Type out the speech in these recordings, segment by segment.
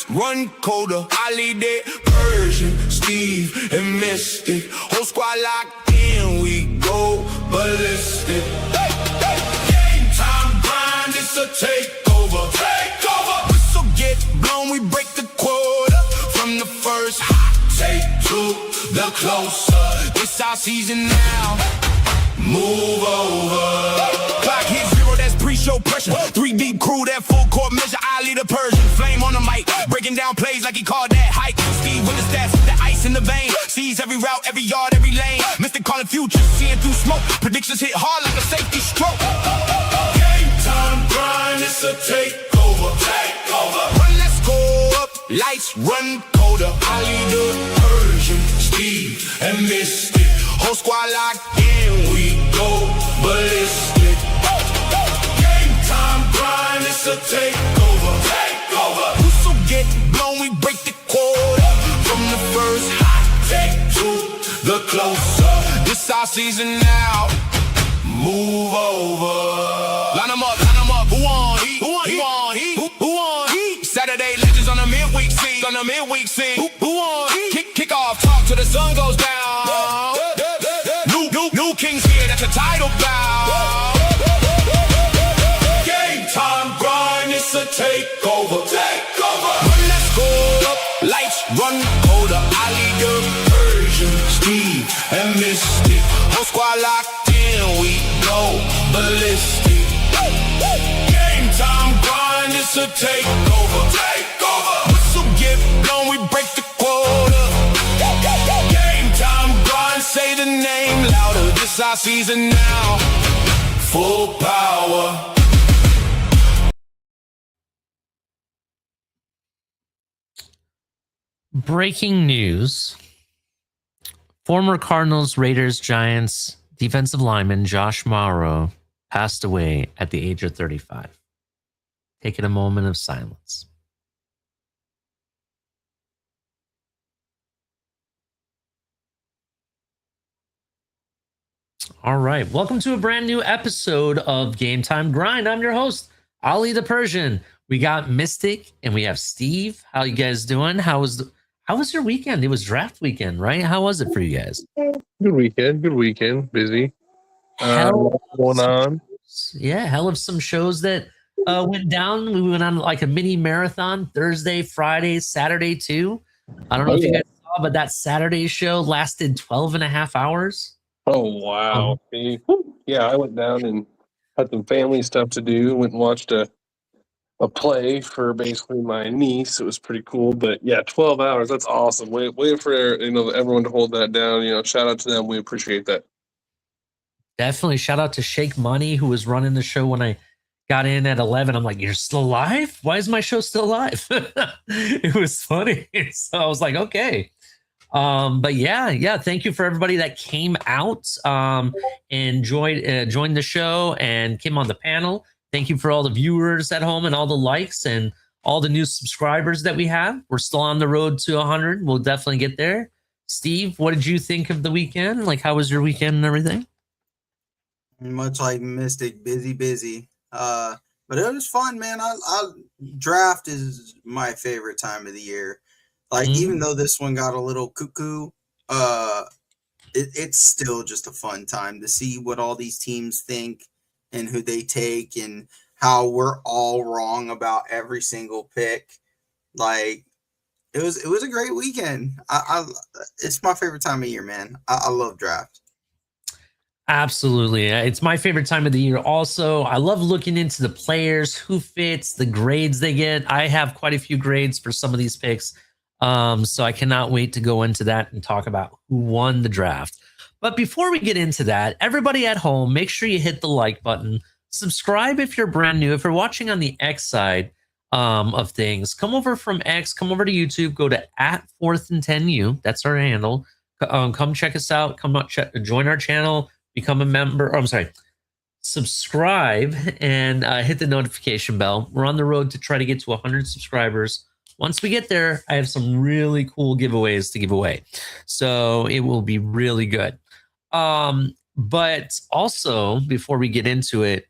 run colder. I lead it, Persian, Steve, and Mystic. Whole squad locked in, we go ballistic. Game time grind, it's a takeover. Whistle get blown, we break the quota. From the first hot take to the closer. It's our season now. Move over. Clock hit zero, that's pre-show pressure. 3 deep crew, that full court measure. I lead a Persian, flame on the mic, breaking down plays like he called that hike. Steve with the stats, the ice in the vein. Sees every route, every yard, every lane. Mr. calling future, seeing through smoke. Predictions hit hard like a safety stroke. Game time grind, it's a takeover. Run, let's go up, lights run colder. I lead the Persian, Steve, and Mystic. Whole squad locked in, we go ballistic. Game time grind, it's a takeover. Whistle get blown, we break the quota. From the first hot take to the closer. This our season now. Move over. Line 'em up. Who on heat? Who on heat? Saturday legends on the midweek scene. Who on heat? Kick off, talk till the sun goes down. New kings here, that's a title bout. Game time grind, it's a takeover. Run, let's go up, lights run colder. I lead the Persian, Steve, and Mystic. Whole squad locked in, we go ballistic. Game time grind, it's a takeover. Whistle get blown, we break the quota. Game time grind, say the name louder. This our season now. Full power. Breaking news. Former Cardinals, Raiders, Giants defensive lineman Josh Mauro passed away at the age of 35. Taking a moment of silence. All right. Welcome to a brand new episode of Game Time Grind. I'm your host, Ali the Persian. We got Mystic and we have Steve. How you guys doing? How was your weekend? It was draft weekend, right? How was it for you guys? Good weekend. Busy. Going on. Yeah, hell of some shows that went down. We went on like a mini marathon Thursday, Friday, Saturday too. I don't know if you guys saw, but that Saturday show lasted 12 and a half hours. Oh, wow. Yeah, I went down and had some family stuff to do. Went and watched a play for basically my niece. It was pretty cool. But yeah, 12 hours. That's awesome. Wait for everyone to hold that down. Shout out to them. We appreciate that. Definitely. Shout out to Shake Money, who was running the show when I got in at 11. I'm like, you're still alive? Why is my show still alive? It was funny. So I was like, okay. But yeah, thank you for everybody that came out and joined the show and came on the panel. Thank you for all the viewers at home and all the likes and all the new subscribers that we have. We're still on the road to 100. We'll definitely get there. Steve, what did you think of the weekend? Like, how was your weekend and everything? Much like Mystic, busy. But it was fun, man. Draft is my favorite time of the year. Like, even though this one got a little cuckoo, it's still just a fun time to see what all these teams think and who they take and how we're all wrong about every single pick. Like, it was a great weekend. It's my favorite time of year, man. I love draft. Absolutely. It's my favorite time of the year also. I love looking into the players, who fits, the grades they get. I have quite a few grades for some of these picks. So I cannot wait to go into that and talk about who won the draft. But before we get into that, everybody at home, make sure you hit the like button. Subscribe if you're brand new. If you're watching on the X side of things, come over from X, come over to YouTube, go to @4th and 10U. That's our handle. Come check us out. Join our channel, become a member. Subscribe and hit the notification bell. We're on the road to try to get to 100 subscribers. Once we get there, I have some really cool giveaways to give away. So it will be really good. But also, before we get into it,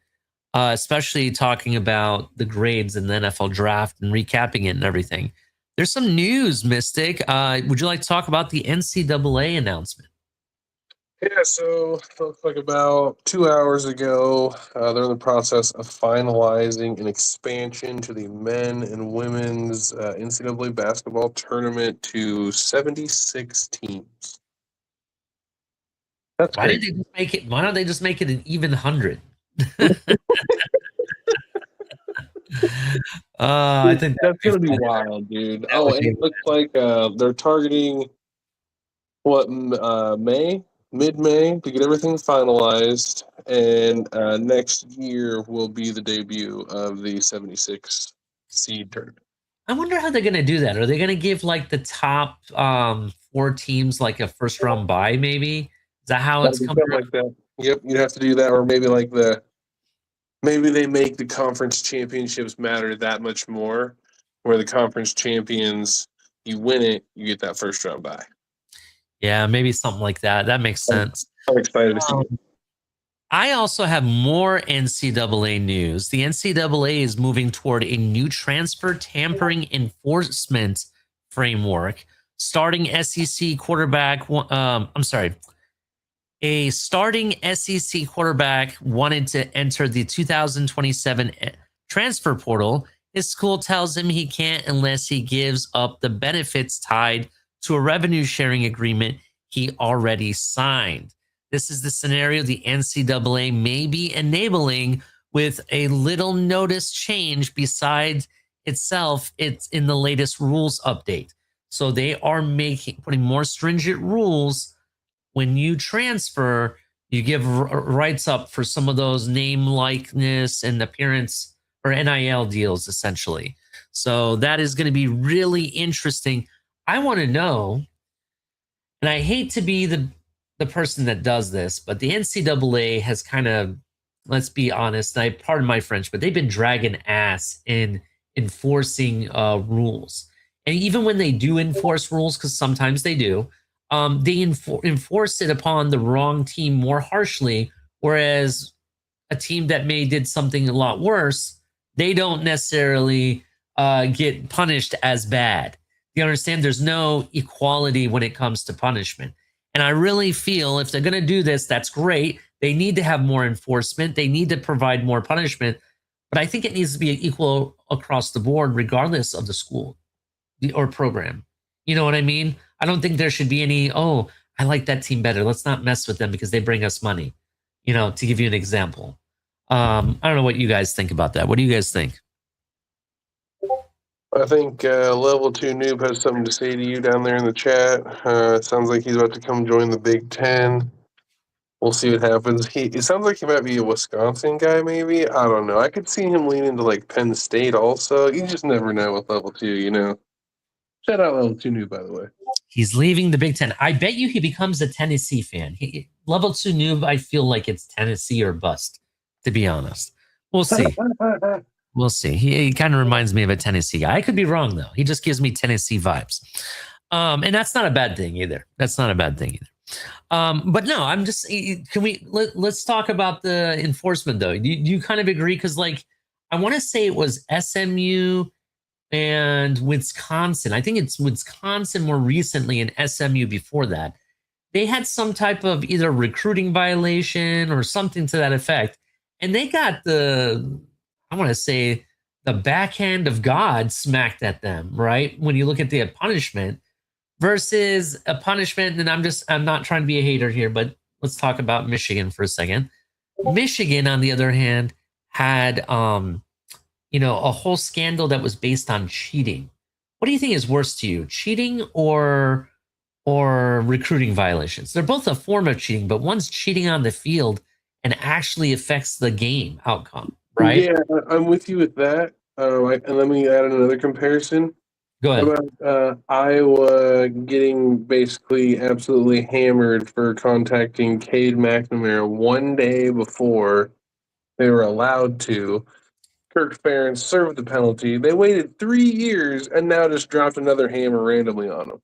especially talking about the grades in the NFL draft and recapping it and everything, there's some news, Mystic. Would you like to talk about the NCAA announcement? Yeah, so looks like about 2 hours ago, they're in the process of finalizing an expansion to the men and women's NCAA basketball tournament to 76 teams. That's Why did crazy. they just make it? Why don't they just make it an even 100? I think That's that'd gonna be be fun. wild, dude. That Oh, would and be. it looks like they're targeting May, mid-May to get everything finalized, and next year will be the debut of the 76 seed tournament. I wonder how they're gonna do that. Are they gonna give like the top four teams like a first round bye? Maybe is that how That'll it's be coming something around? like that. Yep, you'd have to do that, or maybe like maybe they make the conference championships matter that much more, where the conference champions, you win it, you get that first round bye. Yeah, maybe something like that. That makes sense. I'm excited to see it. I also have more NCAA news. The NCAA is moving toward a new transfer tampering enforcement framework, starting SEC quarterback. I'm sorry. A starting SEC quarterback wanted to enter the 2027 transfer portal. His school tells him he can't unless he gives up the benefits tied to a revenue sharing agreement he already signed. This is the scenario the NCAA may be enabling with a little notice change besides itself. It's in the latest rules update. So they are putting more stringent rules. When you transfer, you give rights up for some of those name, likeness, and appearance or NIL deals, essentially. So that is going to be really interesting. I want to know, and I hate to be the person that does this, but the NCAA has kind of, let's be honest, I pardon my French, but they've been dragging ass in enforcing rules. And even when they do enforce rules, because sometimes they do, they enforce it upon the wrong team more harshly, whereas a team that may did something a lot worse, they don't necessarily get punished as bad. You understand? There's no equality when it comes to punishment. And I really feel if they're going to do this, that's great. They need to have more enforcement. They need to provide more punishment. But I think it needs to be equal across the board, regardless of the school or program. You know what I mean? I don't think there should be any, oh, I like that team better. Let's not mess with them because they bring us money, you know, to give you an example. I don't know what you guys think about that. What do you guys think? I think Level 2 Noob has something to say to you down there in the chat. It sounds like he's about to come join the Big Ten. We'll see what happens. It sounds like he might be a Wisconsin guy, maybe. I don't know. I could see him lean into like Penn State also. You just never know with Level 2, you know. Shout out Level 2 Noob, by the way. He's leaving the Big Ten. I bet you he becomes a Tennessee fan. Level 2 noob, I feel like it's Tennessee or bust, to be honest. We'll see. We'll see. He kind of reminds me of a Tennessee guy. I could be wrong, though. He just gives me Tennessee vibes. And that's not a bad thing either. That's not a bad thing either. But no, I'm just, let's talk about the enforcement, though. Do you kind of agree? Because, like, I want to say it was SMU and Wisconsin. I think it's Wisconsin more recently and SMU before that. They had some type of either recruiting violation or something to that effect. And they got I want to say, the backhand of God smacked at them, right? When you look at the punishment versus a punishment, and I'm not trying to be a hater here, but let's talk about Michigan for a second. Michigan, on the other hand, had a whole scandal that was based on cheating. What do you think is worse to you, cheating or recruiting violations? They're both a form of cheating, but one's cheating on the field and actually affects the game outcome, right? Yeah, I'm with you with that. And let me add another comparison. Go How ahead. about Iowa getting basically absolutely hammered for contacting Cade McNamara one day before they were allowed to? Kirk Ferentz served the penalty. They waited 3 years and now just dropped another hammer randomly on them.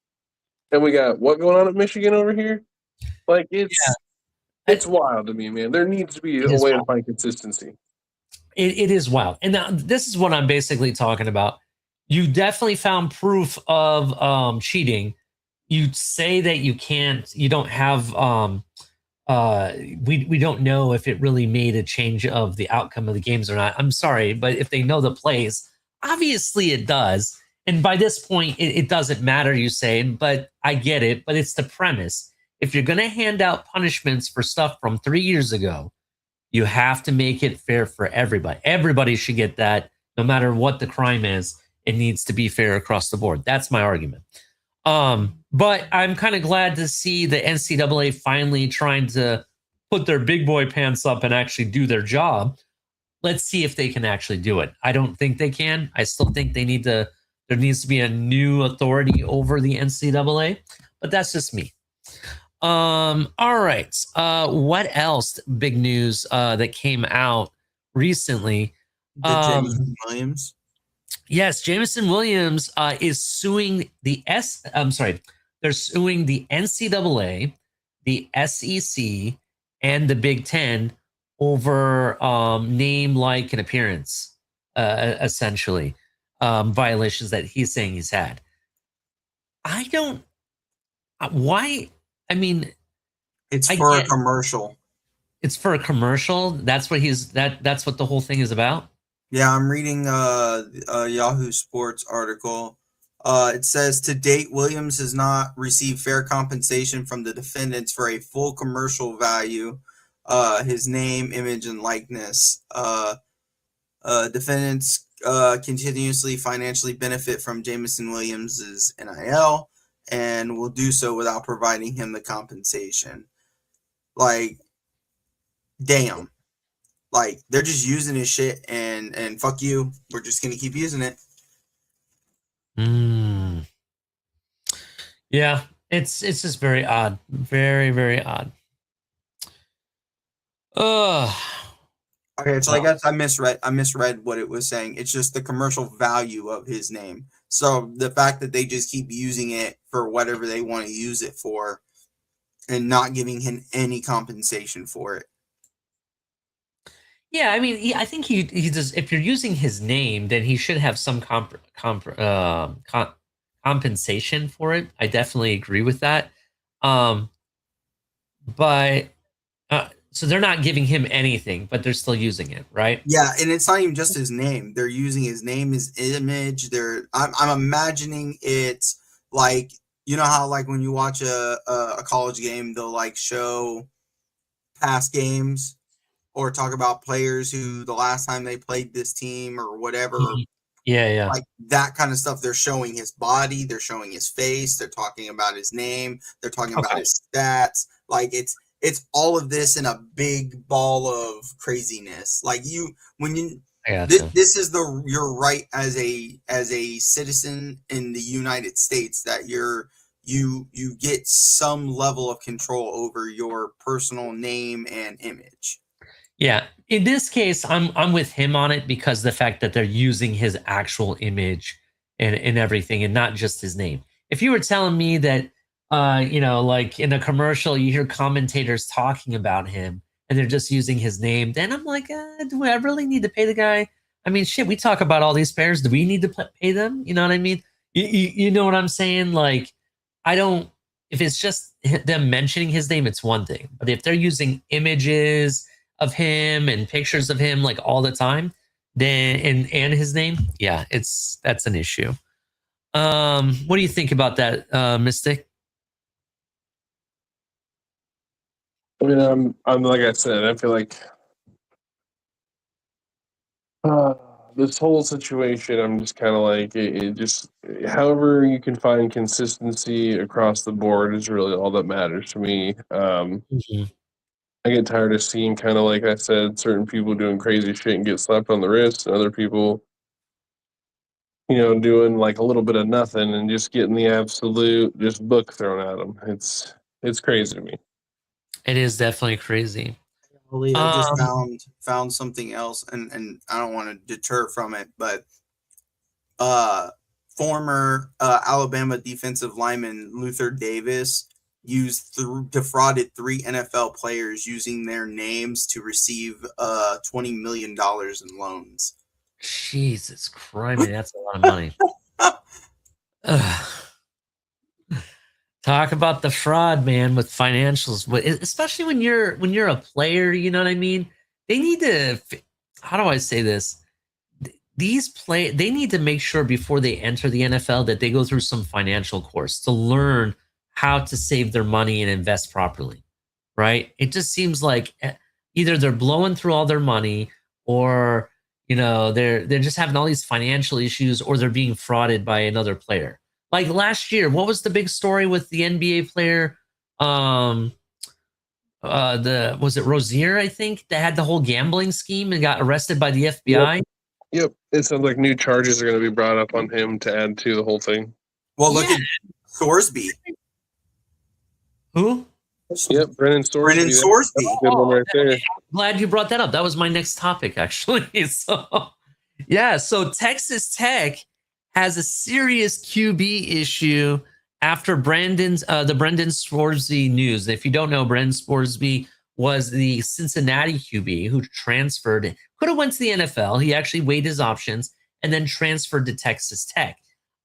And we got what going on at Michigan over here? Like it's wild to me, man. There needs to be a way to find consistency. It is wild. And now this is what I'm basically talking about. You definitely found proof of cheating. You say that you can't, you don't have we don't know if it really made a change of the outcome of the games or not. I'm sorry, but if they know the plays, obviously it does. And by this point, it doesn't matter, you say, but I get it. But it's the premise. If you're going to hand out punishments for stuff from 3 years ago, you have to make it fair for everybody. Everybody should get that, no matter what the crime is. It needs to be fair across the board. That's my argument. But I'm kind of glad to see the NCAA finally trying to put their big boy pants up and actually do their job. Let's see if they can actually do it. I don't think they can. I still think they need to. There needs to be a new authority over the NCAA, but that's just me. All right. What else? Big news that came out recently. The Jameson Williams. Yes, Jameson Williams is suing the they're suing the NCAA, the SEC, and the Big Ten over name, like, and appearance, essentially, violations that he's saying he's had. I don't. Why? I mean, it's for a commercial. It's for a commercial. That's what that's what the whole thing is about. Yeah, I'm reading a Yahoo Sports article. It says, to date, Williams has not received fair compensation from the defendants for a full commercial value, his name, image, and likeness. Defendants continuously financially benefit from Jameson Williams's NIL and will do so without providing him the compensation. Like, damn. Like, they're just using his shit and fuck you. We're just gonna keep using it. Yeah, it's just very odd. Very, very odd. Okay, so I guess I misread what it was saying. It's just the commercial value of his name. So the fact that they just keep using it for whatever they want to use it for and not giving him any compensation for it. Yeah, I mean, I think he does. If you're using his name, then he should have some compensation for it. I definitely agree with that. But so they're not giving him anything, but they're still using it, right? Yeah, and it's not even just his name. They're using his name, his image. I'm imagining it like, you know how, like, when you watch a college game, they'll like show past games or talk about players who the last time they played this team or whatever. Yeah. Like that kind of stuff. They're showing his body, they're showing his face, they're talking about his name, they're talking about his stats. Like, it's all of this in a big ball of craziness. Like, this is your right as a citizen in the United States, that you get some level of control over your personal name and image. Yeah, in this case, I'm with him on it because the fact that they're using his actual image and everything, and not just his name. If you were telling me that, like in a commercial, you hear commentators talking about him and they're just using his name, then I'm like, do I really need to pay the guy? I mean, shit, we talk about all these players. Do we need to pay them? You know what I mean? You know what I'm saying? Like, I don't. If it's just them mentioning his name, it's one thing. But if they're using images of him and pictures of him like all the time, then and his name, yeah, that's an issue. What do you think about that, Mystic? I mean, I'm like I said, I feel like this whole situation, I'm just kind of like, it just, however you can find consistency across the board is really all that matters to me. I get tired of seeing, kind of like I said, certain people doing crazy shit and get slapped on the wrist, and other people, doing like a little bit of nothing and just getting the absolute just book thrown at them. It's crazy to me. It is definitely crazy. I just found something else, and I don't want to deter from it, but former Alabama defensive lineman Luther Davis defrauded 3 NFL players using their names to receive $20 million in loans. Jesus Christ, man, that's a lot of money. Ugh. Talk about the fraud, man, with financials, especially when you're a player. You know what I mean? They need to. How do I say this? They need to make sure before they enter the NFL that they go through some financial course to learn how to save their money and invest properly. Right? It just seems like either they're blowing through all their money, or they're just having all these financial issues, or they're being frauded by another player. Like last year, what was the big story with the NBA player? Was it Rozier, I think, that had the whole gambling scheme and got arrested by the FBI? Yep. It sounds like new charges are going to be brought up on him to add to the whole thing. Well, look at Sorsby. Who? Yep, Brennan Sorsby. Brennan Sorsby. Good one right there. Glad you brought that up. That was my next topic, actually. So Texas Tech has a serious QB issue after the Brendan Scorsby news. If you don't know, Brendan Scorsby was the Cincinnati QB who transferred, could have went to the NFL. He actually weighed his options and then transferred to Texas Tech.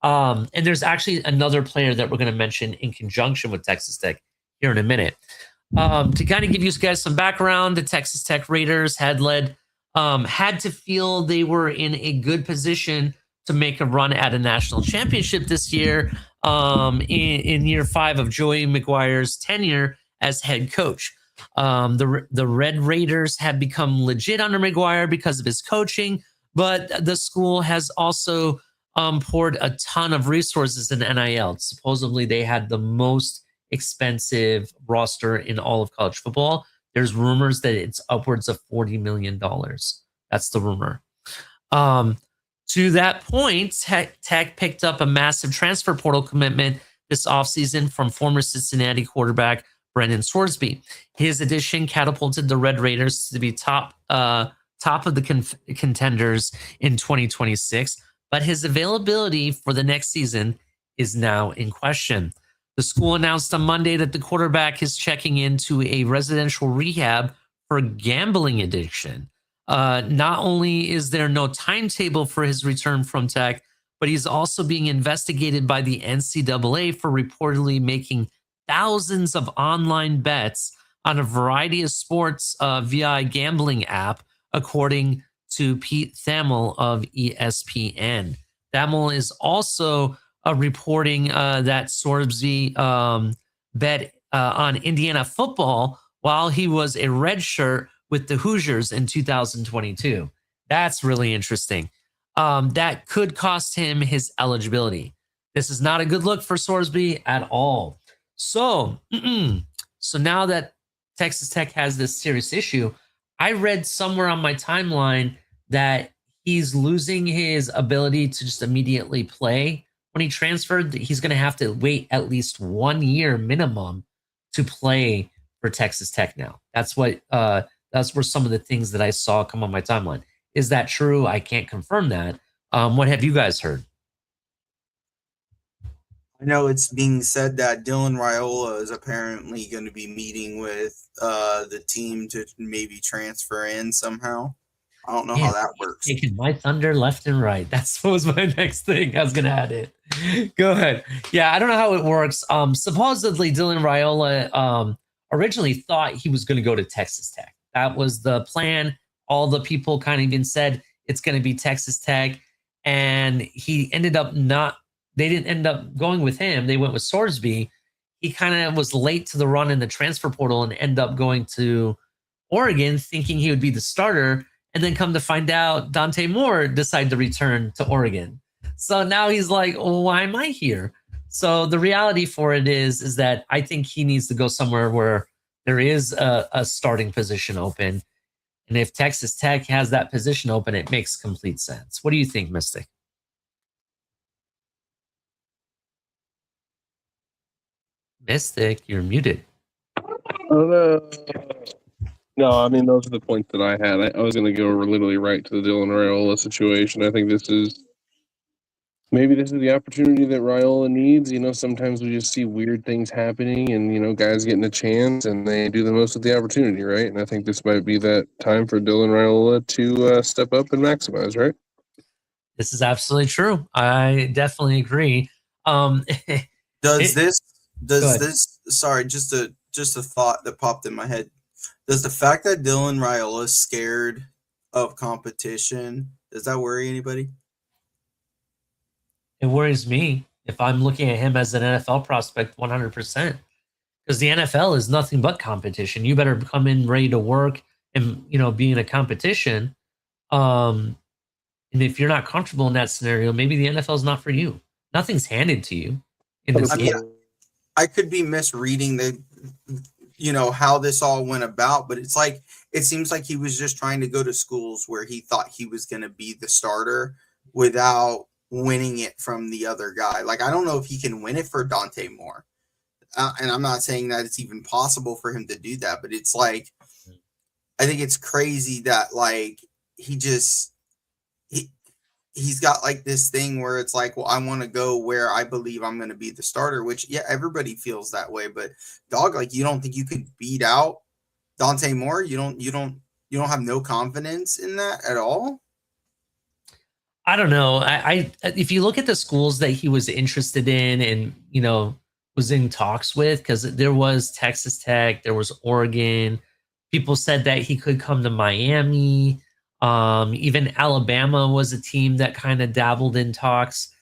And there's actually another player that we're going to mention in conjunction with Texas Tech here in a minute. To kind of give you guys some background, the Texas Tech Raiders had to feel they were in a good position to make a run at a national championship this year, in year 5 of Joey McGuire's tenure as head coach. The Red Raiders have become legit under McGuire because of his coaching, but the school has also poured a ton of resources in NIL. Supposedly, they had the most expensive roster in all of college football. There's rumors that it's upwards of $40 million. That's the rumor. To that point, Tech picked up a massive transfer portal commitment this offseason from former Cincinnati quarterback Brendan Scorsby. His addition catapulted the Red Raiders to be top of the contenders in 2026, but his availability for the next season is now in question. The school announced on Monday that the quarterback is checking into a residential rehab for gambling addiction. Not only is there no timetable for his return from Tech, but he's also being investigated by the NCAA for reportedly making thousands of online bets on a variety of sports via a gambling app, according to Pete Thamel of ESPN. Thamel is also reporting that Sorsby bet on Indiana football while he was a redshirt with the Hoosiers in 2022. That's really interesting. That could cost him his eligibility. This is not a good look for Sorsby at all. So now that Texas Tech has this serious issue, I read somewhere on my timeline that he's losing his ability to just immediately play. When he transferred, he's going to have to wait at least 1 year minimum to play for Texas Tech now. That's were some of the things that I saw come on my timeline. Is that true? I can't confirm that. What have you guys heard? I know it's being said that Dylan Raiola is apparently going to be meeting with the team to maybe transfer in somehow. I don't know how that works. Taking my thunder left and right. That's what was my next thing. I was going to add it. Go ahead. Yeah, I don't know how it works. Supposedly, Dylan Raiola originally thought he was going to go to Texas Tech. That was the plan. All the people kind of even said it's going to be Texas Tech. And he ended up they didn't end up going with him. They went with Sorsby. He kind of was late to the run in the transfer portal and ended up going to Oregon thinking he would be the starter. And then come to find out, Dante Moore decided to return to Oregon. So now he's like, oh, why am I here? So the reality for it is that I think he needs to go somewhere where there is a starting position open. And if Texas Tech has that position open, it makes complete sense. What do you think, Mystic? Mystic, you're muted. No, I mean, those are the points that I had. I was going to go literally right to the Dylan Raiola situation. I think this is the opportunity that Raiola needs. Sometimes we just see weird things happening and, guys getting a chance and they do the most of the opportunity, right? And I think this might be that time for Dylan Raiola to step up and maximize, right? This is absolutely true. I definitely agree. Does it, this Go does ahead. this sorry, just a thought that popped in my head. Does the fact that Dylan Raiola is scared of competition, does that worry anybody? It worries me if I'm looking at him as an NFL prospect 100%, because the NFL is nothing but competition. You better come in ready to work and be in a competition. Um, and if you're not comfortable in that scenario, maybe the NFL is not for you. Nothing's handed to you in this I mean, game. I could be misreading how this all went about, but it seems like he was just trying to go to schools where he thought he was going to be the starter without winning it from the other guy. Like, I don't know if he can win it for Dante Moore. And I'm not saying that it's even possible for him to do that, but it's like, I think it's crazy that like he just he he's got like this thing where it's like, well, I want to go where I believe I'm going to be the starter, which yeah, everybody feels that way. But dog, like, you don't think you could beat out Dante Moore? You don't have no confidence in that at all? I don't know. If you look at the schools that he was interested in and was in talks with, because there was Texas Tech, there was Oregon. People said that he could come to Miami. Even Alabama was a team that kind of dabbled in talks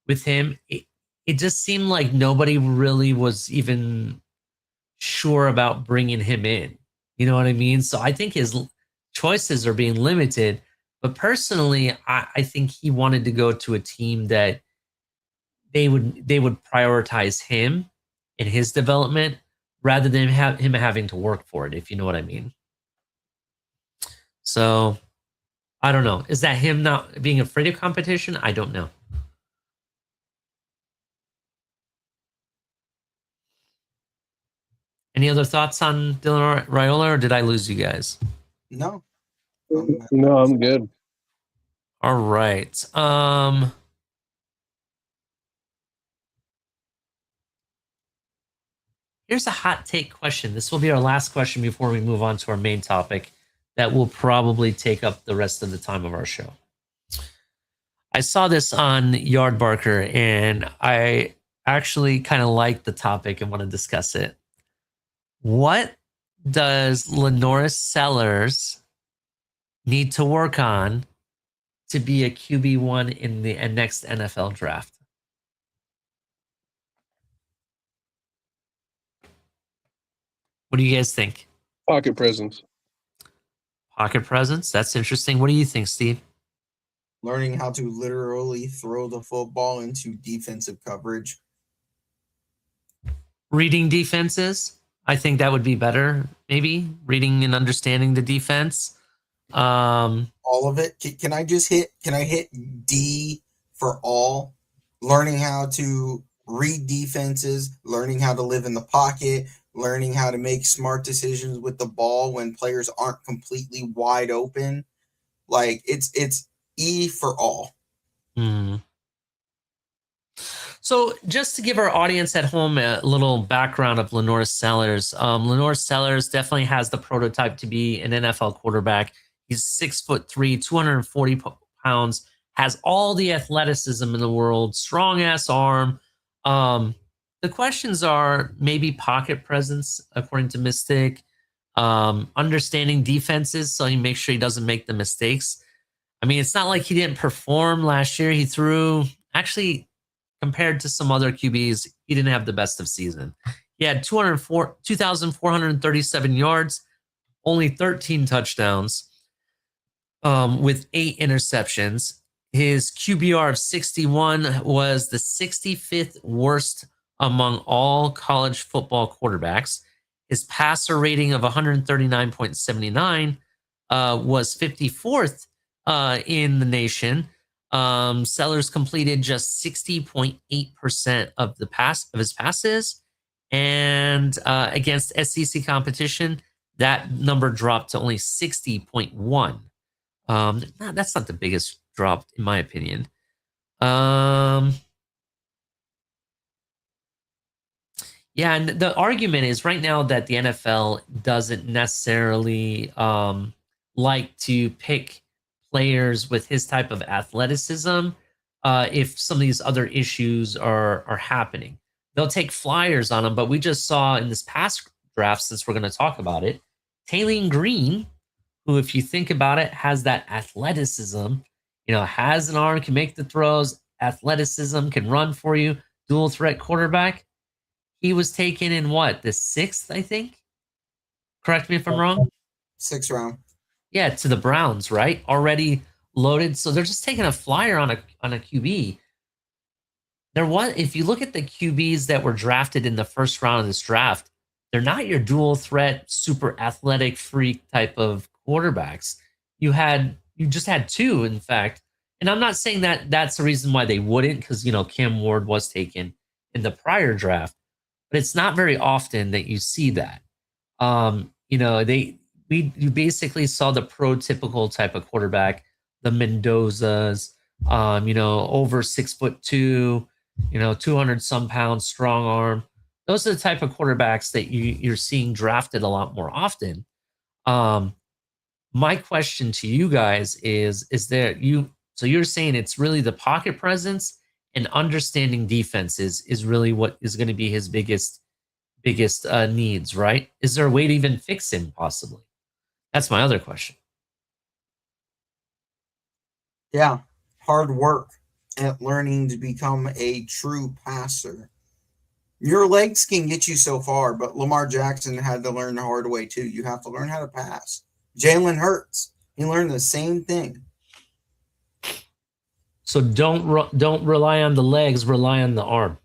with him. It just seemed like nobody really was even sure about bringing him in. You know what I mean? So I think his choices are being limited. But personally, I think he wanted to go to a team that they would prioritize him and his development rather than him having to work for it, if you know what I mean. So I don't know. Is that him not being afraid of competition? I don't know. Any other thoughts on Dylan Raiola, or did I lose you guys? No. No, I'm good. All right. Here's a hot take question. This will be our last question before we move on to our main topic that will probably take up the rest of the time of our show. I saw this on Yardbarker and I actually kind of like the topic and want to discuss it. What does Lenoris Sellers need to work on to be a QB1 in the next NFL draft? What do you guys think? Pocket presence. Pocket presence? That's interesting. What do you think, Steve? Learning how to literally throw the football into defensive coverage. Reading defenses? I think that would be better. Maybe reading and understanding the defense. All of it. Can I hit D for all? Learning how to read defenses, learning how to live in the pocket, learning how to make smart decisions with the ball when players aren't completely wide open. Like, it's E for all. So just to give our audience at home a little background of Lenoris Sellers, Lenoris Sellers definitely has the prototype to be an NFL quarterback. He's 6'3", 240 pounds, has all the athleticism in the world, strong ass arm. The questions are maybe pocket presence, according to Mystic, understanding defenses, so he makes sure he doesn't make the mistakes. I mean, it's not like he didn't perform last year. He threw, actually, compared to some other QBs, he didn't have the best of season. He had 2,437 yards, only 13 touchdowns, with 8 interceptions. His QBR of 61 was the 65th worst among all college football quarterbacks. His passer rating of 139.79 was 54th in the nation. Sellers completed just 60.8% of his passes, and against SEC competition, that number dropped to only 60.1. That's not the biggest drop, in my opinion. Yeah, and the argument is right now that the NFL doesn't necessarily like to pick players with his type of athleticism if some of these other issues are happening. They'll take flyers on him, but we just saw in this past draft, since we're going to talk about it, Taylor Green, who, if you think about it, has that athleticism, has an arm, can make the throws, athleticism, can run for you, dual threat quarterback. He was taken in what, the 6th, I think? Correct me if I'm wrong. 6th round. Yeah, to the Browns, right? Already loaded. So they're just taking a flyer on a QB. If you look at the QBs that were drafted in the first round of this draft, they're not your dual threat, super athletic freak type of quarterbacks. You just had 2, in fact. And I'm not saying that that's the reason why they wouldn't, because Cam Ward was taken in the prior draft, but it's not very often that you see that. You basically saw the prototypical type of quarterback, the Mendozas, over 6'2", 200 some pounds, strong arm. Those are the type of quarterbacks that you're seeing drafted a lot more often. My question to you guys is so you're saying it's really the pocket presence and understanding defenses is really what is going to be his biggest needs, right? Is there a way to even fix him possibly? That's my other question. Yeah, hard work at learning to become a true passer. Your legs can get you so far, but Lamar Jackson had to learn the hard way too. You have to learn how to pass. Jalen Hurts, he learned the same thing. So don't rely on the legs, rely on the arm,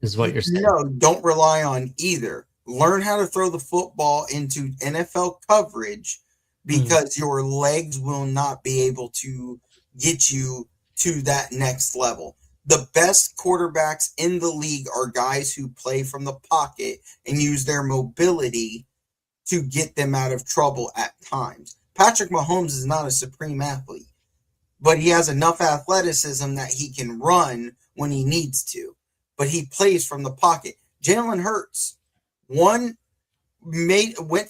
is what you're saying. No, don't rely on either. Learn how to throw the football into NFL coverage, because your legs will not be able to get you to that next level. The best quarterbacks in the league are guys who play from the pocket and use their mobility to get them out of trouble at times. Patrick Mahomes is not a supreme athlete, but he has enough athleticism that he can run when he needs to, but he plays from the pocket. Jalen Hurts, went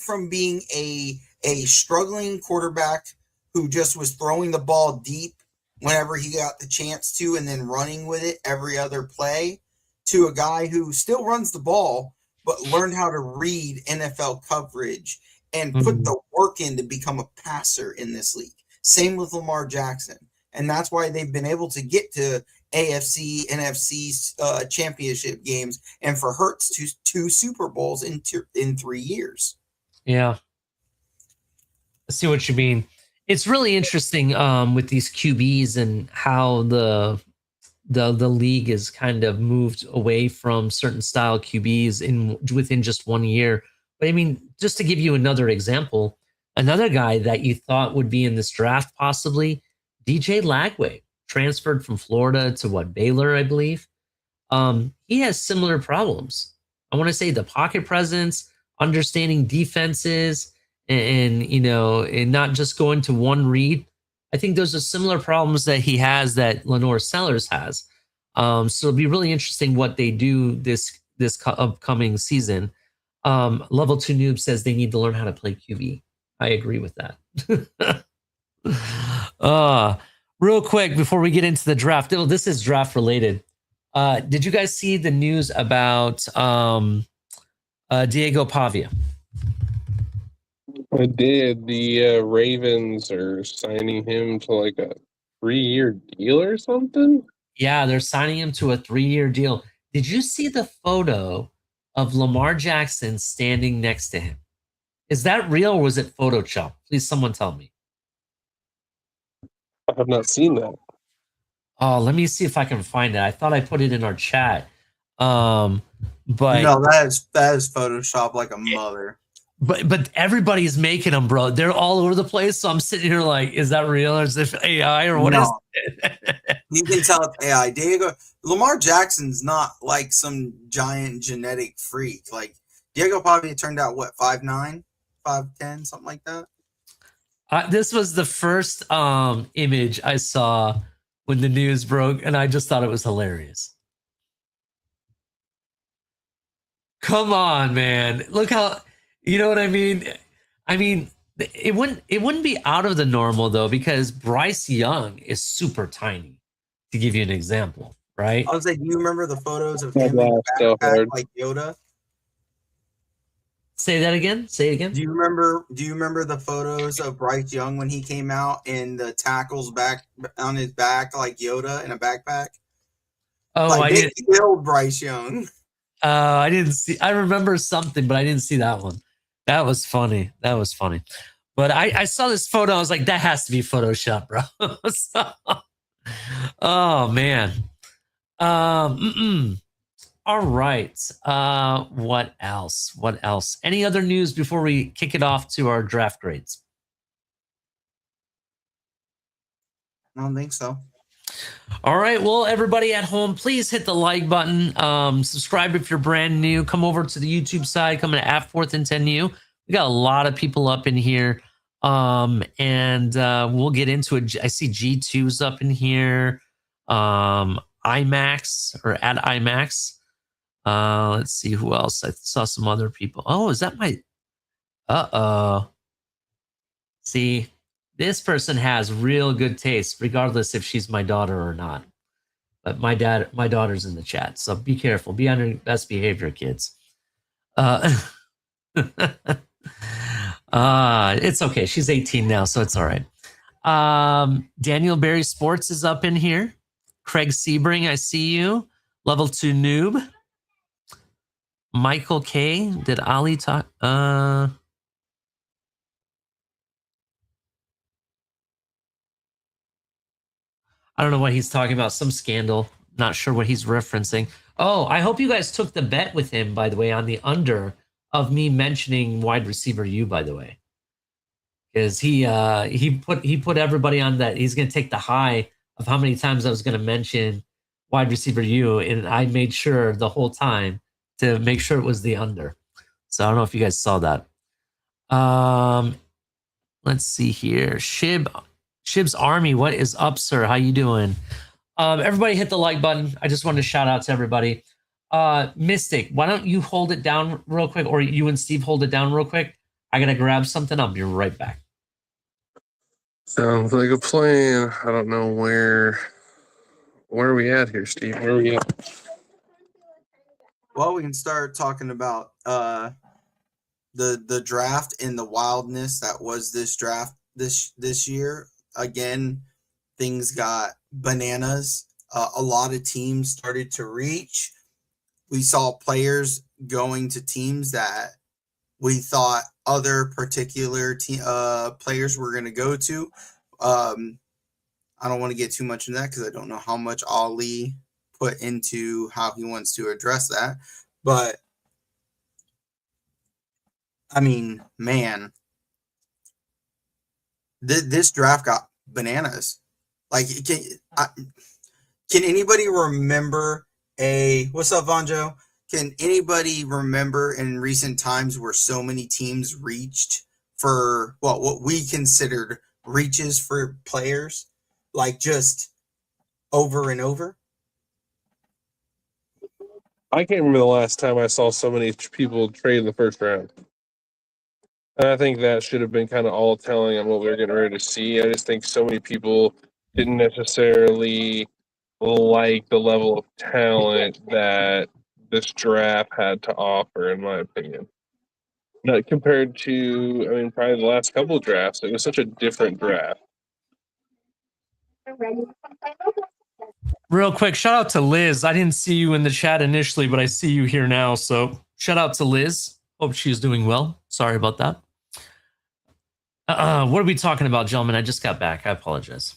from being a struggling quarterback who just was throwing the ball deep whenever he got the chance to and then running with it every other play, to a guy who still runs the ball but learned how to read NFL coverage and put the work in to become a passer in this league. Same with Lamar Jackson. And that's why they've been able to get to AFC, NFC championship games, and for Hurts to 2 Super Bowls in 3 years. Yeah. I see what you mean. It's really interesting with these QBs and how the league has kind of moved away from certain style QBs within just 1 year. But I mean, just to give you another example, another guy that you thought would be in this draft possibly, DJ Lagway, transferred from Florida to Baylor, I believe. He has similar problems. I want to say the pocket presence, understanding defenses, and not just going to one read. I think those are similar problems that he has that Lenore Sellers has. So it'll be really interesting what they do this upcoming season. Level 2 Noob says they need to learn how to play QB. I agree with that. Real quick before we get into the draft, this is draft related. Did you guys see the news about Diego Pavia? I did. The Ravens are signing him to like a 3-year deal or something. Yeah, they're signing him to a 3-year deal. Did you see the photo of Lamar Jackson standing next to him? Is that real or was it Photoshop? Please, someone tell me. I have not seen that. Oh, let me see if I can find it. I thought I put it in our chat. But no, that is Photoshop like a mother. But everybody's making them, bro. They're all over the place. So I'm sitting here like, is that real or is it AI or what is it? You can tell it's AI. Lamar Jackson's not like some giant genetic freak. Like Diego Pavia turned out what, 5'9", 5'10", something like that. This was the first image I saw when the news broke, and I just thought it was hilarious. Come on, man. Look how, you know what I mean? I mean, It wouldn't be out of the normal though, because Bryce Young is super tiny. To give you an example, right? I was like, do you remember the photos of My him in the gosh, so backpack hard. like Yoda? Say that again. Say it again. Do you remember the photos of Bryce Young when he came out and the tackles back on his back like Yoda in a backpack? Oh, Like I they didn't. killed Bryce Young. I didn't see. I remember something, but I didn't see that one. That was funny. That was funny. But I saw this photo. I was like, that has to be Photoshop, bro. So, oh man. All right. What else? What else? Any other news before we kick it off to our draft grades? I don't think so. All right. Well, everybody at home, please hit the like button. Subscribe if you're brand new. Come over to the YouTube side. Come to at 4th and 10U. We got a lot of people up in here. And we'll get into it. I see G2's up in here. IMAX or at IMAX. Let's see who else. I saw some other people. Oh, is that my See, this person has real good taste, regardless if she's my daughter or not. But my daughter's in the chat, so be careful. Be on your best behavior, kids. It's okay. She's 18 now, so it's all right. Daniel Berry Sports is up in here. Craig Sebring, I see you. Level 2 noob. Michael K. Did Ali talk? I don't know what he's talking about. Some scandal. Not sure what he's referencing. Oh, I hope you guys took the bet with him, by the way, on the under of me mentioning wide receiver U, by the way. Because he put everybody on that. He's going to take the high of how many times I was going to mention wide receiver U, and I made sure the whole time to make sure it was the under. So I don't know if you guys saw that. Let's see here. Shib's Army, what is up, sir? How you doing? Everybody hit the like button. I just wanted to shout out to everybody. Mystic, why don't you hold it down real quick, or you and Steve hold it down real quick? I gotta grab something. I'll be right back. Sounds like a plan. I don't know where are we at here, Steve? Where are we at? Well, we can start talking about the draft and the wildness that was this draft this year. Again, things got bananas. A lot of teams started to reach. We saw players going to teams that we thought other particular players were going to go to. I don't want to get too much into that because I don't know how much Ali put into how he wants to address that. But, I mean, man, this draft got bananas. Like, can anybody remember what's up, Vonjo? Can anybody remember in recent times where so many teams reached for what we considered reaches for players, like just over and over? I can't remember the last time I saw so many people trade in the first round. And I think that should have been kind of all telling on what we were getting ready to see. I just think so many people didn't necessarily like the level of talent that this draft had to offer, in my opinion. Not compared to, I mean, probably the last couple of drafts. It was such a different draft. Real quick, shout out to Liz. I didn't see you in the chat initially, but I see you here now. So shout out to Liz. Hope she's doing well. Sorry about that. What are we talking about, gentlemen? I just got back. I apologize.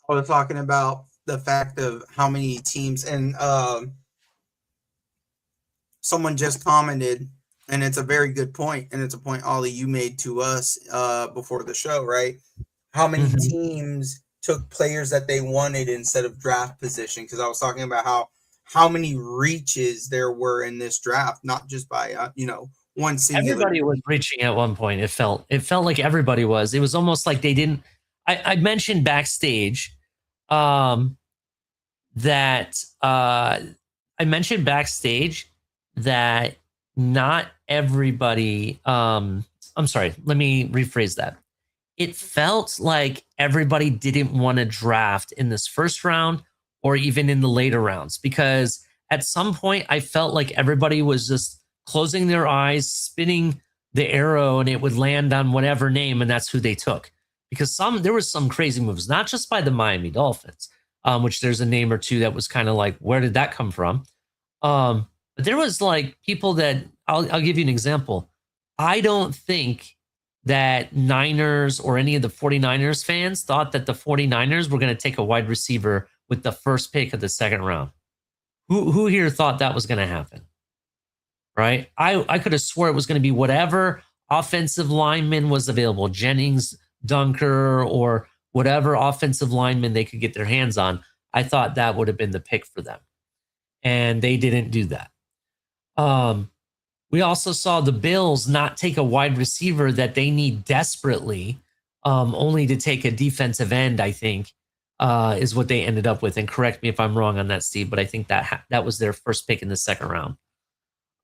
I was talking about the fact of how many teams, and someone just commented, and it's a very good point, and it's a point, Ollie, you made to us before the show, right? How many teams took players that they wanted instead of draft position? Because I was talking about how many reaches there were in this draft, not just by one singular. Everybody was reaching at one point. It felt like everybody was. It was almost like they didn't. I mentioned backstage that not everybody, I'm sorry, let me rephrase that. It felt like everybody didn't want to draft in this first round or even in the later rounds, because at some point I felt like everybody was just closing their eyes, spinning the arrow, and it would land on whatever name, and that's who they took. Because there was some crazy moves, not just by the Miami Dolphins, which there's a name or two that was kind of like, where did that come from? But there was like people that I'll give you an example. I don't think that Niners or any of the 49ers fans thought that the 49ers were going to take a wide receiver with the first pick of the second round. Who here thought that was going to happen? Right? I could have swore it was going to be whatever offensive lineman was available, Jennings, Dunker, or whatever offensive lineman they could get their hands on. I thought that would have been the pick for them. And they didn't do that. We also saw the Bills not take a wide receiver that they need desperately, only to take a defensive end, I think, is what they ended up with. And correct me if I'm wrong on that, Steve, but I think that was their first pick in the second round.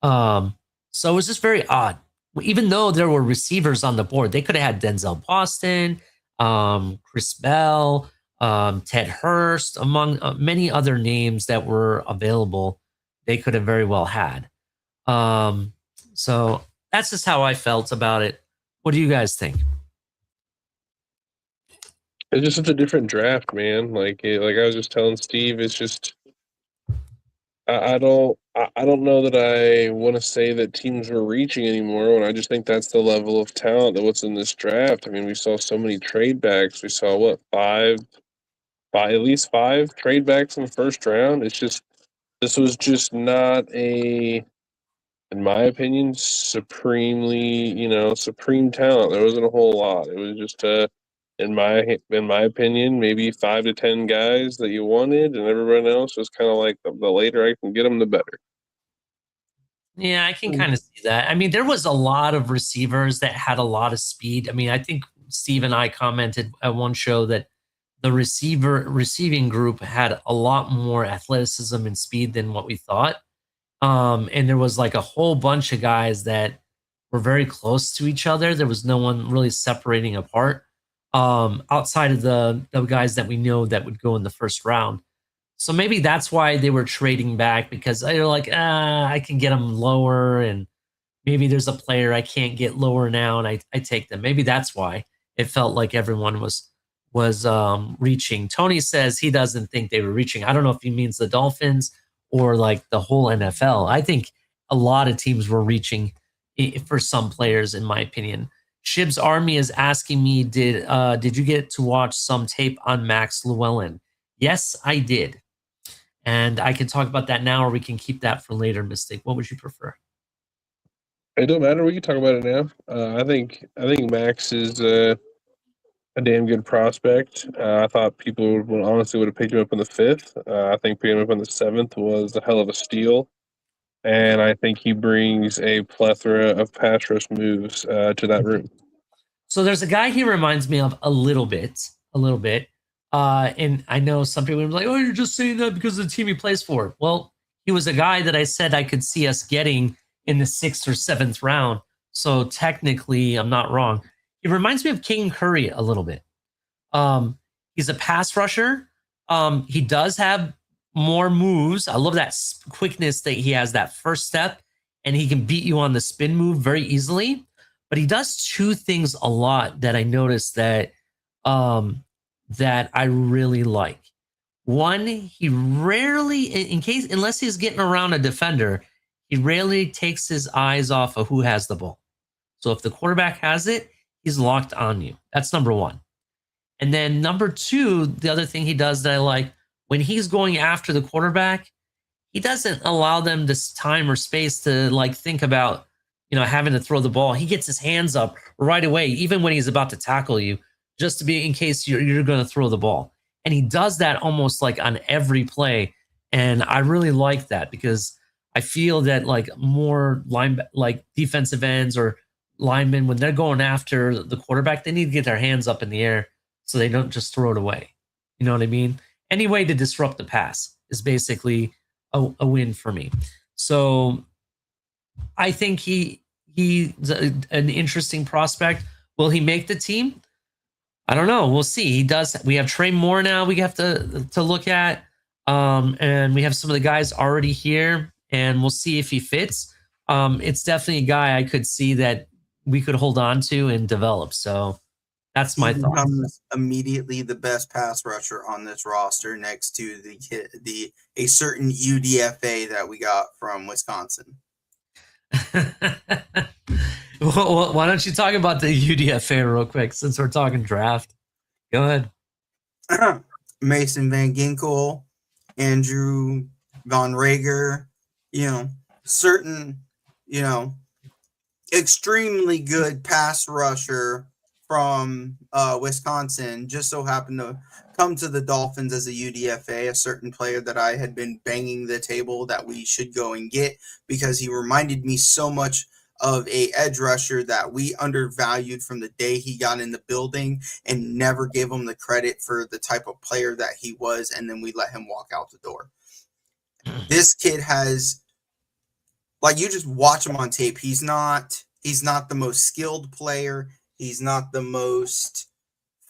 So it was just very odd. Even though there were receivers on the board, they could have had Denzel Boston, Chris Bell, Ted Hurst, among many other names that were available. They could have very well had. So that's just how I felt about it. What do you guys think? It's just such a different draft, man. Like I was just telling Steve, it's just I don't know that I want to say that teams were reaching anymore. When I just think that's the level of talent that what's in this draft. I mean, we saw so many trade backs. We saw what at least five trade backs in the first round. It's just this was just not a, in my opinion, supreme talent. There wasn't a whole lot. It was just in my opinion, maybe 5 to 10 guys that you wanted, and everyone else was kind of like the later I can get them, the better. Yeah, I can kind of see that. I mean, there was a lot of receivers that had a lot of speed. I mean, I think Steve and I commented at one show that the receiving group had a lot more athleticism and speed than what we thought. And there was like a whole bunch of guys that were very close to each other. There was no one really separating apart, outside of the guys that we know that would go in the first round. So maybe that's why they were trading back, because they're like, I can get them lower, and maybe there's a player I can't get lower now, and I take them. Maybe that's why it felt like everyone was reaching. Tony says he doesn't think they were reaching. I don't know if he means the Dolphins or like the whole NFL. I think a lot of teams were reaching for some players, in my opinion. Shib's Army is asking me, did you get to watch some tape on Max Llewellyn? Yes, I did. And I can talk about that now, or we can keep that for later, Mystic. What would you prefer? It don't matter. We can talk about it now. I think Max is a damn good prospect. I thought people would honestly would have picked him up in the 5th. I think picking him up in the 7th was a hell of a steal. And I think he brings a plethora of pass rush moves to that room. So there's a guy he reminds me of a little bit. And I know some people are like, oh, you're just saying that because of the team he plays for. Well, he was a guy that I said I could see us getting in the 6th or 7th round. So technically, I'm not wrong. He reminds me of King Curry a little bit. He's a pass rusher. He does have more moves. I love that quickness that he has, that first step, and he can beat you on the spin move very easily. But he does two things a lot that I noticed that I really like. One, he rarely, unless he's getting around a defender, he rarely takes his eyes off of who has the ball. So if the quarterback has it, he's locked on you. That's number one. And then number two, the other thing he does that I like, when he's going after the quarterback, he doesn't allow them this time or space to like think about, having to throw the ball. He gets his hands up right away, even when he's about to tackle you, just to be in case you're going to throw the ball. And he does that almost like on every play. And I really like that, because I feel that like more defensive ends or linemen, when they're going after the quarterback, they need to get their hands up in the air so they don't just throw it away. You know what I mean? Any way to disrupt the pass is basically a win for me. So I think he's an interesting prospect. Will he make the team? I don't know. We'll see. He does. We have Trey Moore now. We have to look at, and we have some of the guys already here, and we'll see if he fits. It's definitely a guy I could see that we could hold on to and develop. So that's my thought. Becomes immediately the best pass rusher on this roster, next to a certain UDFA that we got from Wisconsin. Well, why don't you talk about the UDFA real quick since we're talking draft? Go ahead. Mason Van Ginkel, Andrew Von Rager, certain, extremely good pass rusher from Wisconsin just so happened to come to the Dolphins as a UDFA, a certain player that I had been banging the table that we should go and get because he reminded me so much of a edge rusher that we undervalued from the day he got in the building and never gave him the credit for the type of player that he was, and then we let him walk out the door. This kid has, like, you just watch him on tape. He's not the most skilled player. He's not the most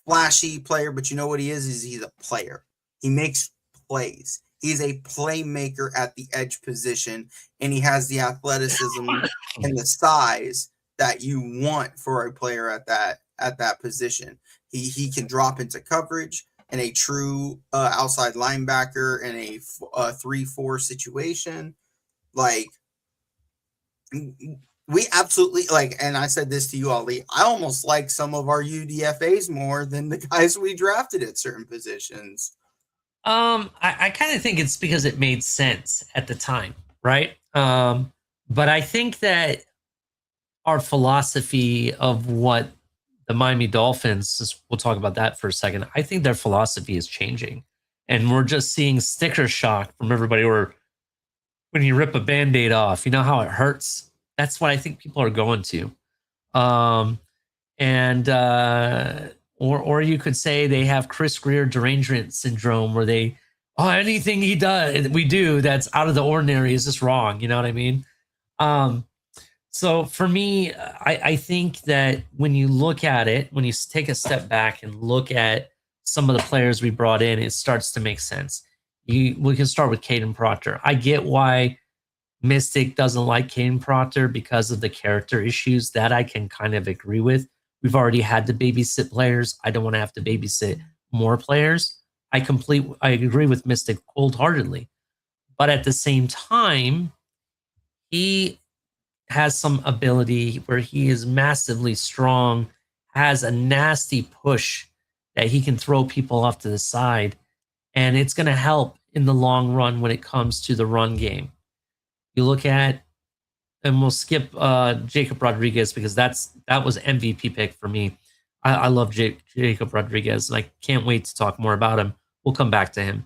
flashy player, but you know what he is he's a player. He makes plays. He's a playmaker at the edge position, and he has the athleticism and the size that you want for a player at that position. He can drop into coverage and a true outside linebacker in a 3-4 situation. Like, we absolutely and I said this to you, Ali, I almost like some of our UDFAs more than the guys we drafted at certain positions. I kind of think it's because it made sense at the time, right? But I think that our philosophy of what the Miami Dolphins, we'll talk about that for a second. I think their philosophy is changing, and we're just seeing sticker shock from everybody. Or when you rip a Band-Aid off, you know how it hurts. That's what I think people are going to. Or you could say they have Chris Greer derangement syndrome, where anything we do that's out of the ordinary is just wrong. You know what I mean? So for me, I think that when you look at it, when you take a step back and look at some of the players we brought in, it starts to make sense. We can start with Caden Proctor. I get why Mystic doesn't like Caden Proctor because of the character issues. That I can kind of agree with. We've already had to babysit players. I don't want to have to babysit more players. I agree with Mystic cold-heartedly. But at the same time, he has some ability where he is massively strong, has a nasty push that he can throw people off to the side, and it's going to help in the long run when it comes to the run game. You look at, and we'll skip Jacob Rodriguez because that was MVP pick for me. I love Jacob Rodriguez, and I can't wait to talk more about him. We'll come back to him.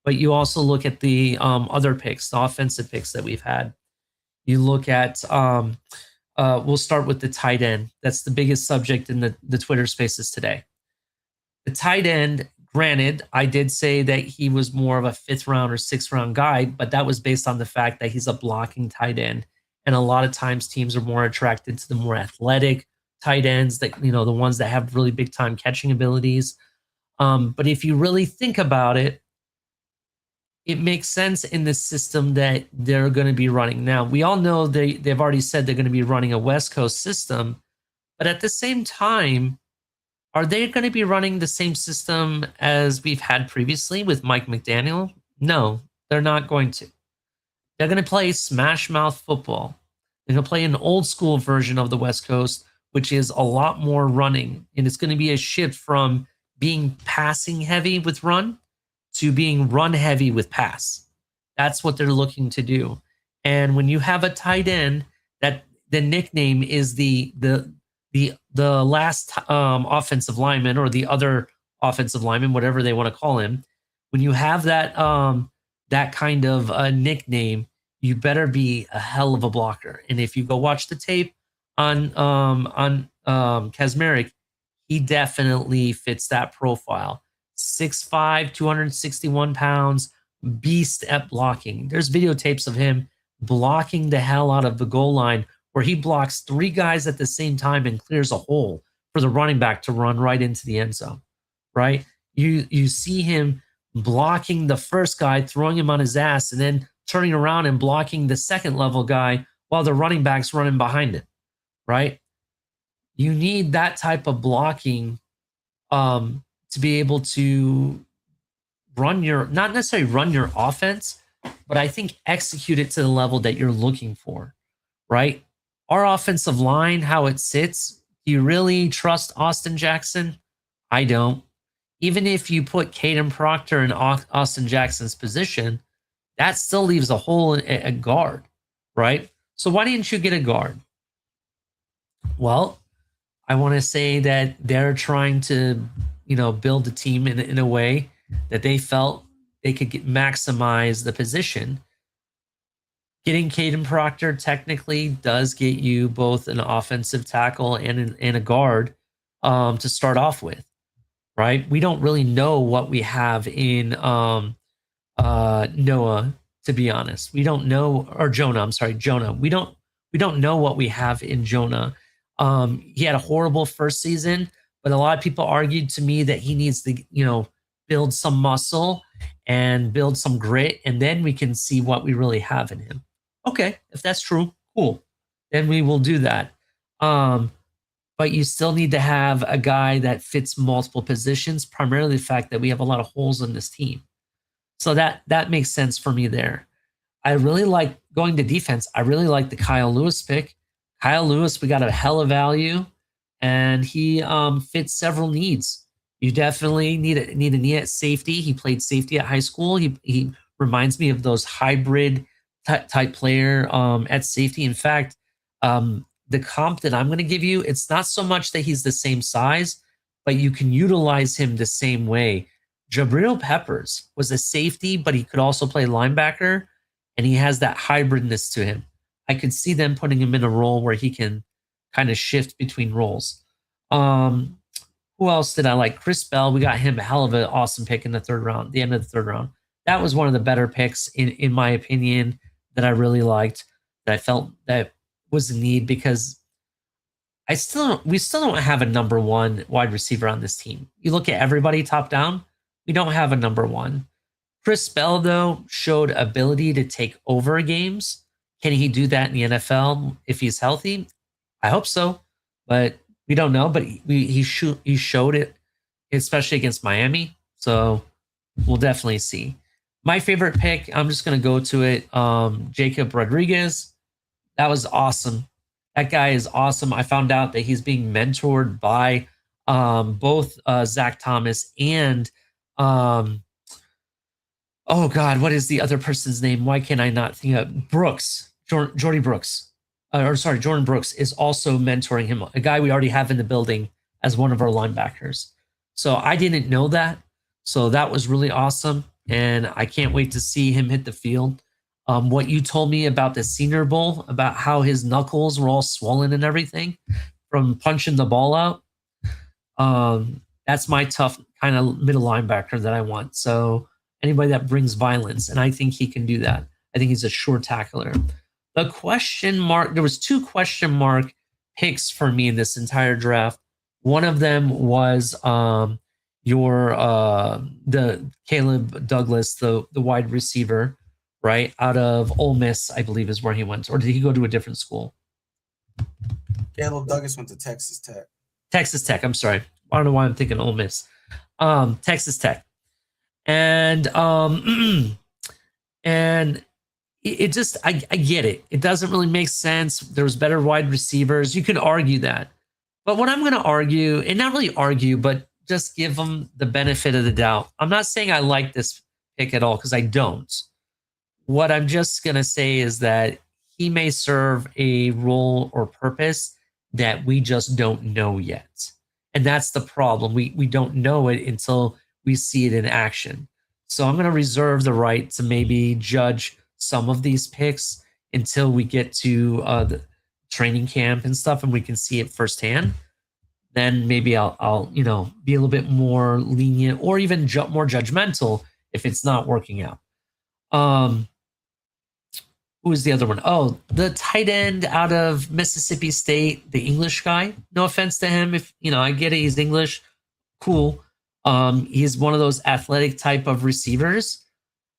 But you also look at the other picks, the offensive picks that we've had. You look at, we'll start with the tight end. That's the biggest subject in the Twitter spaces today. The tight end, granted, I did say that he was more of a 5th round or 6th round guy, but that was based on the fact that he's a blocking tight end. And a lot of times teams are more attracted to the more athletic tight ends, that, the ones that have really big time catching abilities. But if you really think about it, it makes sense in the system that they're going to be running. Now, we all know they've already said they're going to be running a West Coast system, but at the same time, are they going to be running the same system as we've had previously with Mike McDaniel? No, they're not going to. They're going to play smash mouth football. They're going to play an old school version of the West Coast, which is a lot more running. And it's going to be a shift from being passing heavy with run to being run heavy with pass. That's what they're looking to do. And when you have a tight end, that the nickname is the last offensive lineman, or the other offensive lineman, whatever they want to call him. When you have that that kind of nickname, you better be a hell of a blocker. And if you go watch the tape on Kazmarek, he definitely fits that profile. 6'5", 261 pounds, beast at blocking. There's videotapes of him blocking the hell out of the goal line, where he blocks 3 guys at the same time and clears a hole for the running back to run right into the end zone, right? You see him blocking the first guy, throwing him on his ass, and then turning around and blocking the second level guy while the running back's running behind him, right? You need that type of blocking to be able to run your, not necessarily run your offense, but I think execute it to the level that you're looking for, right? Our offensive line, how it sits, do you really trust Austin Jackson? I don't. Even if you put Caden Proctor in Austin Jackson's position, that still leaves a hole at guard, right? So why didn't you get a guard? Well, I want to say that they're trying to, build the team in a way that they felt they could maximize the position. Getting Caden Proctor technically does get you both an offensive tackle and a guard to start off with, right? We don't really know what we have in Noah, to be honest. We don't know, or Jonah. I'm sorry, Jonah. We don't know what we have in Jonah. He had a horrible first season, but a lot of people argued to me that he needs to, build some muscle and build some grit, and then we can see what we really have in him. Okay, if that's true, cool. Then we will do that. But you still need to have a guy that fits multiple positions, primarily the fact that we have a lot of holes in this team. So that makes sense for me there. I really like going to defense. I really like the Kyle Lewis pick. Kyle Lewis, we got a hell of value, and he fits several needs. You definitely need a need at safety. He played safety at high school. He reminds me of those hybrid type player at safety. In fact, the comp that I'm going to give you, it's not so much that he's the same size, but you can utilize him the same way. Jabril Peppers was a safety, but he could also play linebacker, and he has that hybridness to him. I could see them putting him in a role where he can kind of shift between roles. Who else did I like? Chris Bell. We got him a hell of an awesome pick in the third round, the end of the third round. That was one of the better picks, in my opinion, that I really liked, that I felt that was a need, because we still don't have a number one wide receiver on this team. You look at everybody top down, we don't have a number one. Chris Bell, though, showed ability to take over games. Can he do that in the NFL if he's healthy? I hope so, but we don't know. But he showed it, especially against Miami. So we'll definitely see. My favorite pick, I'm just going to go to it. Jacob Rodriguez. That was awesome. That guy is awesome. I found out that he's being mentored by both Zach Thomas and oh God, what is the other person's name? Why can I not think of Brooks? Jordan Brooks is also mentoring him, a guy we already have in the building as one of our linebackers. So I didn't know that. So that was really awesome. And I can't wait to see him hit the field. What you told me about the Senior Bowl, about how his knuckles were all swollen and everything from punching the ball out. That's my tough kind of middle linebacker that I want. So anybody that brings violence, and I think he can do that. I think he's a sure tackler. The question mark, there was 2 question mark picks for me in this entire draft. One of them was the Caleb Douglas, the wide receiver, right, out of Ole Miss, I believe is where he went. Or did he go to a different school? Caleb Douglas went to Texas Tech. Texas Tech, I'm sorry. I don't know why I'm thinking Ole Miss. Texas Tech. And and it just, I get it. It doesn't really make sense. There's better wide receivers. You could argue that. But what I'm going to argue, and not really argue, but just give them the benefit of the doubt. I'm not saying I like this pick at all, because I don't. What I'm just going to say is that he may serve a role or purpose that we just don't know yet. And that's the problem. We don't know it until we see it in action. So I'm going to reserve the right to maybe judge some of these picks until we get to the training camp and stuff, and we can see it firsthand. Then maybe I'll be a little bit more lenient, or even more judgmental if it's not working out. who was the other one? Oh, the tight end out of Mississippi State, the English guy. No offense to him, if I get it, he's English, cool. He's one of those athletic type of receivers.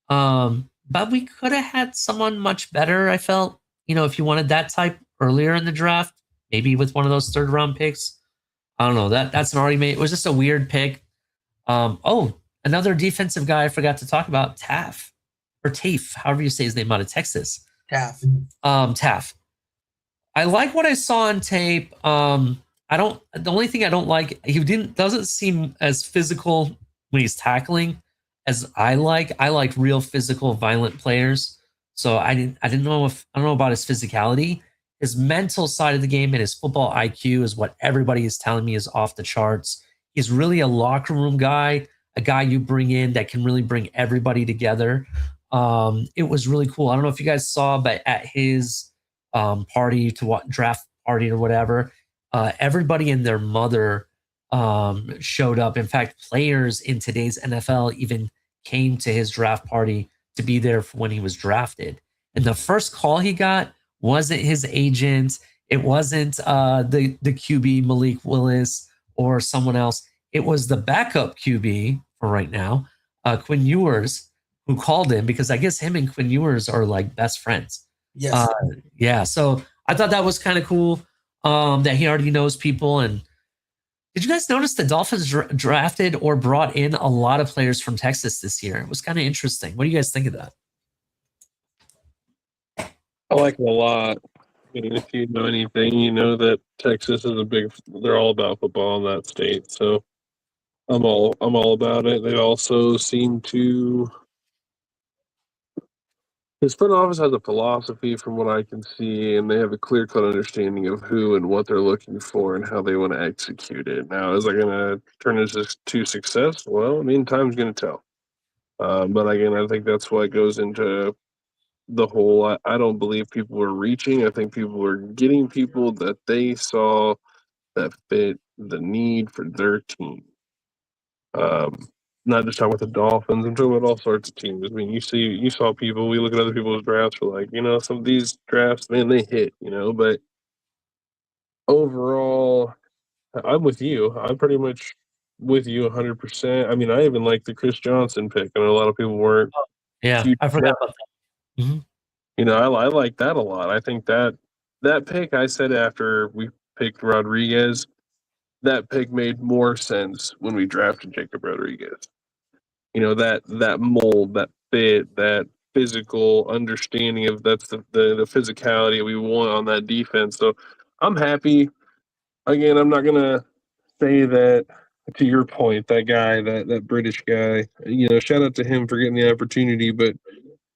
But we could have had someone much better. I felt, if you wanted that type earlier in the draft, maybe with one of those third round picks. I don't know. That's an argument. It was just a weird pick. Oh, another defensive guy I forgot to talk about, Taff or Tafe, however you say his name, out of Texas. Taff. Taff. I like what I saw on tape. The only thing I don't like, he doesn't seem as physical when he's tackling as I like. I like real physical, violent players. So I don't know about his physicality. His mental side of the game and his football IQ is what everybody is telling me is off the charts. He's really a locker room guy, a guy you bring in that can really bring everybody together. It was really cool. I don't know if you guys saw, but at his party draft party or whatever, everybody and their mother showed up. In fact, players in today's NFL even came to his draft party to be there for when he was drafted. And the first call he got wasn't his agent. It wasn't the QB Malik Willis or someone else. It was the backup QB for right now, Quinn Ewers, who called him because I guess him and Quinn Ewers are like best friends. Yes. Yeah. So I thought that was kind of cool that he already knows people. And did you guys notice the Dolphins drafted or brought in a lot of players from Texas this year? It was kind of interesting. What do you guys think of that? I like it a lot. And if you know anything, you know that Texas is they're all about football in that state. So I'm all about it. They also seem to, his front office has a philosophy from what I can see, and they have a clear-cut understanding of who and what they're looking for and how they want to execute it. Now, is it going to turn into success? Well, I mean, time's going to tell. But again, I think that's what goes into the whole, I don't believe people were reaching. I think people were getting people that they saw that fit the need for their team. Not just talking about the Dolphins, I'm talking about all sorts of teams. I mean, you saw people, we look at other people's drafts, we're like, some of these drafts, man, they hit, but overall, I'm with you. I'm pretty much with you 100%. I mean, I even like the Chris Johnson pick, and a lot of people weren't. Yeah, I forgot about that. Mm-hmm. I like that a lot. I think that pick, I said after we picked Rodriguez, that pick made more sense when we drafted Jacob Rodriguez. That mold, that fit, that physical understanding of that's the physicality we want on that defense. So I'm happy. Again, I'm not gonna say that, to your point, that guy, that British guy, shout out to him for getting the opportunity, but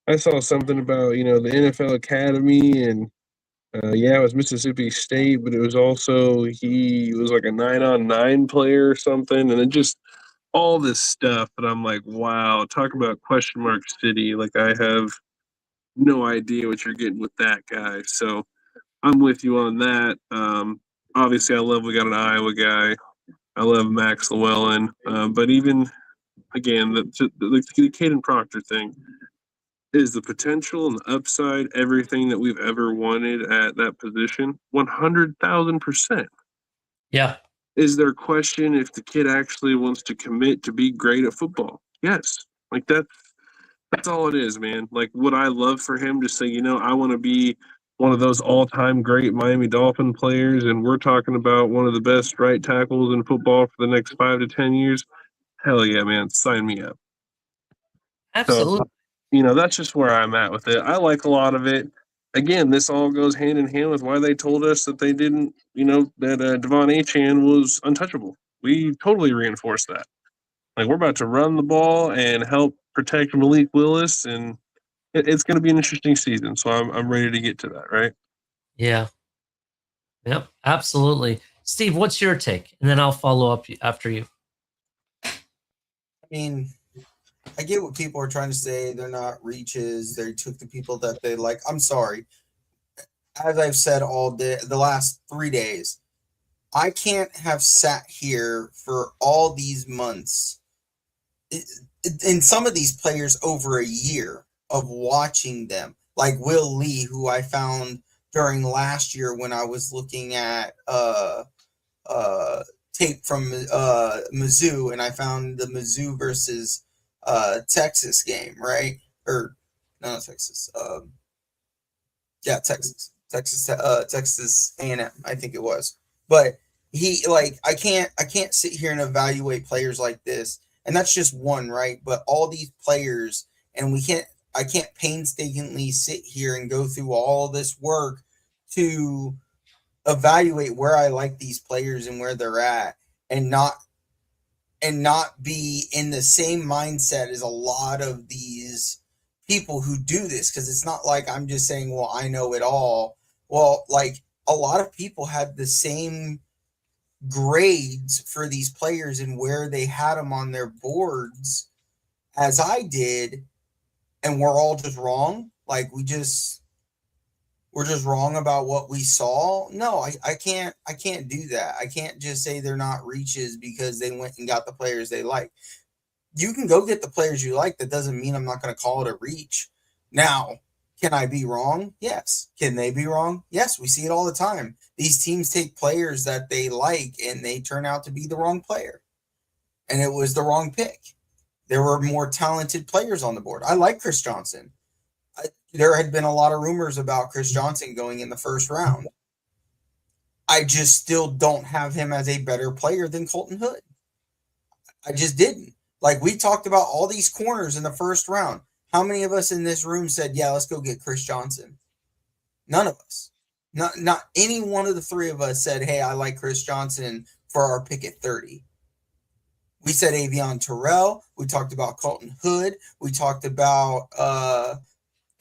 I saw something about, the NFL Academy and it was Mississippi State, but it was also, he was like a 9-on-9 player or something. And it just, all this stuff that I'm like, wow, talk about question mark city. Like, I have no idea what you're getting with that guy. So I'm with you on that. Obviously, I love we got an Iowa guy. I love Max Llewellyn. But even, again, the Caden Proctor thing is the potential and the upside, everything that we've ever wanted at that position, 100,000%. Yeah. Is there a question if the kid actually wants to commit to be great at football? Yes. Like that's all it is, man. Like, would I love for him to say, I want to be one of those all-time great Miami Dolphin players, and we're talking about one of the best right tackles in football for the next 5 to 10 years? Hell yeah, man. Sign me up. Absolutely. So, that's just where I'm at with it. I like a lot of it. Again, this all goes hand in hand with why they told us that they didn't, that Devon Achane was untouchable. We totally reinforced that. Like, we're about to run the ball and help protect Malik Willis, and it's going to be an interesting season. So I'm ready to get to that, right? Yeah. Yep, absolutely. Steve, what's your take? And then I'll follow up after you. I mean, I get what people are trying to say. They're not reaches. They took the people that they like. I'm sorry. As I've said all day, the last 3 days, I can't have sat here for all these months, and some of these players over a year of watching them, like Will Lee, who I found during last year when I was looking at tape from Mizzou, and I found the Mizzou versus Texas game, right? Or no, not Texas. Yeah, Texas A&M, I think it was. But I can't sit here and evaluate players like this, and that's just one, right? But all these players, and I can't painstakingly sit here and go through all this work to evaluate where I like these players and where they're at, and not be in the same mindset as a lot of these people who do this, because it's not like I'm just saying, well, I know it all. Well, like, a lot of people had the same grades for these players and where they had them on their boards as I did, and we're all just wrong. Like, we're just wrong about what we saw. No, I can't do that. I can't just say they're not reaches because they went and got the players they like. You can go get the players you like. That doesn't mean I'm not going to call it a reach. Now, can I be wrong? Yes. Can they be wrong? Yes. We see it all the time. These teams take players that they like and they turn out to be the wrong player. And it was the wrong pick. There were more talented players on the board. I like Chris Johnson. There had been a lot of rumors about Chris Johnson going in the first round. I just still don't have him as a better player than Colton Hood. I just didn't. Like, we talked about all these corners in the first round. How many of us in this room said, yeah, let's go get Chris Johnson? None of us. Not any one of the three of us said, hey, I like Chris Johnson for our pick at 30. We said Avion Terrell. We talked about Colton Hood. We talked about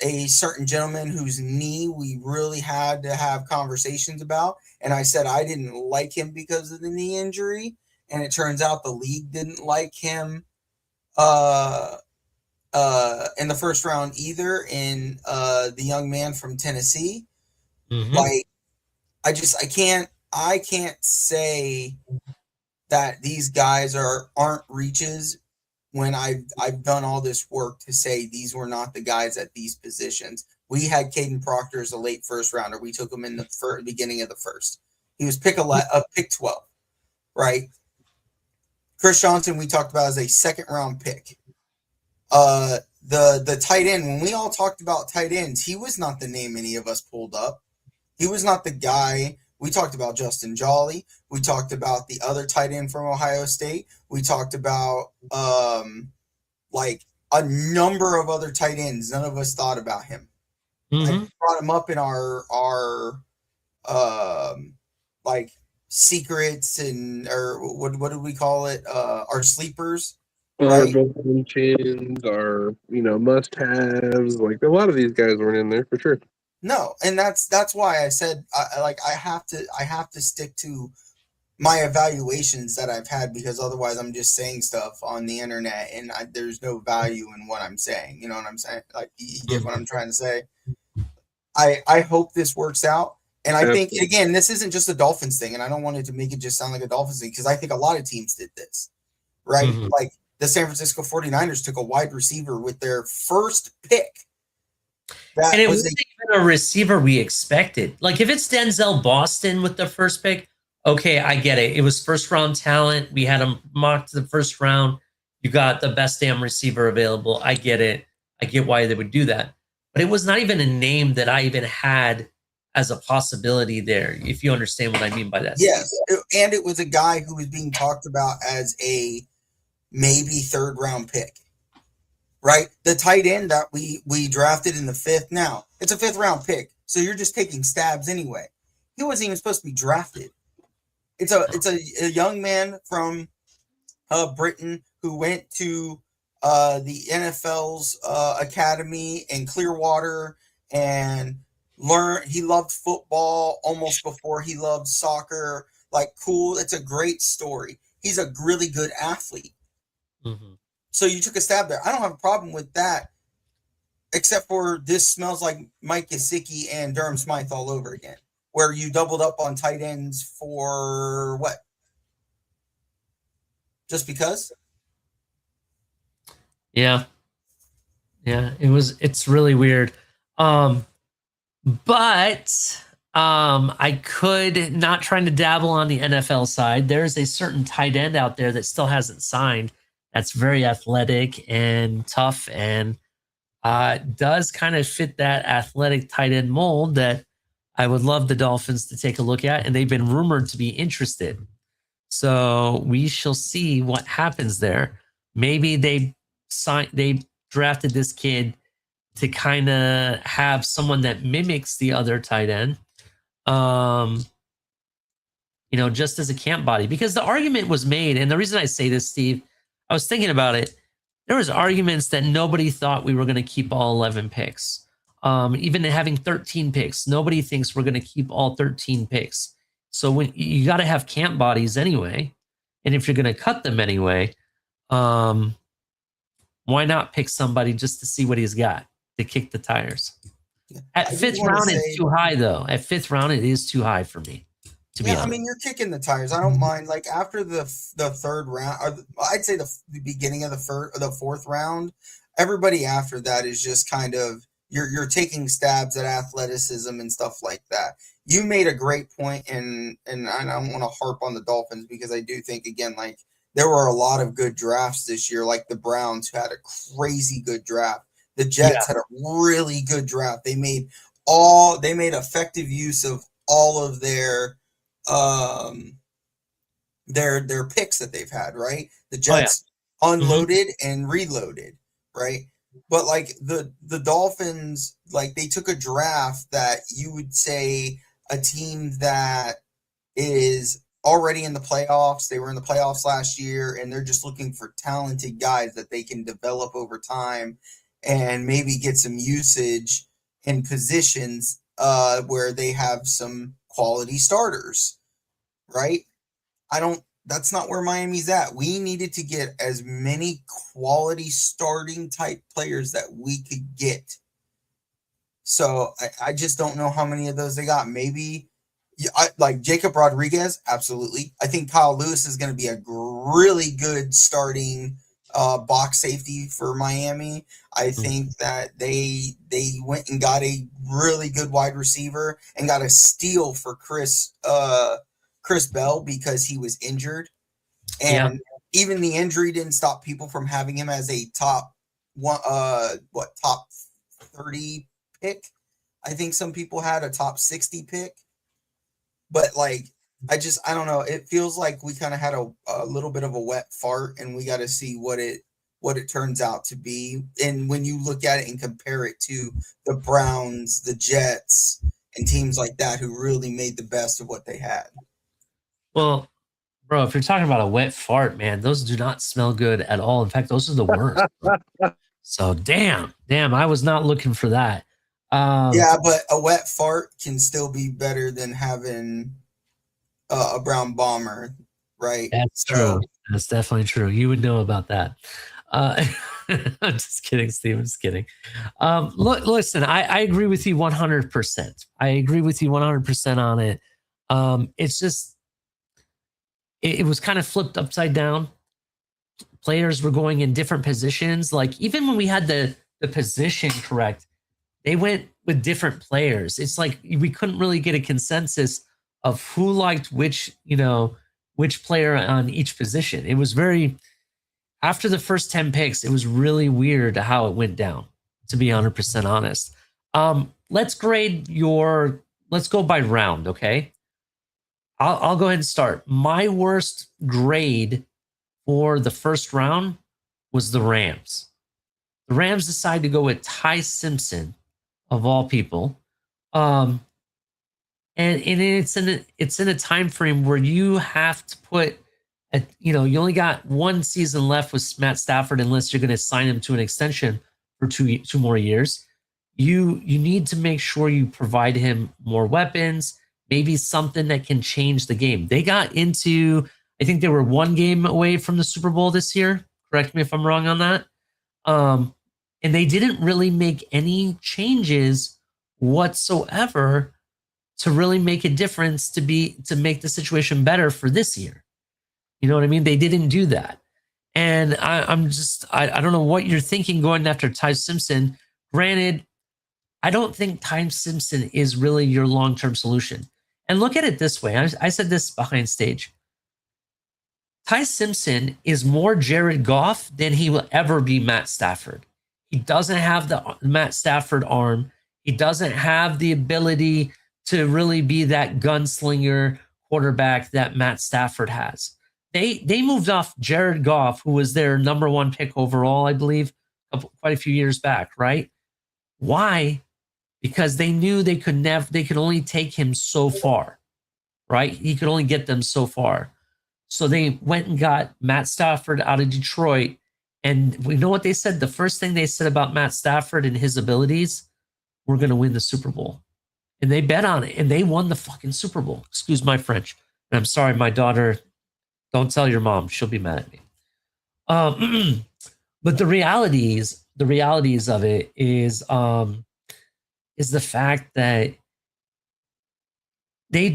a certain gentleman whose knee we really had to have conversations about. And I said I didn't like him because of the knee injury. And it turns out the league didn't like him in the first round either, in the young man from Tennessee. Mm-hmm. Like, I can't say that these guys aren't reaches when I've done all this work to say these were not the guys at these positions. We had Caden Proctor as a late first rounder. We took him in the beginning of the first. He was pick 12, right? Chris Johnson, we talked about as a second round pick. The tight end, when we all talked about tight ends, he was not the name any of us pulled up. He was not the guy. We talked about Justin Jolly. We talked about the other tight end from Ohio State. We talked about like a number of other tight ends. None of us thought about him. Mm-hmm. I brought him up in our like secrets, and or what do we call it? Our sleepers. Our Right? mentions, our must-haves. Like, a lot of these guys weren't in there for sure. No, and that's why I said I have to stick to my evaluations that I've had, because otherwise I'm just saying stuff on the internet and there's no value in what I'm saying. You know what I'm saying? Like, you get what I'm trying to say? I hope this works out. And I think, again, this isn't just a Dolphins thing, and I don't want it to make it just sound like a Dolphins thing, because I think a lot of teams did this, right? Mm-hmm. Like, the San Francisco 49ers took a wide receiver with their first pick. And it wasn't even a receiver we expected. Like, if it's Denzel Boston with the first pick, okay, I get it. It was first round talent. We had him mocked to the first round. You got the best damn receiver available. I get it. I get why they would do that. But it was not even a name that I even had as a possibility there, if you understand what I mean by that. Yes, and it was a guy who was being talked about as a maybe third round pick, right? The tight end that we drafted in the 5th. Now, it's a 5th round pick, so you're just taking stabs anyway. He wasn't even supposed to be drafted. It's a young man from Britain who went to the NFL's academy in Clearwater and learned. He loved football almost before he loved soccer. Like, cool. It's a great story. He's a really good athlete. Mm-hmm. So you took a stab there. I don't have a problem with that, except for this smells like Mike Gesicki and Durham Smythe all over again, where you doubled up on tight ends for what? Just because? Yeah. Yeah, it's really weird. Um, but I could, not trying to dabble on the NFL side. There's a certain tight end out there that still hasn't signed. That's very athletic and tough, and does kind of fit that athletic tight end mold that I would love the Dolphins to take a look at. And they've been rumored to be interested. So we shall see what happens there. Maybe they drafted this kid to kind of have someone that mimics the other tight end. Just as a camp body, because the argument was made, and the reason I say this, Steve, I was thinking about it. There was arguments that nobody thought we were going to keep all 11 picks. Even having 13 picks, nobody thinks we're going to keep all 13 picks. So when you got to have camp bodies anyway, and if you're going to cut them anyway, why not pick somebody just to see what he's got to kick the tires? At fifth round, it's too high, though. At fifth round, it is too high for me. Yeah, I mean, you're kicking the tires. I don't mind. Like after the third round, or I'd say the beginning of the fourth round, everybody after that is just kind of you're taking stabs at athleticism and stuff like that. You made a great point, and I don't want to harp on the Dolphins because I do think again, like there were a lot of good drafts this year. Like the Browns who had a crazy good draft. The Jets had a really good draft. They made effective use of all of their picks that they've had, right? The Jets unloaded and reloaded, right? But like the Dolphins, like they took a draft that you would say a team that is already in the playoffs. They were in the playoffs last year, and they're just looking for talented guys that they can develop over time and maybe get some usage in positions where they have some quality starters, right? That's not where Miami's at. We needed to get as many quality starting type players that we could get. So I just don't know how many of those they got. Maybe like Jacob Rodriguez, absolutely. I think Kyle Lewis is going to be a really good starting box safety for Miami. I think that they went and got a really good wide receiver and got a steal for Chris Bell because he was injured, and even the injury didn't stop people from having him as a top 30 pick. I think some people had a top 60 pick, but like I don't know. It feels like we kind of had a little bit of a wet fart, and we got to see what it turns out to be. And when you look at it and compare it to the Browns, the Jets, and teams like that who really made the best of what they had. Well, bro, if you're talking about a wet fart, man, those do not smell good at all. In fact, those are the worst. So damn, I was not looking for that. Yeah, but a wet fart can still be better than having a brown bomber, right? That's true. That's definitely true. You would know about that. I'm just kidding, Steve. I'm just kidding. Listen, I agree with you 100%. I agree with you 100% on it. It's just, it was kind of flipped upside down. Players were going in different positions. Like even when we had the position correct, they went with different players. It's like we couldn't really get a consensus of who liked which player on each position. It was very, after the first 10 picks, it was really weird how it went down, to be 100% honest. Let's go by round, okay? I'll go ahead and start. My worst grade for the first round was the Rams. The Rams decided to go with Ty Simpson, of all people. And it's in a time frame where you have to put you only got one season left with Matt Stafford unless you're going to sign him to an extension for two more years. You need to make sure you provide him more weapons, maybe something that can change the game. They got into, I think they were one game away from the Super Bowl this year. Correct me if I'm wrong on that. And they didn't really make any changes whatsoever to really make a difference to make the situation better for this year. You know what I mean? They didn't do that. And I don't know what you're thinking going after Ty Simpson. Granted, I don't think Ty Simpson is really your long-term solution. And look at it this way. I said this behind stage. Ty Simpson is more Jared Goff than he will ever be Matt Stafford. He doesn't have the Matt Stafford arm. He doesn't have the ability to really be that gunslinger quarterback that Matt Stafford has. They moved off Jared Goff, who was their number one pick overall, I believe, quite a few years back, right? Why? Because they knew they could only take him so far, right? He could only get them so far. So they went and got Matt Stafford out of Detroit. And we know what they said. The first thing they said about Matt Stafford and his abilities, we're going to win the Super Bowl. And they bet on it, and they won the fucking Super Bowl. Excuse my French. And I'm sorry, my daughter, don't tell your mom. She'll be mad at me. But the realities of it is the fact that they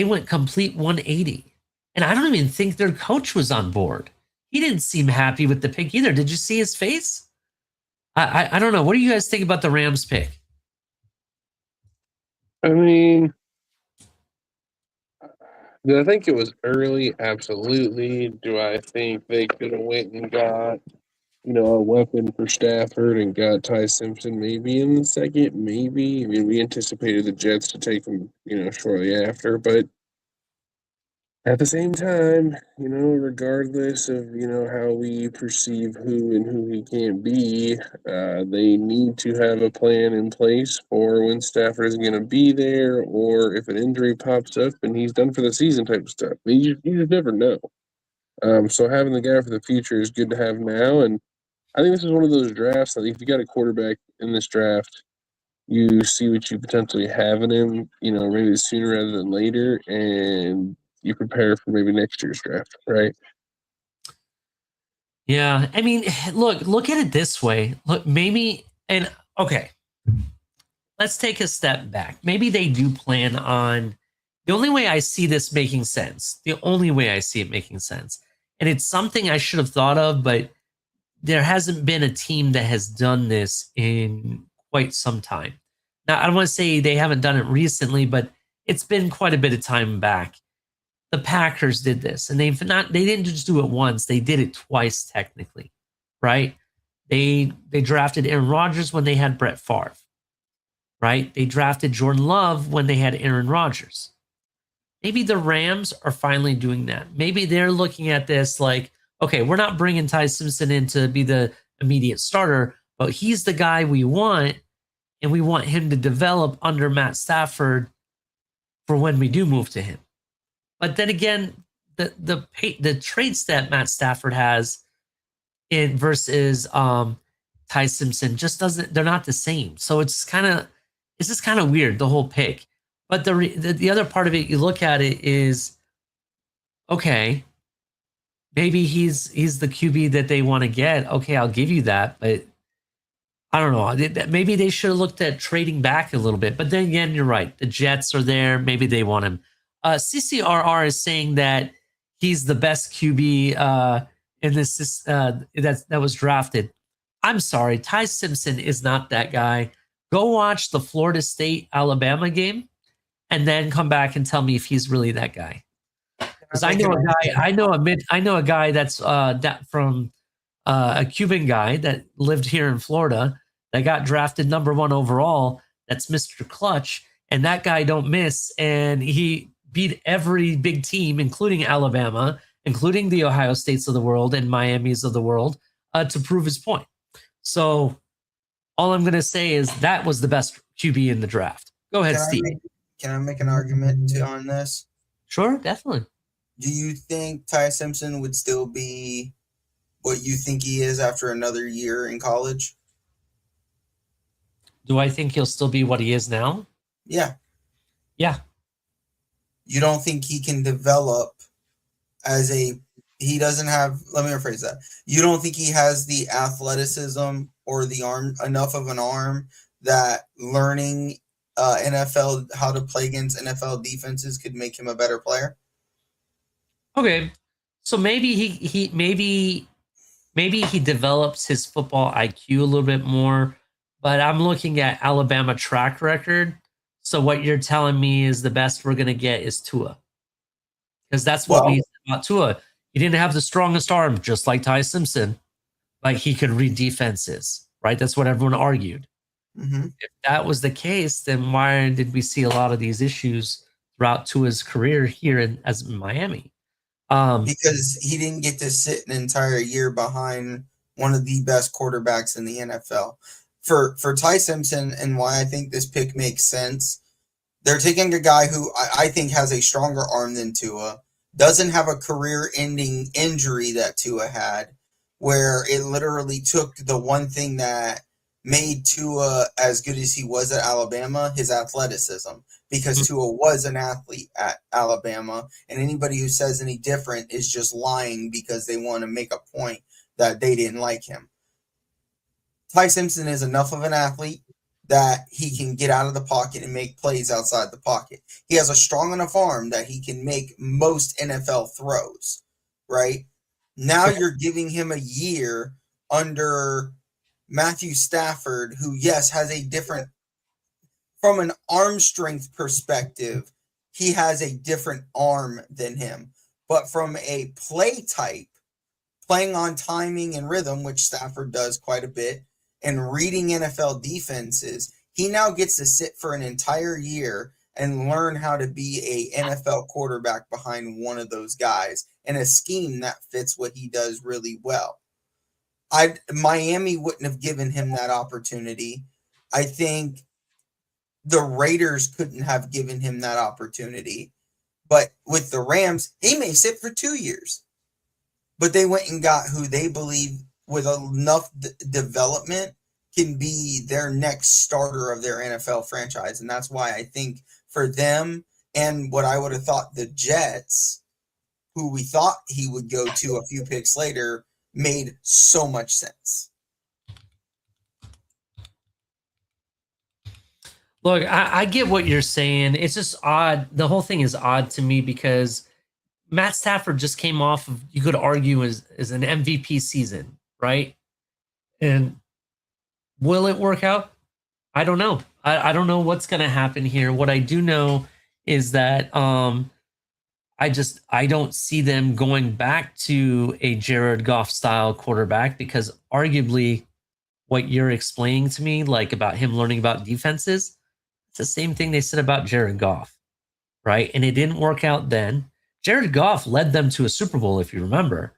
went complete 180. And I don't even think their coach was on board. He didn't seem happy with the pick either. Did you see his face? I don't know. What do you guys think about the Rams pick? I mean, do I think it was early? Absolutely. Do I think they could have went and got, a weapon for Stafford and got Ty Simpson maybe in the second? Maybe. I mean, we anticipated the Jets to take him, shortly after, but at the same time, regardless of, how we perceive who and who he can't be, they need to have a plan in place for when Stafford is going to be there or if an injury pops up and he's done for the season type of stuff. You just never know. So having the guy for the future is good to have now. And I think this is one of those drafts that if you got a quarterback in this draft, you see what you potentially have in him, maybe sooner rather than later, and you prepare for maybe next year's draft, right? Yeah, I mean, look at it this way. Look, maybe, and okay, let's take a step back. Maybe they do plan on, the only way I see this making sense, the only way I see it making sense, and it's something I should have thought of, but there hasn't been a team that has done this in quite some time. Now, I don't want to say they haven't done it recently, but it's been quite a bit of time back. The Packers did this, and they didn't just do it once, they did it twice technically, right? They drafted Aaron Rodgers when they had Brett Favre, right? They drafted Jordan Love when they had Aaron Rodgers. Maybe the Rams are finally doing that. Maybe they're looking at this like, okay, we're not bringing Ty Simpson in to be the immediate starter, but he's the guy we want, and we want him to develop under Matt Stafford for when we do move to him. But then again, the traits that Matt Stafford has in versus Ty Simpson just doesn't, they're not the same. So it's just kind of weird, the whole pick. But the other part of it, you look at it is, okay, maybe he's the QB that they want to get. Okay, I'll give you that, but I don't know. Maybe they should have looked at trading back a little bit. But then again, you're right. The Jets are there. Maybe they want him. CCRR is saying that he's the best QB in this that was drafted. I'm sorry, Ty Simpson is not that guy. Go watch the Florida State Alabama game, and then come back and tell me if he's really that guy. Because I know a guy. I know a guy that's from a Cuban guy that lived here in Florida that got drafted number 1 overall. That's Mr. Clutch, and that guy don't miss, and he beat every big team, including Alabama, including the Ohio States of the world and Miami's of the world, to prove his point. So all I'm going to say is that was the best QB in the draft. Go ahead, Steve. Can I make an argument on this? Sure, definitely. Do you think Ty Simpson would still be what you think he is after another year in college? Do I think he'll still be what he is now? Yeah. Yeah. You don't think he can develop he doesn't have, let me rephrase that. You don't think he has the athleticism or the arm, enough of an arm that learning NFL, how to play against NFL defenses could make him a better player? Okay. So maybe he develops his football IQ a little bit more, but I'm looking at Alabama track record. So what you're telling me is the best we're going to get is Tua. Because that's what we said about Tua. He didn't have the strongest arm, just like Ty Simpson, but he could read defenses, right? That's what everyone argued. Mm-hmm. If that was the case, then why did we see a lot of these issues throughout Tua's career here in Miami? Because he didn't get to sit an entire year behind one of the best quarterbacks in the NFL. For Ty Simpson, and why I think this pick makes sense, they're taking a guy who I think has a stronger arm than Tua, doesn't have a career-ending injury that Tua had, where it literally took the one thing that made Tua as good as he was at Alabama, his athleticism, because Tua was an athlete at Alabama, and anybody who says any different is just lying because they want to make a point that they didn't like him. Ty Simpson is enough of an athlete that he can get out of the pocket and make plays outside the pocket. He has a strong enough arm that he can make most NFL throws, right? Now you're giving him a year under Matthew Stafford, who, yes, has a different, from an arm strength perspective, he has a different arm than him. But from a play type, playing on timing and rhythm, which Stafford does quite a bit, and reading NFL defenses, he now gets to sit for an entire year and learn how to be a NFL quarterback behind one of those guys in a scheme that fits what he does really well. Miami wouldn't have given him that opportunity. I think the Raiders couldn't have given him that opportunity. But with the Rams, he may sit for 2 years. But they went and got who they believe with enough development can be their next starter of their NFL franchise. And that's why I think for them and what I would have thought the Jets, who we thought he would go to a few picks later, made so much sense. Look, I get what you're saying. It's just odd. The whole thing is odd to me because Matt Stafford just came off of, you could argue, as an MVP season, right? And will it work out? I don't know. I don't know what's going to happen here. What I do know is that I don't see them going back to a Jared Goff style quarterback, because arguably what you're explaining to me, like about him learning about defenses, it's the same thing they said about Jared Goff, right? And it didn't work out then. Jared Goff led them to a Super Bowl, if you remember,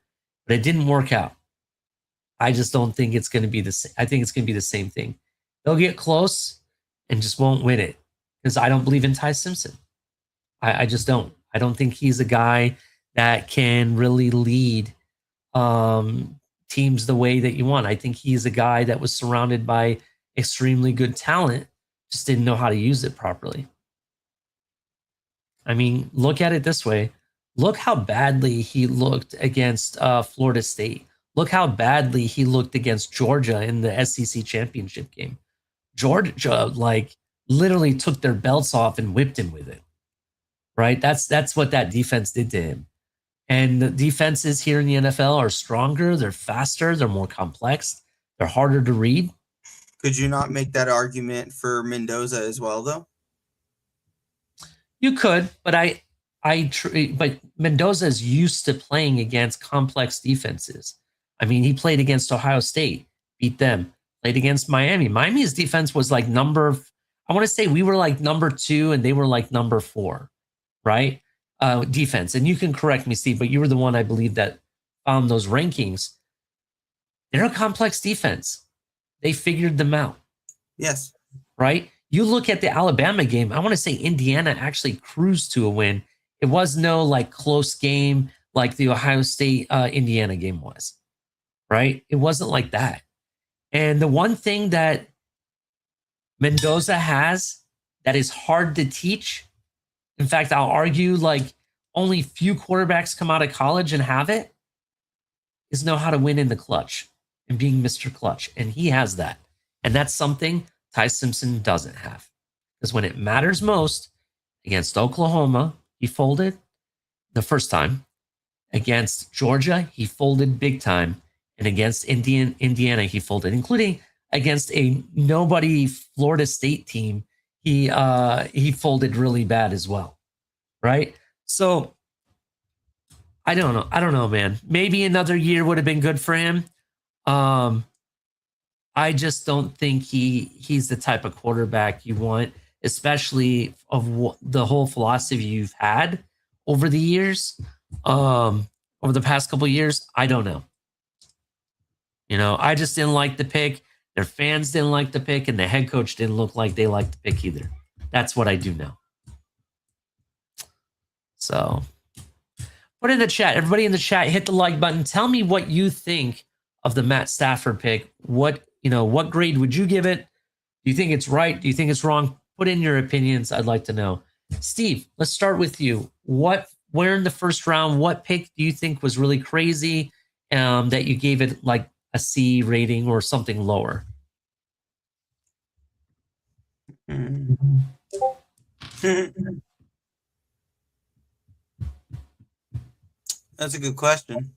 but it didn't work out. I just don't think it's going to be the same. I think it's going to be the same thing. They'll get close and just won't win it, because I don't believe in Ty Simpson. I just don't. I don't think he's a guy that can really lead teams the way that you want. I think he's a guy that was surrounded by extremely good talent, just didn't know how to use it properly. I mean, look at it this way. Look how badly he looked against Florida State. Look how badly he looked against Georgia in the SEC championship game. Georgia, like, literally took their belts off and whipped him with it, right? That's what that defense did to him. And the defenses here in the NFL are stronger. They're faster. They're more complex. They're harder to read. Could you not make that argument for Mendoza as well, though? You could, but but Mendoza is used to playing against complex defenses. I mean, he played against Ohio State, beat them. Played against Miami. Miami's defense was like I want to say we were like number 2 and they were like number 4, right? Defense. And you can correct me, Steve, but you were the one, I believe, that found those rankings. They're a complex defense. They figured them out. Yes. Right? You look at the Alabama game, I want to say Indiana actually cruised to a win. It was no like close game like the Ohio State Indiana game was, right? It wasn't like that. And the one thing that Mendoza has that is hard to teach, in fact, I'll argue like only few quarterbacks come out of college and have it, is know how to win in the clutch and being Mr. Clutch. And he has that. And that's something Ty Simpson doesn't have. Because when it matters most, against Oklahoma, he folded the first time. Against Georgia, he folded big time. And against Indiana, he folded, including against a nobody Florida State team, he folded really bad as well, right? So I don't know. I don't know, man. Maybe another year would have been good for him. I just don't think he's the type of quarterback you want, especially of the whole philosophy you've had over the years, over the past couple of years. I don't know. You know, I just didn't like the pick. Their fans didn't like the pick, and the head coach didn't look like they liked the pick either. That's what I do know. So put in the chat. Everybody in the chat, hit the like button. Tell me what you think of the Matt Stafford pick. What grade would you give it? Do you think it's right? Do you think it's wrong? Put in your opinions. I'd like to know. Steve, let's start with you. Where in the first round, what pick do you think was really crazy that you gave it like a C rating or something lower? That's a good question.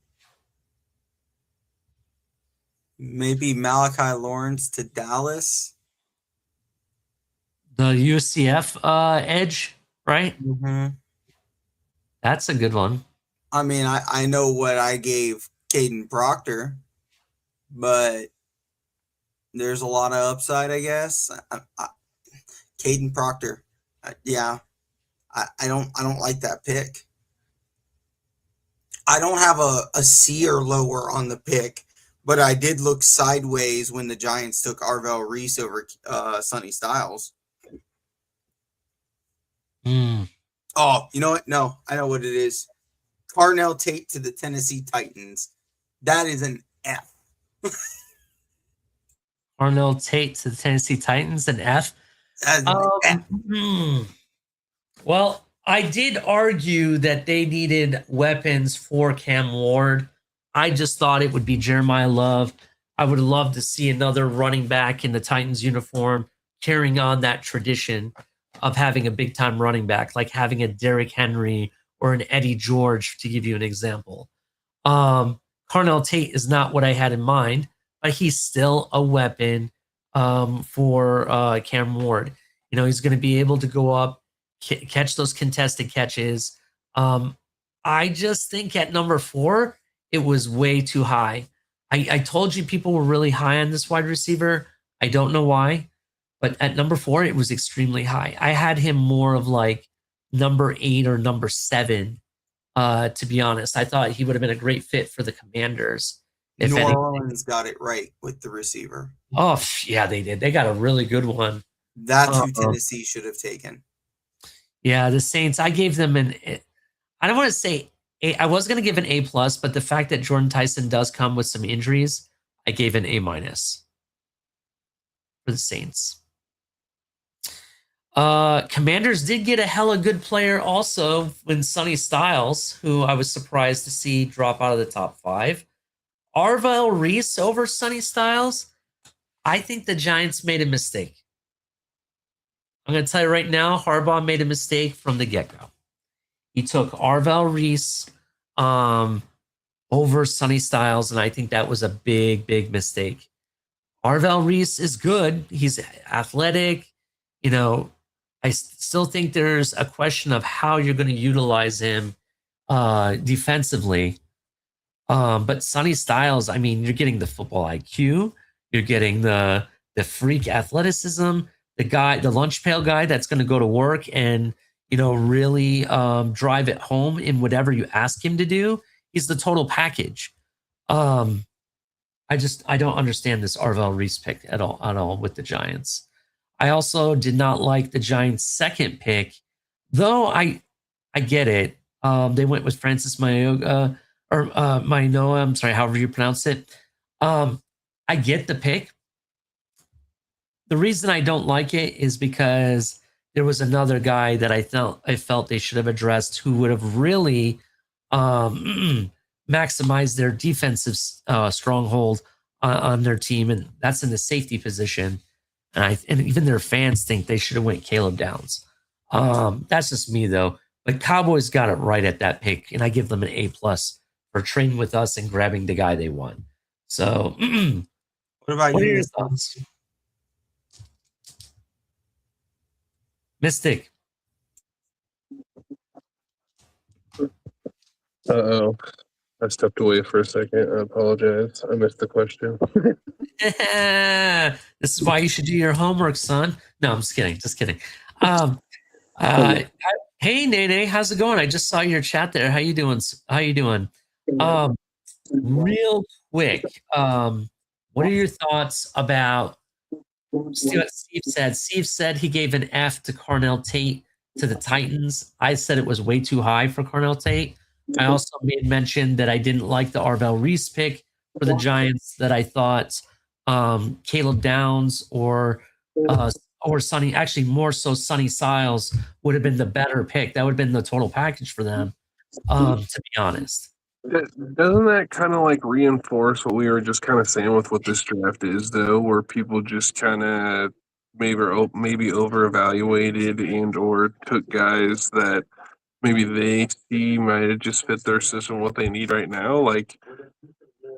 Maybe Malachi Lawrence to Dallas. The UCF edge, right? Mm-hmm. That's a good one. I mean, I know what I gave Caden Proctor, but there's a lot of upside, I guess. Caden Proctor, yeah, I don't like that pick. I don't have a C or lower on the pick, but I did look sideways when the Giants took Arvell Reese over Sonny Styles. Oh, you know what? No, I know what it is. Carnell Tate to the Tennessee Titans. That is an F. Carnell Tate to the Tennessee Titans, an F. Well, I did argue that they needed weapons for Cam Ward. I just thought it would be Jeremiah Love. I would love to see another running back in the Titans uniform carrying on that tradition of having a big-time running back, like having a Derrick Henry or an Eddie George, to give you an example. Carnell Tate is not what I had in mind, but he's still a weapon for Cam Ward. You know, he's going to be able to go up, catch those contested catches. I just think at number 4, it was way too high. I told you people were really high on this wide receiver. I don't know why, but at number 4, it was extremely high. I had him more of like number 8 or number 7, to be honest. I thought he would have been a great fit for the Commanders. New Orleans got it right with the receiver. Oh, yeah, they did. They got a really good one. That's who Tennessee should have taken. Yeah, the Saints, I gave them I don't want to say A. I was going to give an A+, but the fact that Jordan Tyson does come with some injuries, I gave an A- for the Saints. Commanders did get a hella good player also in Sonny Styles, who I was surprised to see drop out of the top 5. Arvell Reese over Sonny Styles. I think the Giants made a mistake. I'm going to tell you right now, Harbaugh made a mistake from the get-go. He took Arvell Reese over Sonny Styles, and I think that was a big, big mistake. Arvell Reese is good. He's athletic. You know, I still think there's a question of how you're going to utilize him defensively. But Sonny Styles, I mean, you're getting the football IQ. You're getting the freak athleticism, the lunch pail guy that's going to go to work and, you know, really drive it home in whatever you ask him to do. He's the total package. I don't understand this Arvell Reese pick at all with the Giants. I also did not like the Giants' second pick, though I get it. They went with Francis Maioga or Mainoa. I'm sorry, however you pronounce it. I get the pick. The reason I don't like it is because there was another guy that I felt they should have addressed who would have really maximized their defensive stronghold on their team, and that's in the safety position. And even their fans think they should have went Caleb Downs. That's just me though. But Cowboys got it right at that pick, and I give them an A+ for trading with us and grabbing the guy they want. So, What about What are you, your Miss? thoughts? Mystic. Uh-oh. I stepped away for a second. I apologize. I missed the question. This is why you should do your homework, son. No, I'm just kidding. Just kidding. Um, hey, Nene, how's it going? I just saw your chat there. How you doing? How you doing? Um, real quick, what are your thoughts about see what Steve said? Steve said he gave an F to Carnell Tate to the Titans. I said it was way too high for Carnell Tate. I also made mention that I didn't like the Arvell Reese pick for the Giants, that I thought Caleb Downs or Sonny, actually more so Sonny Siles would have been the better pick. That would have been the total package for them, to be honest. Doesn't that kind of like reinforce what we were just kind of saying with what this draft is, though, where people just kind of maybe over evaluated and or took guys that maybe they see might have just fit their system, what they need right now? Like,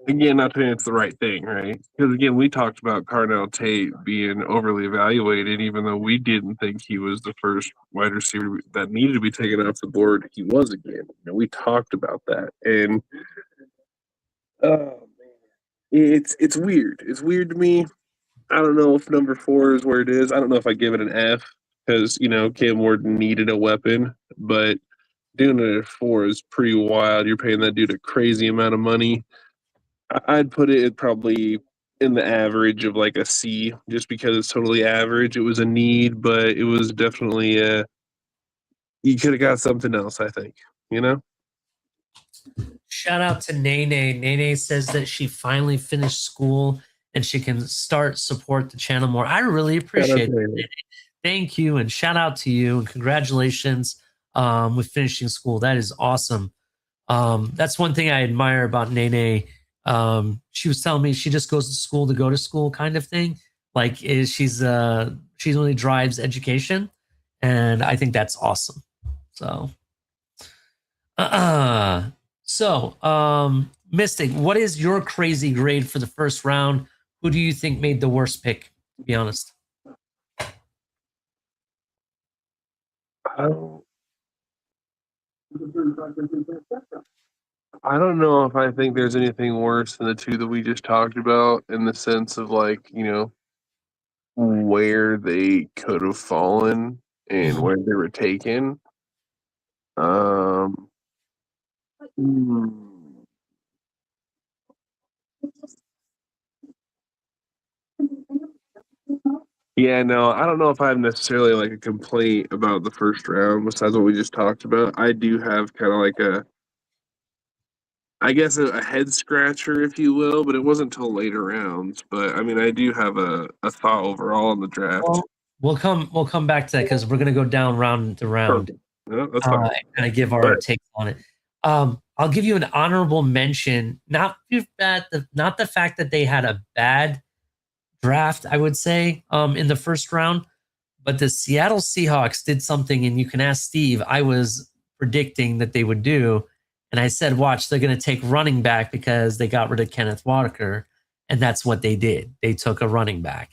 again, not saying it's the right thing, right? Because again, we talked about Carnell Tate being overly evaluated, even though we didn't think he was the first wide receiver that needed to be taken off the board. He was again. You know, we talked about that, and it's weird. It's weird to me. I don't know if number 4 is where it is. I don't know if I give it an F because Cam Ward needed a weapon, but doing it at 4 is pretty wild. You're paying that dude a crazy amount of money. I'd put it probably in the average of like a C, just because it's totally average. It was a need, but it was definitely you could have got something else, I think. Shout out to Nene. Nene says that she finally finished school and she can start support the channel more. I really appreciate it. Nene. Thank you, and shout out to you, and congratulations with finishing school. That is awesome. That's one thing I admire about Nene. She was telling me she just goes to go to school kind of thing. Like she only drives education, and I think that's awesome. So, Mystic, what is your crazy grade for the first round? Who do you think made the worst pick, to be honest? I don't know if I think there's anything worse than the two that we just talked about, in the sense of like, where they could have fallen and where they were taken. Yeah, no, I don't know if I have necessarily like a complaint about the first round besides what we just talked about. I do have kind of like a head scratcher, if you will, but it wasn't until later rounds. But I mean, I do have a thought overall on the draft. Well, we'll come back to that because we're gonna go down round to round. No, that's fine. And kind of give our take on it. I'll give you an honorable mention, not the fact that they had a bad draft, I would say, in the first round, but the Seattle Seahawks did something, and you can ask Steve. I was predicting that they would do, and I said, watch, they're going to take running back because they got rid of Kenneth Walker, and that's what they did. They took a running back.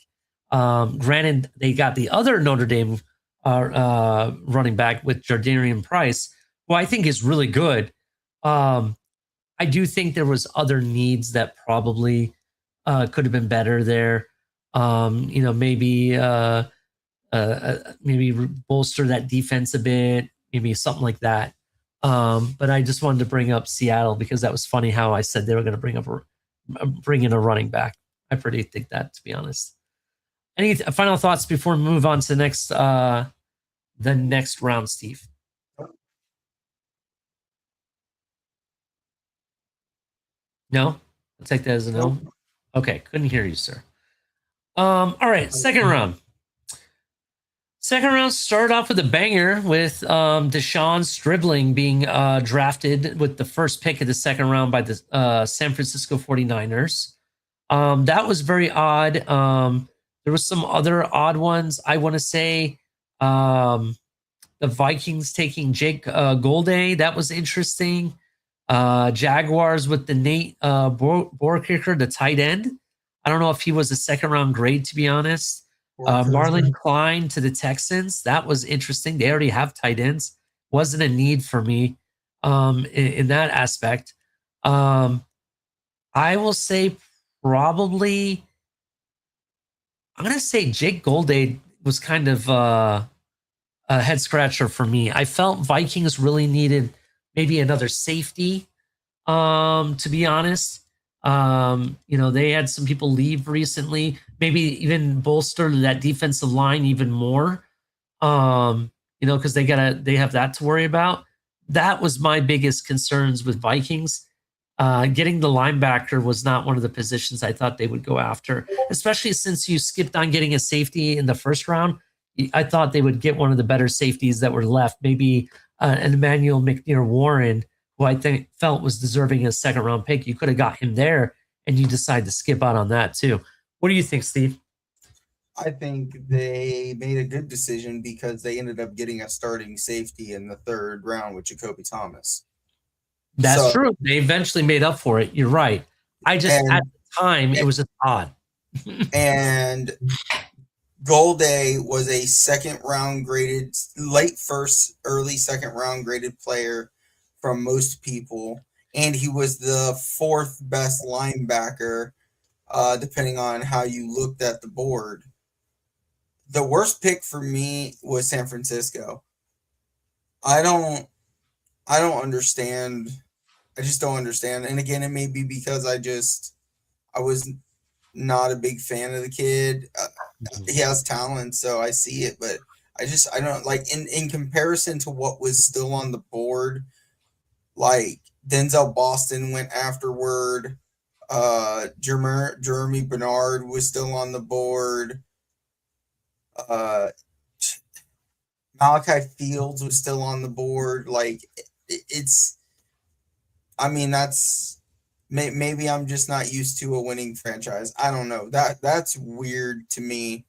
Granted, they got the other Notre Dame running back with Jardarian Price, who I think is really good. I do think there was other needs that probably could have been better there. Maybe bolster that defense a bit, maybe something like that. But I just wanted to bring up Seattle because that was funny how I said they were going to bring in a running back. I predicted that, to be honest. Any final thoughts before we move on to the next round, Steve? No? I'll take that as a no. Okay, couldn't hear you, sir. All right, second round. Second round started off with a banger with Deshaun Stribling being drafted with the first pick of the second round by the San Francisco 49ers. That was very odd. There was some other odd ones. I want to say the Vikings taking Jake Golday. That was interesting. Jaguars with the Nate Borkicker, the tight end. I don't know if he was a second round grade, to be honest. Marlon Klein to the Texans. That was interesting. They already have tight ends. Wasn't a need for me in that aspect. I will say probably, I'm going to say Jake Golday was kind of a head scratcher for me. I felt Vikings really needed maybe another safety, to be honest. They had some people leave recently, maybe even bolster that defensive line even more. Because they have that to worry about. That was my biggest concerns with Vikings. Getting the linebacker was not one of the positions I thought they would go after, especially since you skipped on getting a safety in the first round. I thought they would get one of the better safeties that were left, maybe an Emmanuel McNear-Warren, who I think felt was deserving a second round pick. You could have got him there, and you decide to skip out on that too. What do you think, Steve? I think they made a good decision because they ended up getting a starting safety in the third round with Jacoby Thomas. That's true. They eventually made up for it. You're right. At the time, it was just odd. And Golday was a second round graded, late first, early second round graded player from most people. And he was the fourth best linebacker, depending on how you looked at the board. The worst pick for me was San Francisco. I don't understand. I just don't understand. And again, it may be because I was not a big fan of the kid. He has talent, so I see it, but I don't like in comparison to what was still on the board. Like Denzel Boston went afterward. Jeremy Bernard was still on the board. Malachi Fields was still on the board. Like that's maybe I'm just not used to a winning franchise. I don't know. That's weird to me.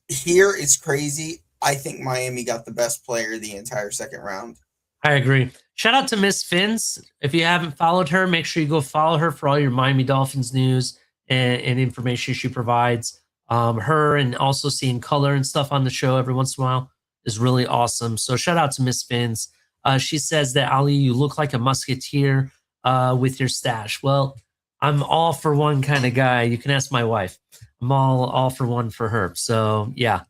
Here it's crazy. I think Miami got the best player the entire second round. I agree. Shout out to Miss Fins. If you haven't followed her, make sure you go follow her for all your Miami Dolphins news and information she provides. Her and also seeing color and stuff on the show every once in a while is really awesome. So shout out to Miss Fins. She says that, Ali, you look like a musketeer with your stash. Well, I'm all for one kind of guy. You can ask my wife. I'm all for one for her. So yeah.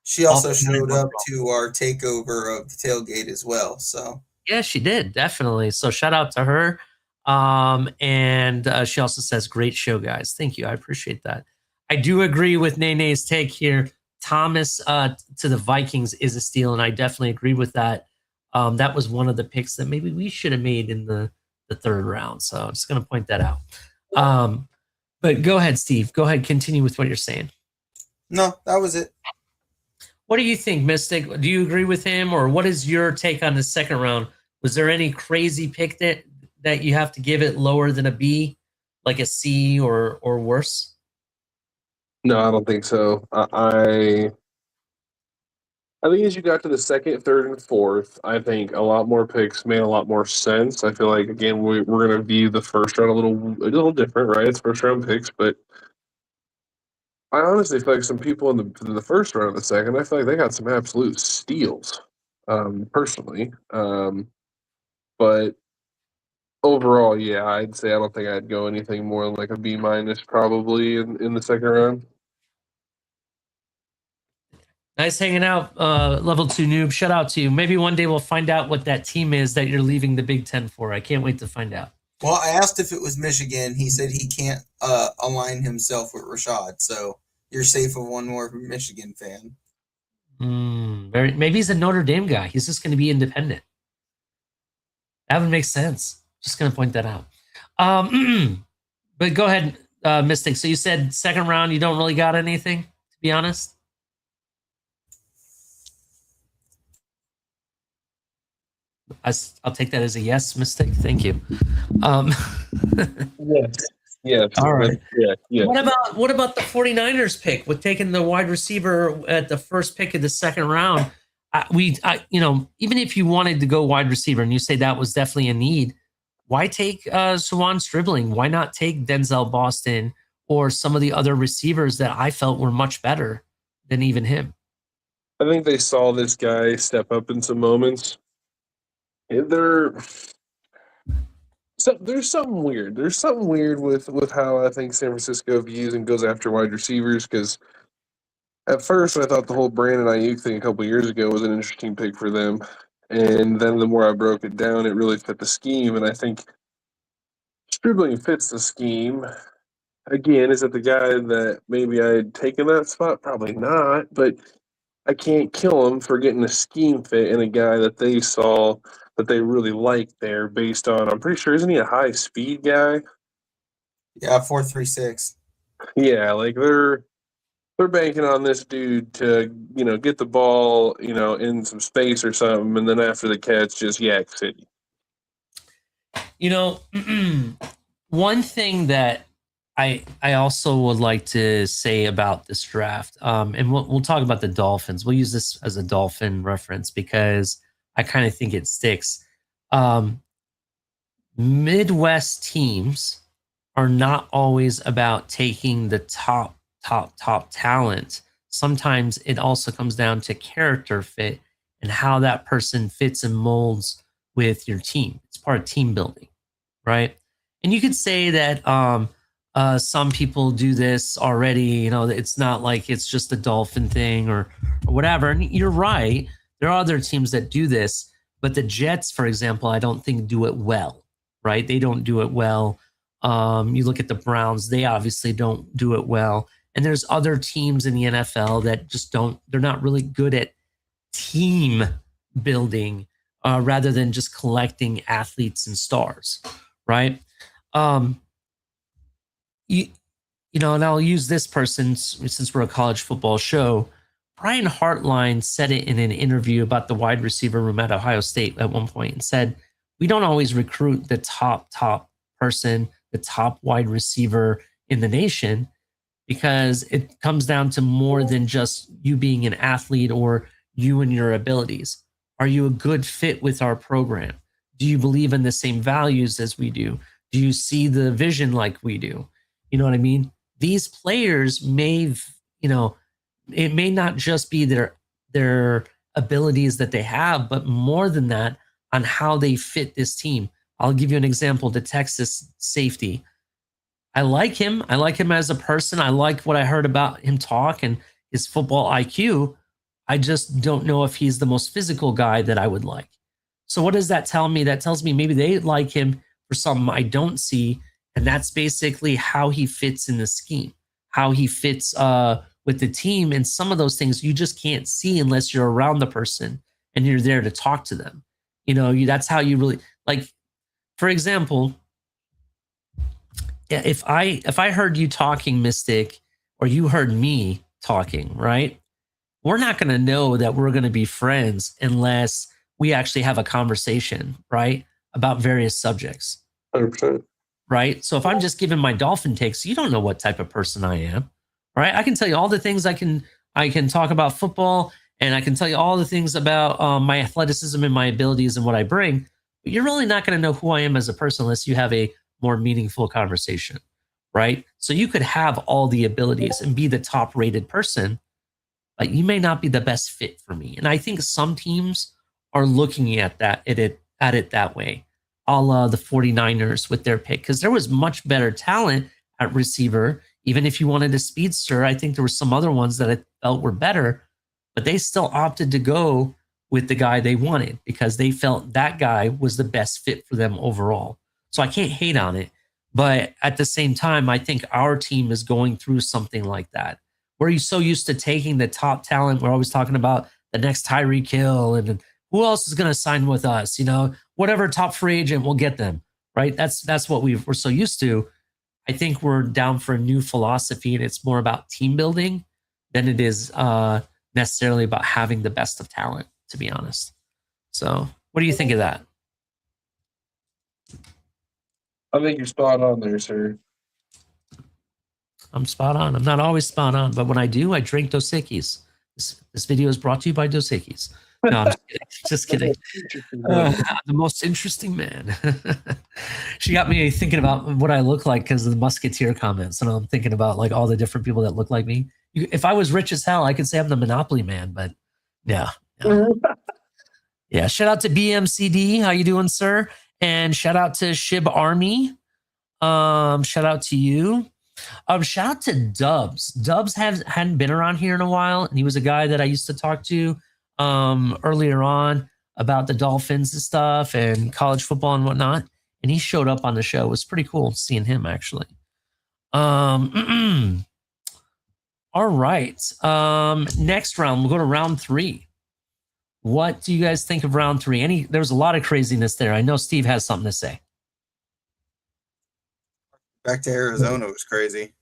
She also showed up to our takeover of the tailgate as well. So yeah, she did, definitely. So shout out to her. And she also says, great show, guys. Thank you. I appreciate that. I do agree with Nene's take here. Thomas to the Vikings is a steal, and I definitely agree with that. That was one of the picks that maybe we should have made in the third round. So I'm just going to point that out. But go ahead, Steve. Go ahead. Continue with what you're saying. No, that was it. What do you think, Mystic? Do you agree with him, or what is your take on the second round? Was there any crazy pick that you have to give it lower than a B, like a C or worse? No, I don't think so. I think as you got to the second, third, and fourth, I think a lot more picks made a lot more sense. I feel like, again, we're going to view the first round a little different, right? It's first round picks, but I honestly feel like some people in the first round and the second, I feel like they got some absolute steals, personally. But overall, yeah, I'd say I don't think I'd go anything more than like a B minus probably in the second round. Nice hanging out, level 2 noob. Shout out to you. Maybe one day we'll find out what that team is that you're leaving the Big Ten for. I can't wait to find out. Well, I asked if it was Michigan. He said he can't align himself with Rashad. So you're safe of one more Michigan fan. Maybe he's a Notre Dame guy. He's just going to be independent. That would make sense. Just going to point that out. But go ahead, Mystic. So you said second round, you don't really got anything, to be honest? I'll take that as a yes, Mystic. Thank you. Yes. All right. Yeah. What about the 49ers pick with taking the wide receiver at the first pick of the second round? Even if you wanted to go wide receiver and you say that was definitely a need, why take Sawan Stribling? Why not take Denzel Boston or some of the other receivers that I felt were much better than even him. I think they saw this guy step up in some moments. There's something weird. There's something weird with how I think San Francisco views and goes after wide receivers, because at first I thought the whole Brandon Ayuk thing a couple years ago was an interesting pick for them. And then the more I broke it down, it really fit the scheme. And I think Stribling fits the scheme. Again, is it the guy that maybe I had taken that spot? Probably not, but I can't kill him for getting a scheme fit in a guy that they saw that they really liked there based on, I'm pretty sure, isn't he a high speed guy? Yeah, 4.36. Yeah, like they're banking on this dude to, get the ball, in some space or something, and then after the catch, just yak city. One thing that I also would like to say about this draft, and we'll talk about the Dolphins. We'll use this as a Dolphin reference because I kind of think it sticks. Midwest teams are not always about taking the top talent. Sometimes it also comes down to character fit and how that person fits and molds with your team. It's part of team building, right? And you could say that some people do this already. It's not like it's just a Dolphin thing or whatever. And you're right. There are other teams that do this, but the Jets, for example, I don't think do it well, right? They don't do it well. You look at the Browns, they obviously don't do it well. And there's other teams in the NFL that just they're not really good at team building rather than just collecting athletes and stars, right? And I'll use this person since we're a college football show. Brian Hartline said it in an interview about the wide receiver room at Ohio State at one point and said, we don't always recruit the top person, the top wide receiver in the nation, because it comes down to more than just you being an athlete or you and your abilities. Are you a good fit with our program? Do you believe in the same values as we do? Do you see the vision like we do? You know what I mean? These players it may not just be their abilities that they have, but more than that, on how they fit this team. I'll give you an example. The Texas safety. I like him. I like him as a person. I like what I heard about him talk and his football IQ. I just don't know if he's the most physical guy that I would like. So what does that tell me? That tells me maybe they like him for something I don't see. And that's basically how he fits in the scheme, how he fits with the team. And some of those things you just can't see unless you're around the person and you're there to talk to them. That's how you really, like, for example, if I heard you talking, Mystic, or you heard me talking, right? We're not going to know that we're going to be friends unless we actually have a conversation, right? About various subjects. 100%. Right? So if I'm just giving my Dolphin takes, you don't know what type of person I am, right? I can tell you all the things I can talk about football, and I can tell you all the things about my athleticism and my abilities and what I bring. But you're really not going to know who I am as a person unless you have a more meaningful conversation, right? So you could have all the abilities and be the top rated person, but you may not be the best fit for me. And I think some teams are looking at it that way. A la the 49ers with their pick, because there was much better talent at receiver. Even if you wanted a speedster, I think there were some other ones that I felt were better, but they still opted to go with the guy they wanted because they felt that guy was the best fit for them overall. So I can't hate on it. But at the same time, I think our team is going through something like that. We're so used to taking the top talent. We're always talking about the next Tyreek Hill and who else is going to sign with us? Whatever top free agent, we'll get them, right? That's what we're so used to. I think we're down for a new philosophy, and it's more about team building than it is necessarily about having the best of talent, to be honest. So what do you think of that? I think you're spot on there, sir. I'm spot on. I'm not always spot on, but when I do, I drink Dos Equis. This video is brought to you by Dos Equis. No, I'm just kidding. The most interesting man. She got me thinking about what I look like because of the Musketeer comments, and I'm thinking about like all the different people that look like me. If I was rich as hell, I could say I'm the Monopoly man, but yeah, yeah. Shout out to BMCD, how you doing, sir? And shout out to Shib Army. Shout out to you. Shout out to Dubs. Dubs hadn't been around here in a while, and he was a guy that I used to talk to earlier on about the Dolphins and stuff and college football and whatnot. And he showed up on the show. It was pretty cool seeing him actually. All right. Next round, we'll go to round 3. What do you guys think of round 3? There was a lot of craziness there. I know Steve has something to say. Back to Arizona was crazy.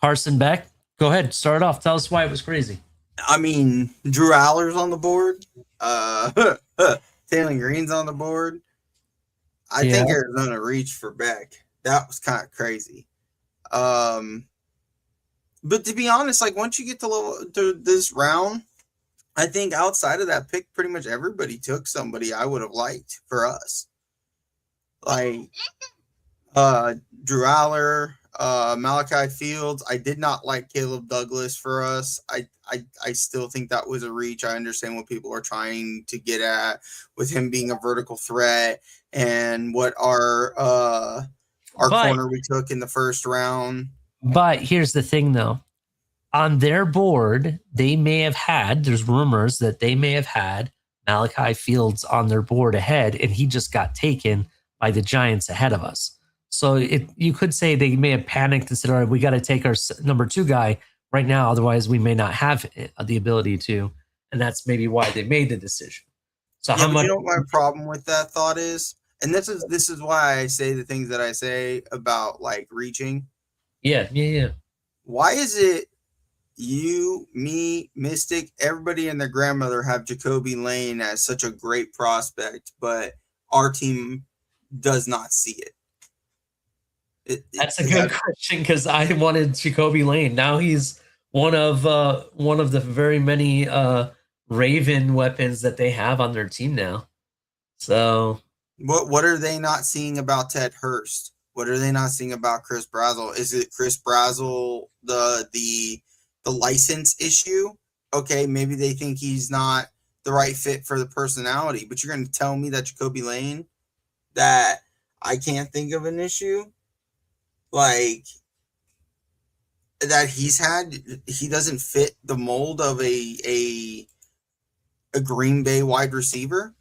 Carson Beck, go ahead. Start off. Tell us why it was crazy. I mean, Drew Aller's on the board. Taylor Green's on the board. I think Arizona reached for Beck. That was kind of crazy. But to be honest, like once you get to this round, I think outside of that pick, pretty much everybody took somebody I would have liked for us. Like Drew Aller, Malachi Fields. I did not like Caleb Douglas for us. I still think that was a reach. I understand what people are trying to get at with him being a vertical threat and what our corner we took in the first round. But here's the thing, though. On their board, they may have had, there's rumors that they may have had Malachi Fields on their board ahead, and he just got taken by the Giants ahead of us. So you could say they may have panicked and said, all right, we got to take our number 2 guy right now. Otherwise, we may not have the ability to. And that's maybe why they made the decision. So how much? You know what my problem with that thought is? And this is why I say the things that I say about like reaching. Yeah. Why is it you, me, Mystic, everybody and their grandmother have Jacoby Lane as such a great prospect, but our team does not see it? That's a good question because I wanted Jacoby Lane. Now he's one of the very many Raven weapons that they have on their team now. So what are they not seeing about Ted Hurst? What are they not seeing about Chris Brazzell? Is it Chris Brazzell the license issue? Okay, maybe they think he's not the right fit for the personality, but you're going to tell me that Jacoby Lane, that I can't think of an issue like that he doesn't fit the mold of a Green Bay wide receiver.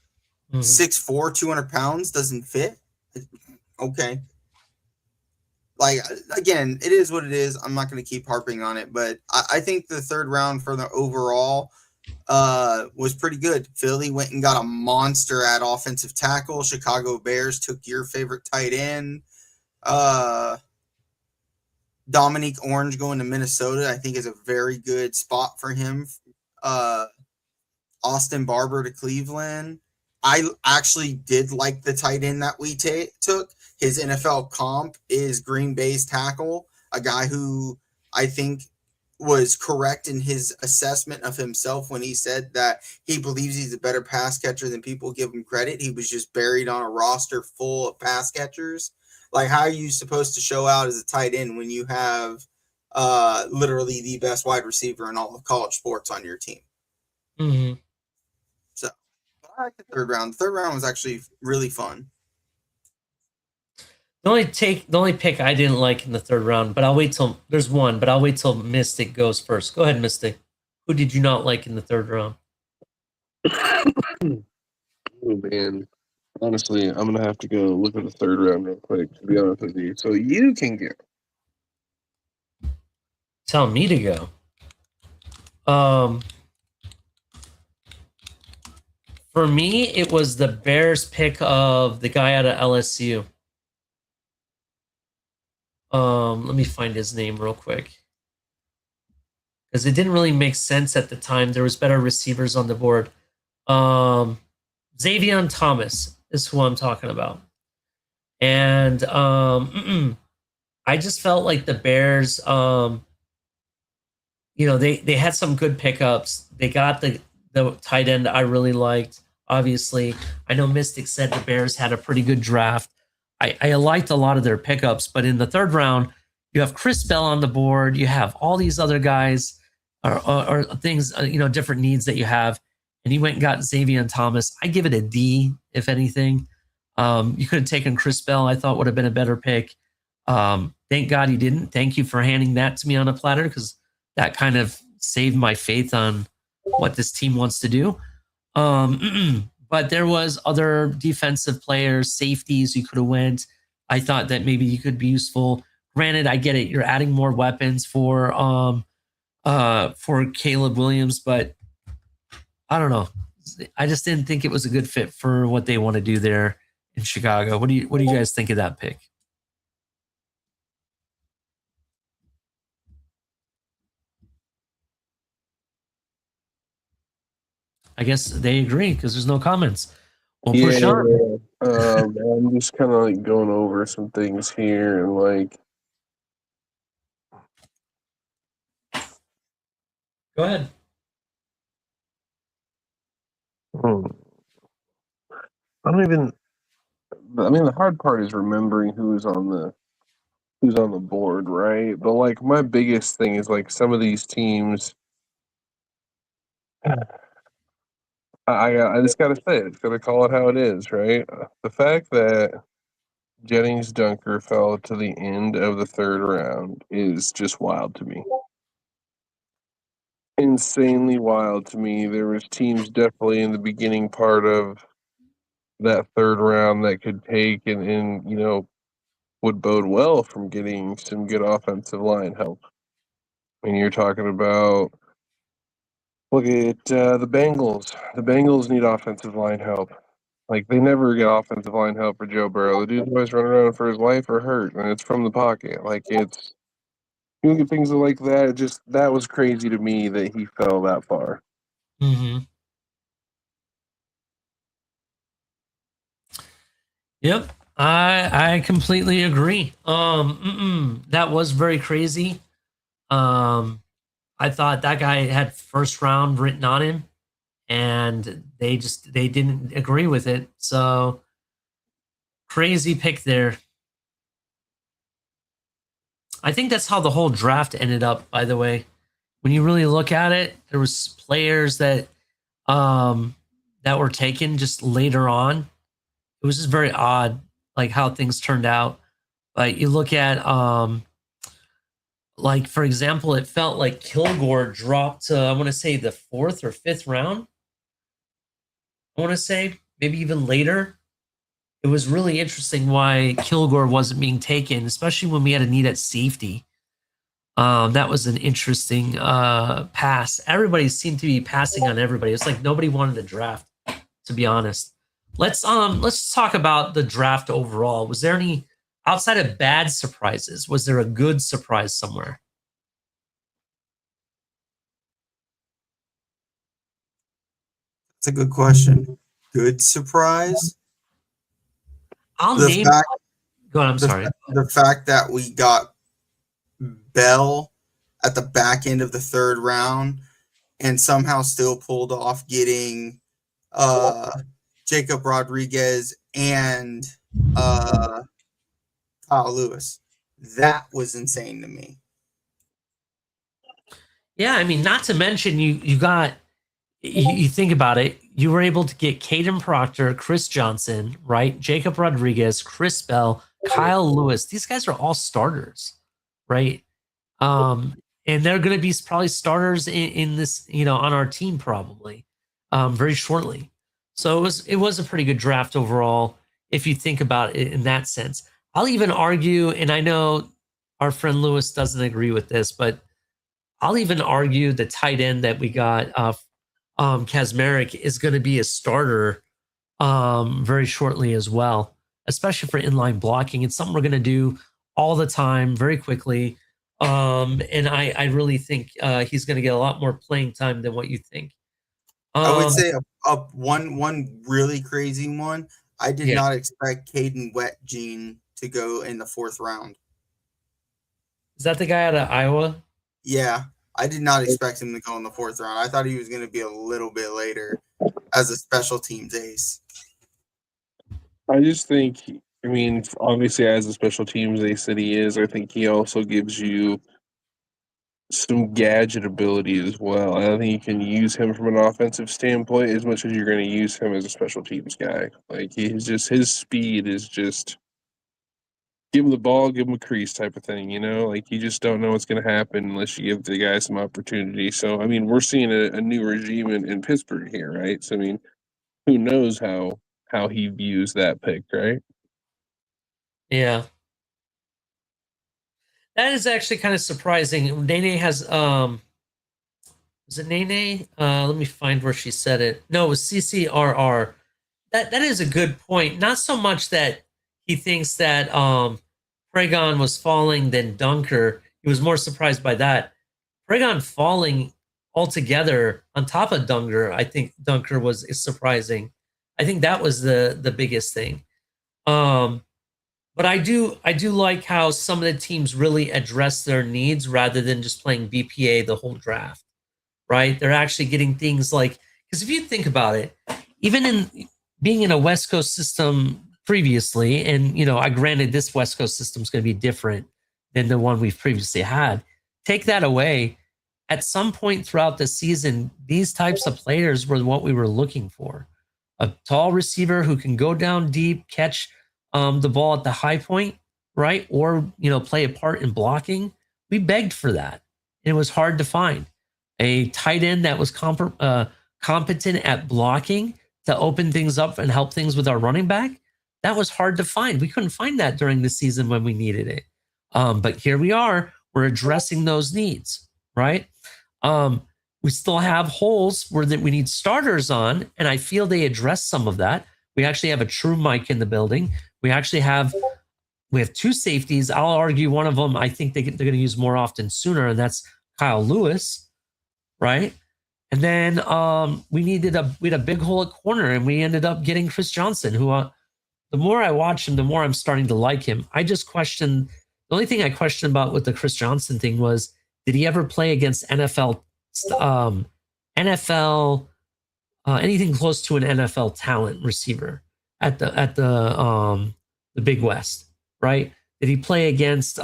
6'4", 200 pounds doesn't fit. Okay. Like, again, it is what it is. I'm not going to keep harping on it, but I think the third round for the overall was pretty good. Philly went and got a monster at offensive tackle. Chicago Bears took your favorite tight end. Dominique Orange going to Minnesota, I think, is a very good spot for him. Austin Barber to Cleveland. I actually did like the tight end that we took. His NFL comp is Green Bay's tackle, a guy who I think was correct in his assessment of himself when he said that he believes he's a better pass catcher than people give him credit. He was just buried on a roster full of pass catchers. Like, how are you supposed to show out as a tight end when you have literally the best wide receiver in all of college sports on your team? Mm-hmm. So, I like the third round. The third round was actually really fun. The only pick I didn't like in the third round, but I'll wait till there's one, but I'll wait till Mystic goes first. Go ahead, Mystic. Who did you not like in the third round? Oh, man. Honestly, I'm going to have to go look at the third round real quick, to be honest with you. So you can go. Tell me to go. For me, it was the Bears pick of the guy out of LSU. Let me find his name real quick. Because it didn't really make sense at the time. There was better receivers on the board. Xavier Thomas is who I'm talking about. And I just felt like the Bears they had some good pickups. They got the tight end I really liked. Obviously, I know Mystic said the Bears had a pretty good draft. I liked a lot of their pickups, but in the third round, you have Chris Bell on the board. You have all these other guys or things, different needs that you have. And he went and got Xavier Thomas. I give it a D, if anything. You could have taken Chris Bell. I thought would have been a better pick. Thank God he didn't. Thank you for handing that to me on a platter because that kind of saved my faith on what this team wants to do. But there was other defensive players, safeties you could have went. I thought that maybe you could be useful. Granted, I get it. You're adding more weapons for Caleb Williams, but I don't know. I just didn't think it was a good fit for what they want to do there in Chicago. What do you guys think of that pick? I guess they agree because there's no comments. We'll push on. I'm just kind of like going over some things here and like. Go ahead. I don't even. I mean, the hard part is remembering who's on the board, right? But like, my biggest thing is like some of these teams. I just gotta say it. Gotta call it how it is, right? The fact that Jennings Dunker fell to the end of the third round is just wild to me. Insanely wild to me. There was teams definitely in the beginning part of that third round that could take and would bode well from getting some good offensive line help. I mean, you're talking about look at the Bengals. The Bengals need offensive line help. Like, they never get offensive line help for Joe Burrow. The dude's always running around for his life or hurt, and it's from the pocket. Like, you look at things like that. That was crazy to me that he fell that far. Mm-hmm. Yep, I completely agree. That was very crazy. I thought that guy had first round written on him, and they didn't agree with it. So crazy pick there. I think that's how the whole draft ended up, by the way. When you really look at it, there was players that that were taken just later on. It was just very odd, like how things turned out. But you look at like, for example, it felt like Kilgore dropped to, I want to say, the 4th or 5th round. I want to say maybe even later. It was really interesting why Kilgore wasn't being taken, especially when we had a need at safety. That was an interesting pass. Everybody seemed to be passing on everybody. It's like nobody wanted to draft, to be honest. Let's talk about the draft overall. Was there any, outside of bad surprises, was there a good surprise somewhere? That's a good question. Good surprise. I'll The name. fact, Go on. I'm sorry. the fact that we got Bell at the back end of the third round and somehow still pulled off getting Jacob Rodriguez and Kyle Lewis. That was insane to me. Yeah, I mean, not to mention you got, you think about it, you were able to get Caden Proctor, Chris Johnson, right? Jacob Rodriguez, Chris Bell, Kyle Lewis. These guys are all starters, right? And they're going to be probably starters in this, on our team probably very shortly. So it was a pretty good draft overall if you think about it in that sense. I'll even argue, and I know our friend Lewis doesn't agree with this, but I'll even argue the tight end that we got, Kazmarek, is going to be a starter very shortly as well, especially for inline blocking. It's something we're going to do all the time, very quickly. And I really think he's going to get a lot more playing time than what you think. I would say one really crazy one. I did not expect Caden Wetjean to go in the 4th round. Is that the guy out of Iowa? Yeah. I did not expect him to go in the 4th round. I thought he was going to be a little bit later as a special teams ace. I just think, I mean, obviously as a special teams ace that he is, I think he also gives you some gadget ability as well. I don't think you can use him from an offensive standpoint as much as you're going to use him as a special teams guy. Like he's just his speed is just give him the ball, give him a crease type of thing. You know, like you just don't know what's going to happen unless you give the guy some opportunity. So I mean, we're seeing a new regime in Pittsburgh here, right? So I mean, who knows how he views that pick, right? Yeah. That is actually kind of surprising. Nene has was it Nene? Let me find where she said it. No, it was CCRR. That is a good point. Not so much that he thinks that Pregon was falling than Dunker. He was more surprised by that. Pregon falling altogether on top of Dunker, I think Dunker is surprising. I think that was the biggest thing. But I do like how some of the teams really address their needs rather than just playing BPA the whole draft, right? They're actually getting things like, because if you think about it, even in being in a West Coast system previously, and I granted this West Coast system is going to be different than the one we've previously had. Take that away. At some point throughout the season, these types of players were what we were looking for. A tall receiver who can go down deep, catch the ball at the high point, right? Or, play a part in blocking. We begged for that. And it was hard to find. A tight end that was competent at blocking to open things up and help things with our running back. That was hard to find. We couldn't find that during the season when we needed it. But here we are. We're addressing those needs, right? We still have holes where we need starters on, and I feel they address some of that. We actually have a true Mike in the building. We have 2 safeties. I'll argue one of them I think they're going to use more often sooner, and that's Kyle Lewis, right? And then we had a big hole at corner, and we ended up getting Chris Johnson, who the more I watch him, the more I'm starting to like him. The only thing I questioned about with the Chris Johnson thing was, did he ever play against NFL anything close to an NFL talent receiver at the Big West, right? Did he play against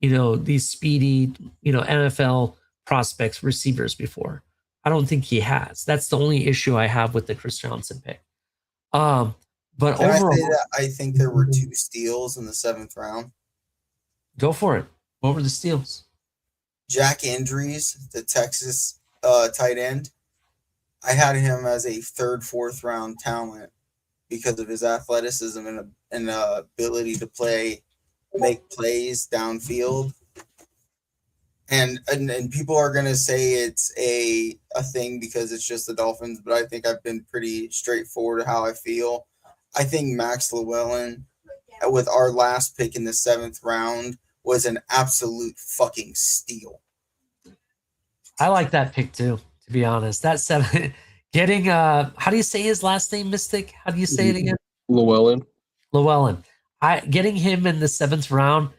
these speedy NFL prospects receivers before? I don't think he has. That's the only issue I have with the Chris Johnson pick. But Can overall, I say that I think there were 2 steals in the 7th round? Go for it. What were the steals? Jack Andrews, the Texas tight end. I had him as a 3rd, 4th round talent because of his athleticism and ability to make plays downfield. And people are gonna say it's a thing because it's just the Dolphins, but I think I've been pretty straightforward how I feel. I think Max Llewellyn, with our last pick in the 7th round, was an absolute fucking steal. I like that pick too, to be honest. That 7 getting how do you say his last name, Mystic? How do you say it again? Llewellyn. Getting him in the 7th round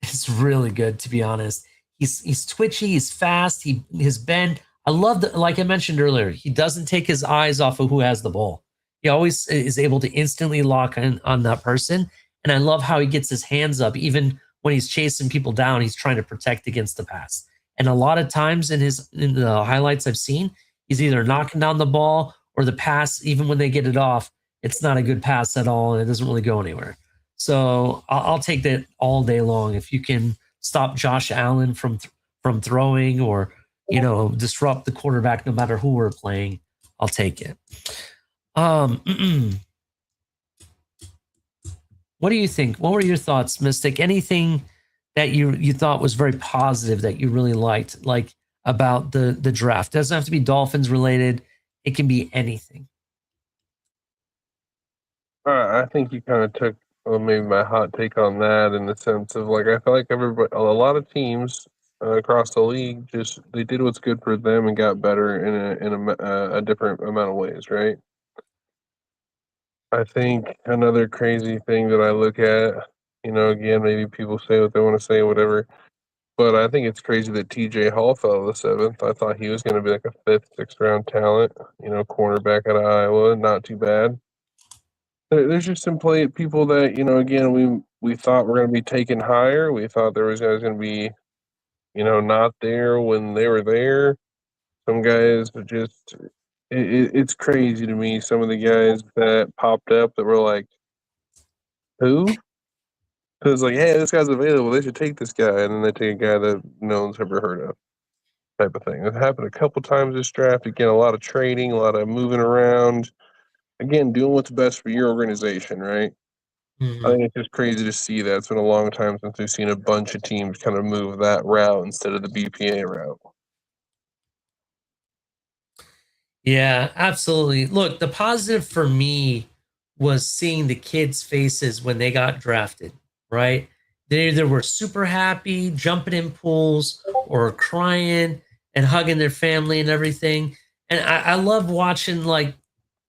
is really good, to be honest. He's twitchy, he's fast, his bend. I love that, like I mentioned earlier, he doesn't take his eyes off of who has the ball. He always is able to instantly lock in on that person. And I love how he gets his hands up. Even when he's chasing people down, he's trying to protect against the pass. And a lot of times in the highlights I've seen, he's either knocking down the ball or the pass, even when they get it off, it's not a good pass at all, and it doesn't really go anywhere. So I'll take that all day long. If you can stop Josh Allen from throwing or disrupt the quarterback, no matter who we're playing, I'll take it. What do you think? What were your thoughts, Mystic? Anything that you thought was very positive that you really liked, like about the draft? It doesn't have to be Dolphins related. It can be anything. I think you kind of took maybe my hot take on that in the sense of like I feel like a lot of teams across the league they did what's good for them and got better in a different amount of ways, right? I think another crazy thing that I look at, again, maybe people say what they want to say, whatever. But I think it's crazy that TJ Hall fell to the 7th. I thought he was going to be like a 5th, 6th round talent. Cornerback out of Iowa, not too bad. There's just some people that again we thought were going to be taken higher. We thought there was guys going to be not there when they were there. Some guys are just it's crazy to me. Some of the guys that popped up that were like, who? Because like, hey, this guy's available. They should take this guy, and then they take a guy that no one's ever heard of, type of thing. It happened a couple times this draft. Again, a lot of trading, a lot of moving around. Again, doing what's best for your organization, right? I think it's just crazy to see that. It's been a long time since we've seen a bunch of teams kind of move that route instead of the BPA route. Yeah, absolutely. Look, the positive for me was seeing the kids' faces when they got drafted, right? They either were super happy, jumping in pools, or crying and hugging their family and everything. And I love watching like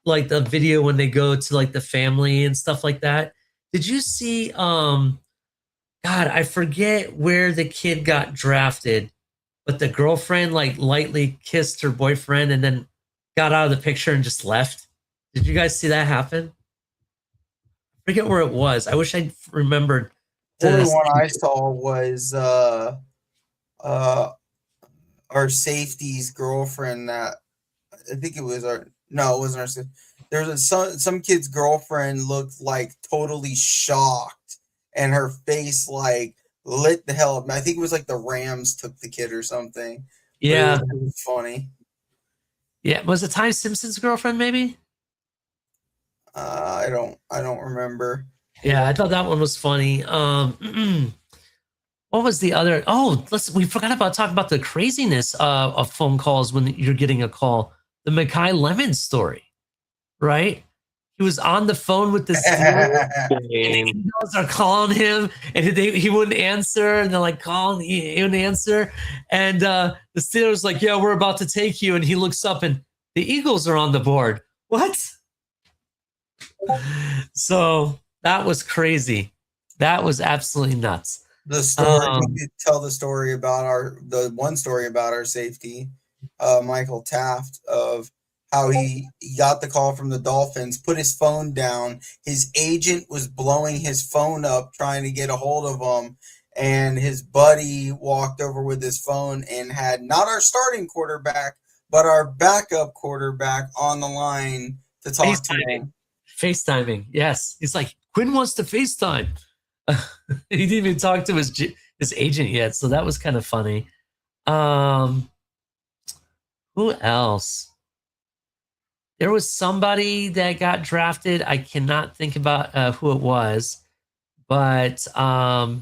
the video when they go to like the family and stuff like that. Did you see God, I forget where the kid got drafted, but the girlfriend like lightly kissed her boyfriend and then got out of the picture and just left. Did you guys see that happen? I forget where it was. I wish I remembered. The only one I saw was our safety's girlfriend. That I think it was our. No, it wasn't our safety. There was some kid's girlfriend looked like totally shocked, and her face like lit the hell up. I think it was like the Rams took the kid or something. Yeah, it was funny. Yeah, was it Ty Simpson's girlfriend? Maybe. I don't remember. Yeah, I thought that one was funny. What was the other? Oh, we forgot about talking about the craziness of phone calls when you're getting a call. The Makai Lemon story, right? He was on the phone with the Steelers. And Eagles are calling him, and he wouldn't answer. And they're like calling, he wouldn't answer. And the Steelers like, yeah, we're about to take you. And he looks up, and the Eagles are on the board. What? So that was crazy. That was absolutely nuts. The story. We could tell the story about the one story about our safety, Michael Taft, of how he got the call from the Dolphins, put his phone down. His agent was blowing his phone up trying to get a hold of him, and his buddy walked over with his phone and had not our starting quarterback, but our backup quarterback on the line to talk to him. FaceTiming, yes. He's like, Quinn wants to FaceTime. He didn't even talk to his agent yet, so that was kind of funny. Who else? There was somebody that got drafted. I cannot think about who it was, but the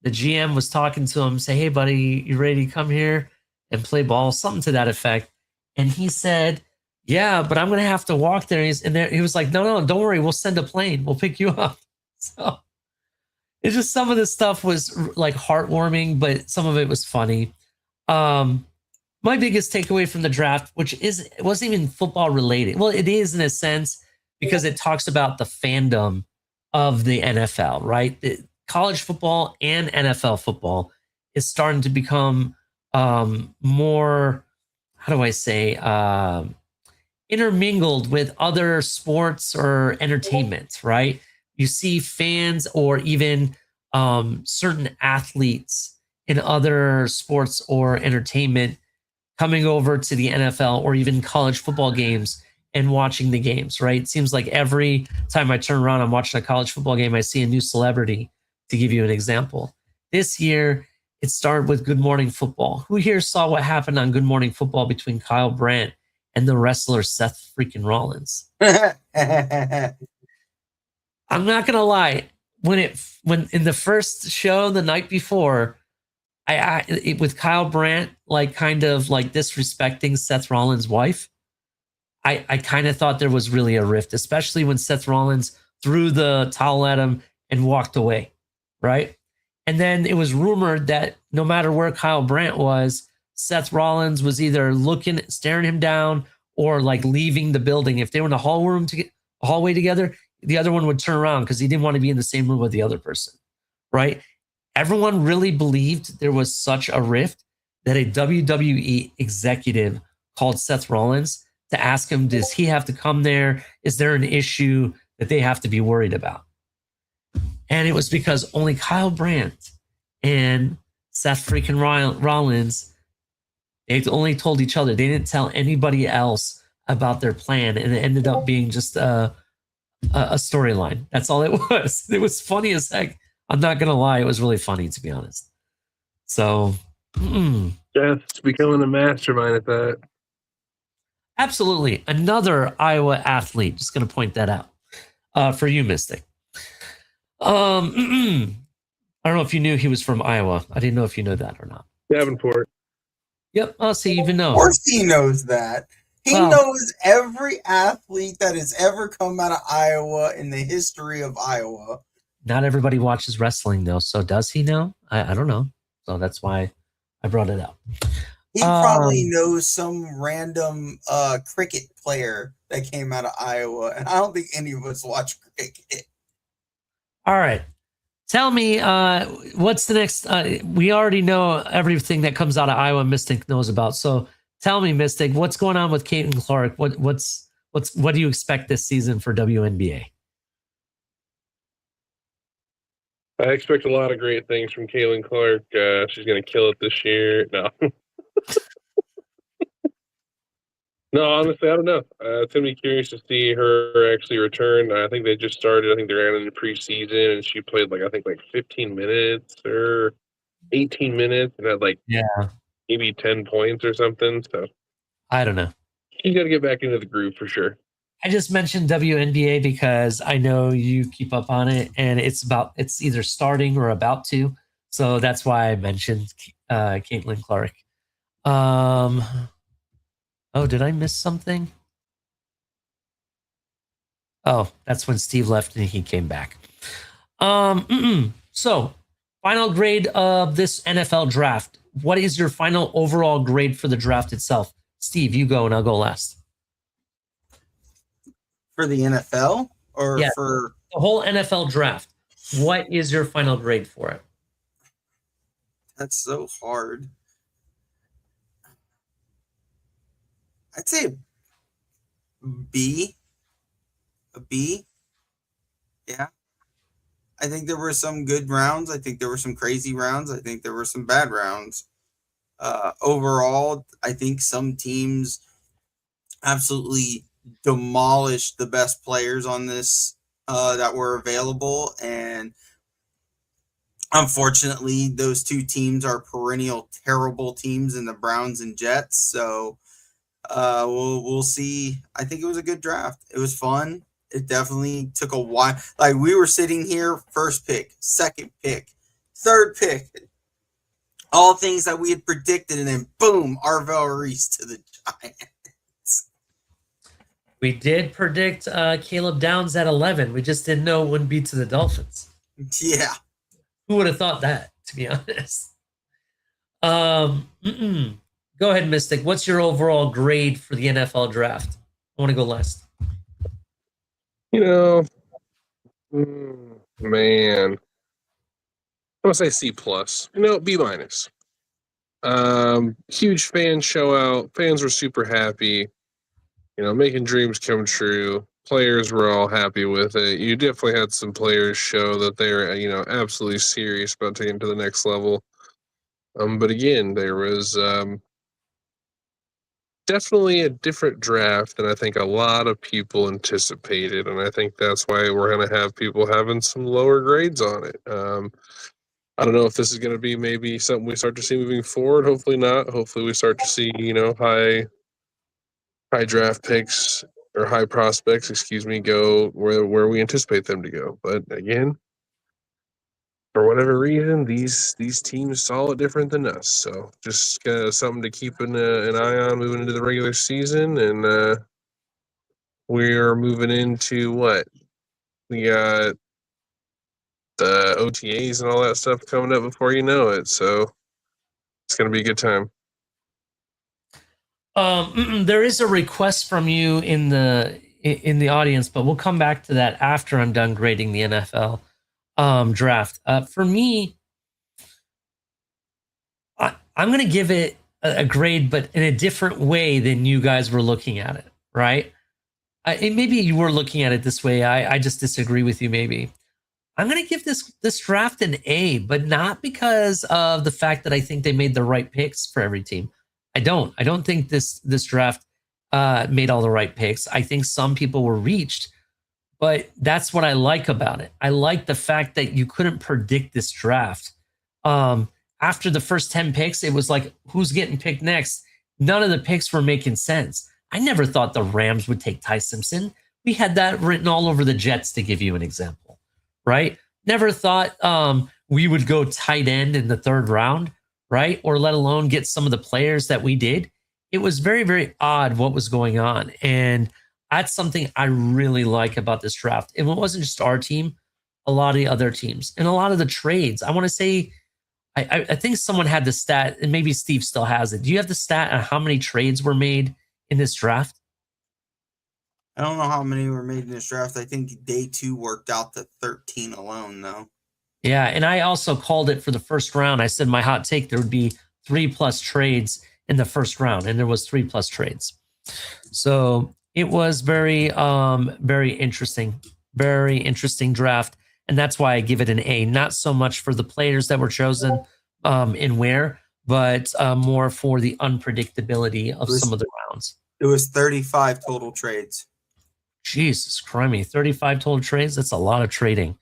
GM was talking to him, say, hey, buddy, you ready to come here and play ball? Something to that effect. And he said, yeah, but I'm going to have to walk there. He was like, no, don't worry. We'll send a plane. We'll pick you up. So it's just some of this stuff was like heartwarming, but some of it was funny. My biggest takeaway from the draft, it wasn't even football related. Well, it is in a sense because it talks about the fandom of the NFL, right? College football and NFL football is starting to become more, how do I say, intermingled with other sports or entertainment, right? You see fans or even certain athletes in other sports or entertainment coming over to the NFL or even college football games and watching the games, right? It seems like every time I turn around, I'm watching a college football game, I see a new celebrity, to give you an example. This year, it started with Good Morning Football. Who here saw what happened on Good Morning Football between Kyle Brandt and the wrestler Seth freaking Rollins? I'm not gonna lie. When in the first show the night before, with Kyle Brandt like kind of like disrespecting Seth Rollins' wife, I kind of thought there was really a rift, especially when Seth Rollins threw the towel at him and walked away, right? And then it was rumored that no matter where Kyle Brandt was, Seth Rollins was either staring him down or like leaving the building. If they were in a hallway together, the other one would turn around because he didn't want to be in the same room with the other person, right? everyone really believed there was such a rift that a WWE executive called Seth Rollins to ask him, does he have to come there? Is there an issue that they have to be worried about? And it was because only Kyle Brandt and Seth freaking Rollins, they only told each other. They didn't tell anybody else about their plan. And it ended up being just a storyline. That's all it was. It was funny as heck. I'm not going to lie. It was really funny, to be honest. So, Jeff's becoming a mastermind at that. absolutely. Another Iowa athlete. Just going to point that out for you, Mystic. I don't know if you knew he was from Iowa. I didn't know if you know that or not. Davenport. Yep. Oh, so you even know. Of course he knows that. He knows every athlete that has ever come out of Iowa in the history of Iowa. Not everybody watches wrestling, though. So does he know? I don't know. So that's why I brought it up. He probably knows some random cricket player that came out of Iowa. And I don't think any of us watch cricket. All right. Tell me, what's the next? We already know everything that comes out of Iowa Mystic knows about. So tell me, Mystic, what's going on with Caitlin Clark? What do you expect this season for WNBA? I expect a lot of great things from Caitlin Clark. She's going to kill it this year. No. No, honestly, I don't know. It's going to be curious to see her actually return. I think they just started. I think they ran in the preseason, and she played like 15 minutes or 18 minutes, and had maybe 10 points or something. So I don't know. She's got to get back into the groove for sure. I just mentioned WNBA because I know you keep up on it, and it's either starting or about to. So that's why I mentioned Caitlin Clark. Oh, did I miss something? Oh, that's when Steve left and he came back. So, final grade of this NFL draft. What is your final overall grade for the draft itself? Steve, you go and I'll go last. For the NFL or for the whole NFL draft? What is your final grade for it? That's so hard. I'd say B. A B. Yeah. I think there were some good rounds. I think there were some crazy rounds. I think there were some bad rounds. Overall, I think some teams absolutely demolished the best players on this that were available. And unfortunately, those two teams are perennial terrible teams in the Browns and Jets. So we'll see. I think it was a good draft. It was fun. It definitely took a while. Like, we were sitting here, first pick, second pick, third pick, all things that we had predicted, and then boom, Arvell Reese to the Giants. We did predict Caleb Downs at 11. We just didn't know it wouldn't be to the Dolphins. Yeah. Who would have thought that, to be honest? Go ahead, Mystic. What's your overall grade for the NFL draft? I want to go last. Man. I'm going to say C+. B-. Huge fan show out. Fans were super happy. Making dreams come true. Players were all happy with it. You definitely had some players show that they were, absolutely serious about taking it to the next level. But again, there was definitely a different draft than I think a lot of people anticipated, and I think that's why we're going to have people having some lower grades on it. I don't know if this is going to be maybe something we start to see moving forward. Hopefully not. Hopefully we start to see, high draft picks or high prospects, go where we anticipate them to go. But again, for whatever reason, these teams saw it different than us. So just something to keep an eye on moving into the regular season. And we're moving into what? We got the OTAs and all that stuff coming up before you know it. So it's going to be a good time. There is a request from you in the audience, but we'll come back to that after I'm done grading the NFL draft. For me, I'm going to give it a grade, but in a different way than you guys were looking at it, right? And maybe you were looking at it this way. I just disagree with you, maybe. I'm going to give this draft an A, but not because of the fact that I think they made the right picks for every team. I don't think this draft made all the right picks. I think some people were reached, but that's what I like about it. I like the fact that you couldn't predict this draft. After the first 10 picks, it was like, who's getting picked next? None of the picks were making sense. I never thought the Rams would take Ty Simpson. We had that written all over the Jets, to give you an example, right? Never thought we would go tight end in the 3rd round, right? Or let alone get some of the players that we did. It was very, very odd what was going on. And that's something I really like about this draft. And it wasn't just our team, a lot of the other teams and a lot of the trades. I want to say, I think someone had the stat, and maybe Steve still has it. Do you have the stat on how many trades were made in this draft? I don't know how many were made in this draft. I think day 2 worked out to 13 alone, though. Yeah, and I also called it for the first round. I said my hot take, there would be 3+ trades in the first round, and there was 3+ trades. So it was very, very interesting draft. And that's why I give it an A, not so much for the players that were chosen and where, but more for the unpredictability of some of the rounds. It was 35 total trades. Jesus Christ, 35 total trades? That's a lot of trading.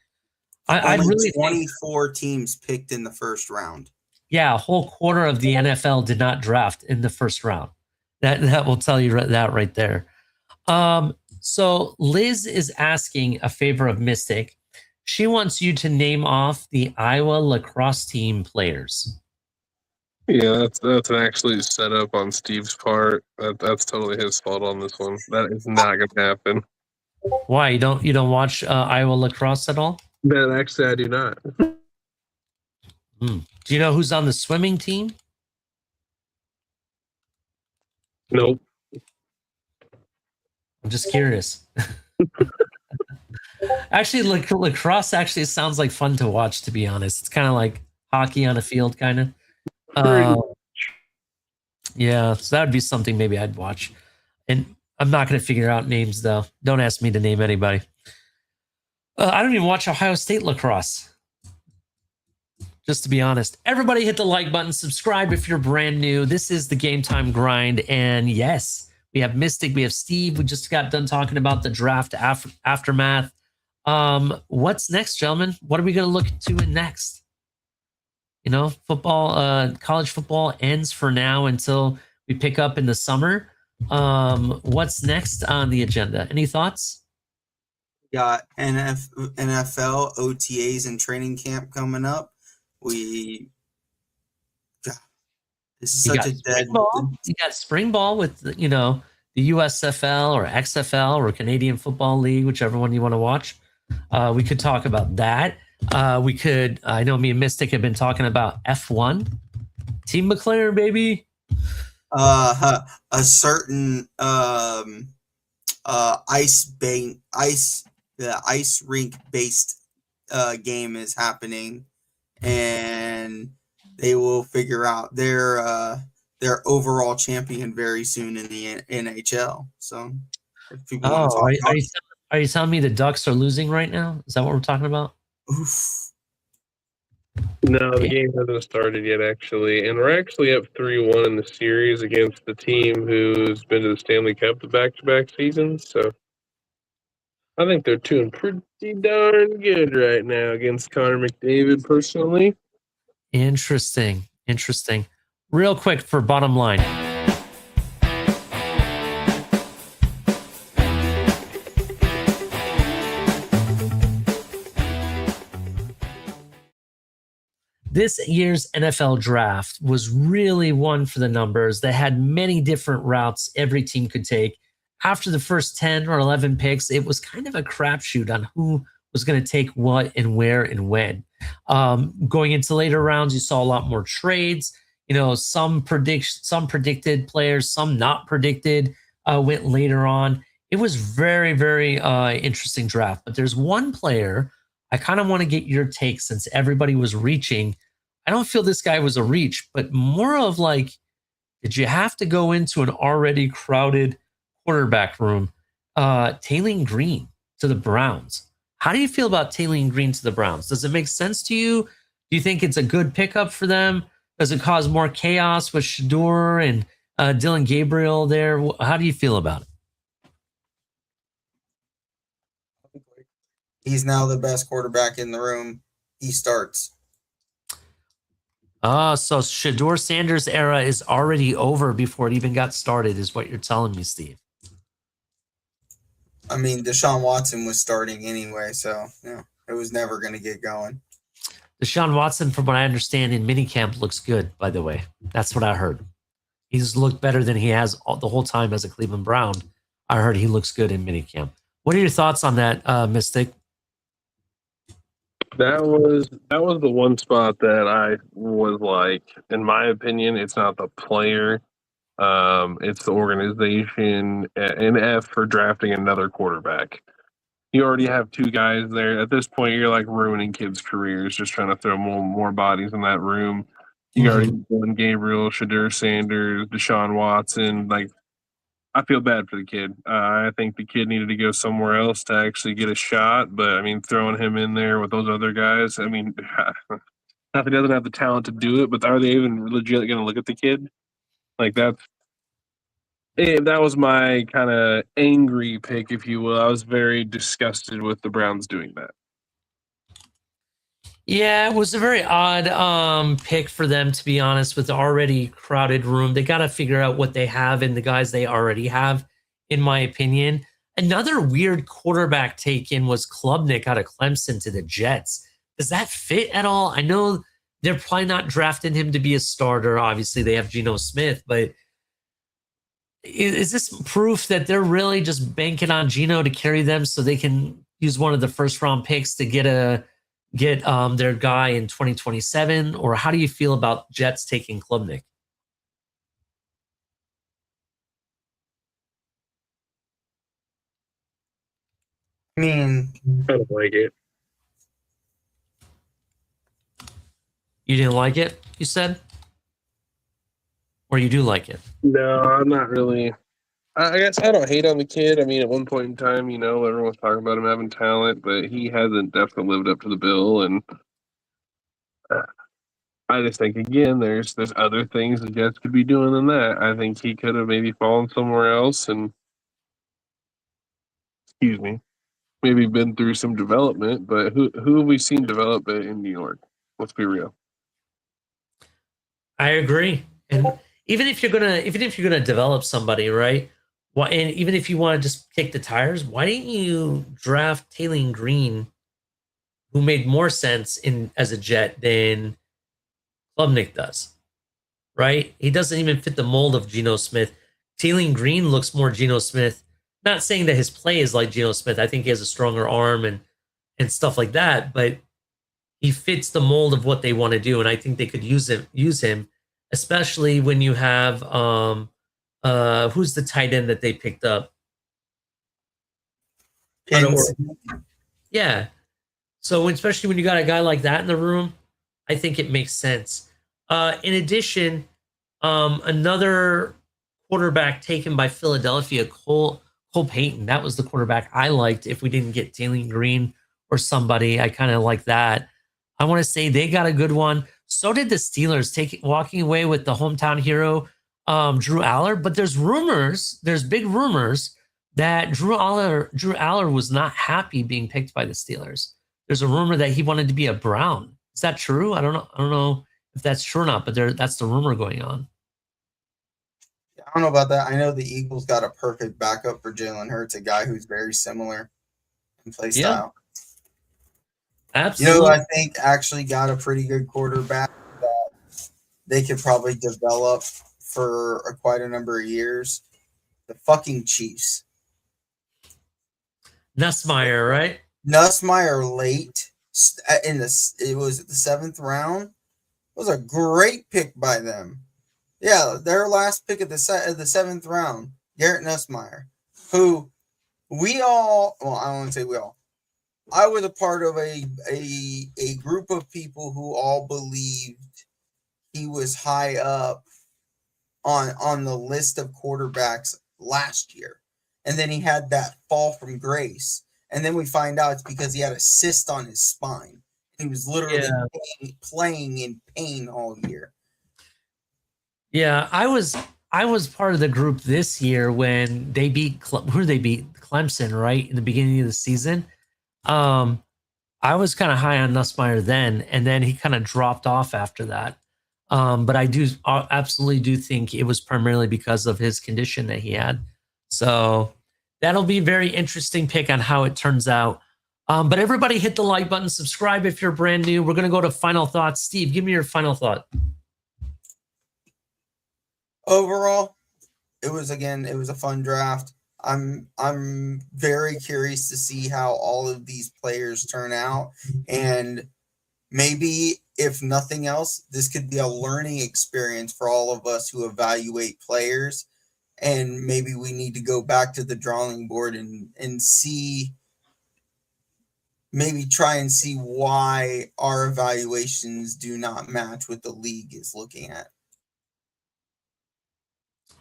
I'd really 24 teams picked in the first round. Yeah, a whole quarter of the NFL did not draft in the first round. That will tell you that right there. So Liz is asking a favor of Mystic. She wants you to name off the Iowa lacrosse team players. Yeah, that's actually set up on Steve's part. That's totally his fault on this one. That is not going to happen. Why, you don't watch Iowa lacrosse at all? That actually I do not. Do you know who's on the swimming team? Nope. I'm just curious. Actually, lacrosse actually sounds like fun to watch, to be honest. It's kind of like hockey on a field, kind of. Yeah, so that would be something maybe I'd watch. And I'm not going to figure out names, though. Don't ask me to name anybody. I don't even watch Ohio State lacrosse. Just to be honest. Everybody hit the like button. Subscribe if you're brand new. This is the Game Time Grind. And yes, we have Mystic. We have Steve. We just got done talking about the draft aftermath. What's next, gentlemen? What are we going to look to next? You know, football, college football ends for now until we pick up in the summer. What's next on the agenda? Any thoughts? Got NFL OTAs and training camp coming up. This is such a dead ball. You got spring ball with the USFL or XFL or Canadian Football League, whichever one you want to watch. We could talk about that. I know me and Mystic have been talking about F1. Team McLaren, baby. A certain ice rink based game is happening, and they will figure out their overall champion very soon in the NHL. So, if people want to talk about, are you telling me the Ducks are losing right now? Is that what we're talking about? oof. No, the game hasn't started yet, actually. And we're actually up 3-1 in the series against the team who's been to the Stanley Cup the back-to-back seasons. So I think they're doing pretty darn good right now against Connor McDavid, personally. Interesting. Real quick for bottom line. This year's NFL draft was really one for the numbers. They had many different routes every team could take. After the first 10 or 11 picks, it was kind of a crapshoot on who was going to take what and where and when. Going into later rounds, you saw a lot more trades. Some predicted players, some not predicted, went later on. It was very, very interesting draft. But there's one player I kind of want to get your take, since everybody was reaching I don't feel this guy was a reach, but more of like, did you have to go into an already crowded quarterback room? Tayleen Green to the Browns. How do you feel about Tayleen Green to the Browns? Does it make sense to you? Do you think it's a good pickup for them? Does it cause more chaos with Shador and Dylan Gabriel there? How do you feel about it? He's now the best quarterback in the room. He starts. So Shador Sanders' era is already over before it even got started, is what you're telling me, Steve. I mean, Deshaun Watson was starting anyway, so yeah, it was never going to get going. Deshaun Watson, from what I understand, in minicamp looks good, by the way. That's what I heard. He's looked better than he has the whole time as a Cleveland Brown. I heard he looks good in minicamp. What are your thoughts on that, Mystic? That was the one spot that I was like, in my opinion, it's not the player, it's the organization. An F for drafting another quarterback. You already have two guys there. At this point, you're like ruining kids' careers, just trying to throw more bodies in that room. You already done Gabriel, Shador Sanders, Deshaun Watson. Like, I feel bad for the kid. I think the kid needed to go somewhere else to actually get a shot. But I mean, throwing him in there with those other guys, I mean, not that he doesn't have the talent to do it, but are they even legit going to look at the kid? Like that was my kind of angry pick, if you will. I was very disgusted with the Browns doing that. Yeah, it was a very odd pick for them, to be honest, with the already crowded room. They got to figure out what they have in the guys they already have, in my opinion. Another weird quarterback taken was Klubnik out of Clemson to the Jets. Does that fit at all? I know they're probably not drafting him to be a starter. Obviously, they have Geno Smith, but is this proof that they're really just banking on Geno to carry them so they can use one of the first round picks to get their guy in 2027? Or how do you feel about Jets taking Klubnik? I mean, I don't like it. You didn't like it, you said? Or you do like it? No, I'm not really. I guess I don't hate on the kid. I mean, at one point in time, everyone was talking about him having talent, but he hasn't definitely lived up to the bill. And I just think, again, there's other things the Jets could be doing than that. I think he could have maybe fallen somewhere else and, excuse me, maybe been through some development. But who have we seen develop in New York? Let's be real. I agree. And even if you're gonna develop somebody, right? And even if you want to just kick the tires, why didn't you draft Tayleen Green, who made more sense as a Jet than Klubnik does? Right? He doesn't even fit the mold of Geno Smith. Tayleen Green looks more Geno Smith. Not saying that his play is like Geno Smith. I think he has a stronger arm and stuff like that, but he fits the mold of what they want to do, and I think they could use him, especially when you have who's the tight end that they picked up? Yeah. So especially when you got a guy like that in the room, I think it makes sense. In addition, another quarterback taken by Philadelphia, Cole Payton. That was the quarterback I liked. If we didn't get Tayleen Green or somebody, I kind of like that. I want to say they got a good one. So did the Steelers, walking away with the hometown hero, Drew Aller. But there's big rumors that Drew Aller was not happy being picked by the Steelers. There's a rumor that he wanted to be a Brown. Is that true? I don't know if that's true or not, but that's the rumor going on. I don't know about that. I know the Eagles got a perfect backup for Jalen Hurts, a guy who's very similar in play style. Absolutely. I think actually got a pretty good quarterback that they could probably develop for quite a number of years. The fucking Chiefs. Nussmeier, right? Nussmeier late it was the 7th round. It was a great pick by them. Yeah, their last pick of the 7th round, Garrett Nussmeier, who I don't want to say we all. I was a part of a group of people who all believed he was high up on the list of quarterbacks last year. And then he had that fall from grace. And then we find out it's because he had a cyst on his spine. He was literally playing in pain all year. Yeah, I was part of the group this year when they beat who they beat Clemson, right, in the beginning of the season. I was kind of high on Nussmeier then, and then he kind of dropped off after that. But I do absolutely do think it was primarily because of his condition that he had. So that'll be a very interesting pick on how it turns out. But everybody hit the like button, subscribe if you're brand new. We're going to go to final thoughts. Steve, give me your final thought. Overall, it was a fun draft. I'm very curious to see how all of these players turn out, and maybe if nothing else, this could be a learning experience for all of us who evaluate players. And maybe we need to go back to the drawing board and see, maybe try and see why our evaluations do not match what the league is looking at.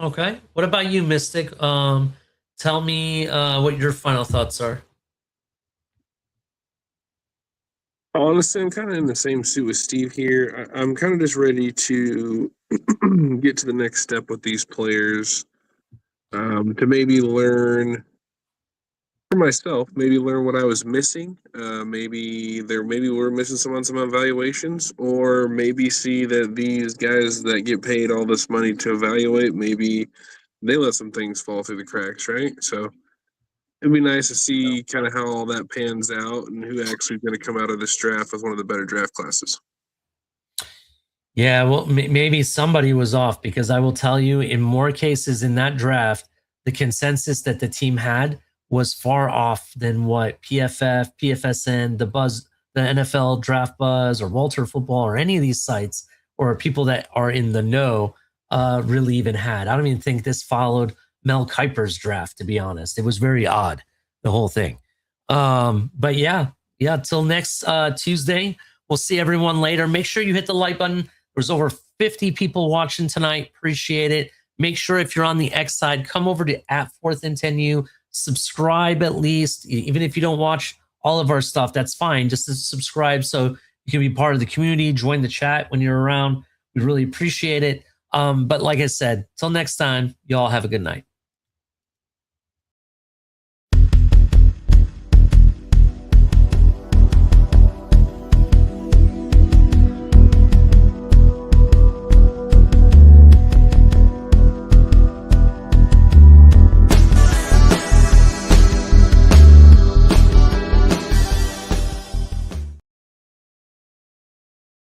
Okay. What about you, Mystic? Tell me what your final thoughts are. Honestly, I'm kind of in the same suit with Steve here. I'm kind of just ready to get to the next step with these players, to maybe learn for myself, maybe learn what I was missing. Maybe we're missing some evaluations, or maybe see that these guys that get paid all this money to evaluate, maybe they let some things fall through the cracks, right? So it'd be nice to see kind of how all that pans out and who actually is going to come out of this draft with one of the better draft classes. Yeah, well, maybe somebody was off, because I will tell you, in more cases in that draft, the consensus that the team had was far off than what PFF, PFSN, the NFL Draft Buzz, or Walter Football, or any of these sites, or people that are in the know, really even had. I don't even think this followed Mel Kiper's draft, to be honest. It was very odd, the whole thing. But yeah, till next Tuesday. We'll see everyone later. Make sure you hit the like button. There's over 50 people watching tonight. Appreciate it. Make sure if you're on the X side, come over to @4th and 10U. Subscribe at least. Even if you don't watch all of our stuff, that's fine. Just to subscribe so you can be part of the community, join the chat when you're around. We really appreciate it. But like I said, till next time, y'all have a good night.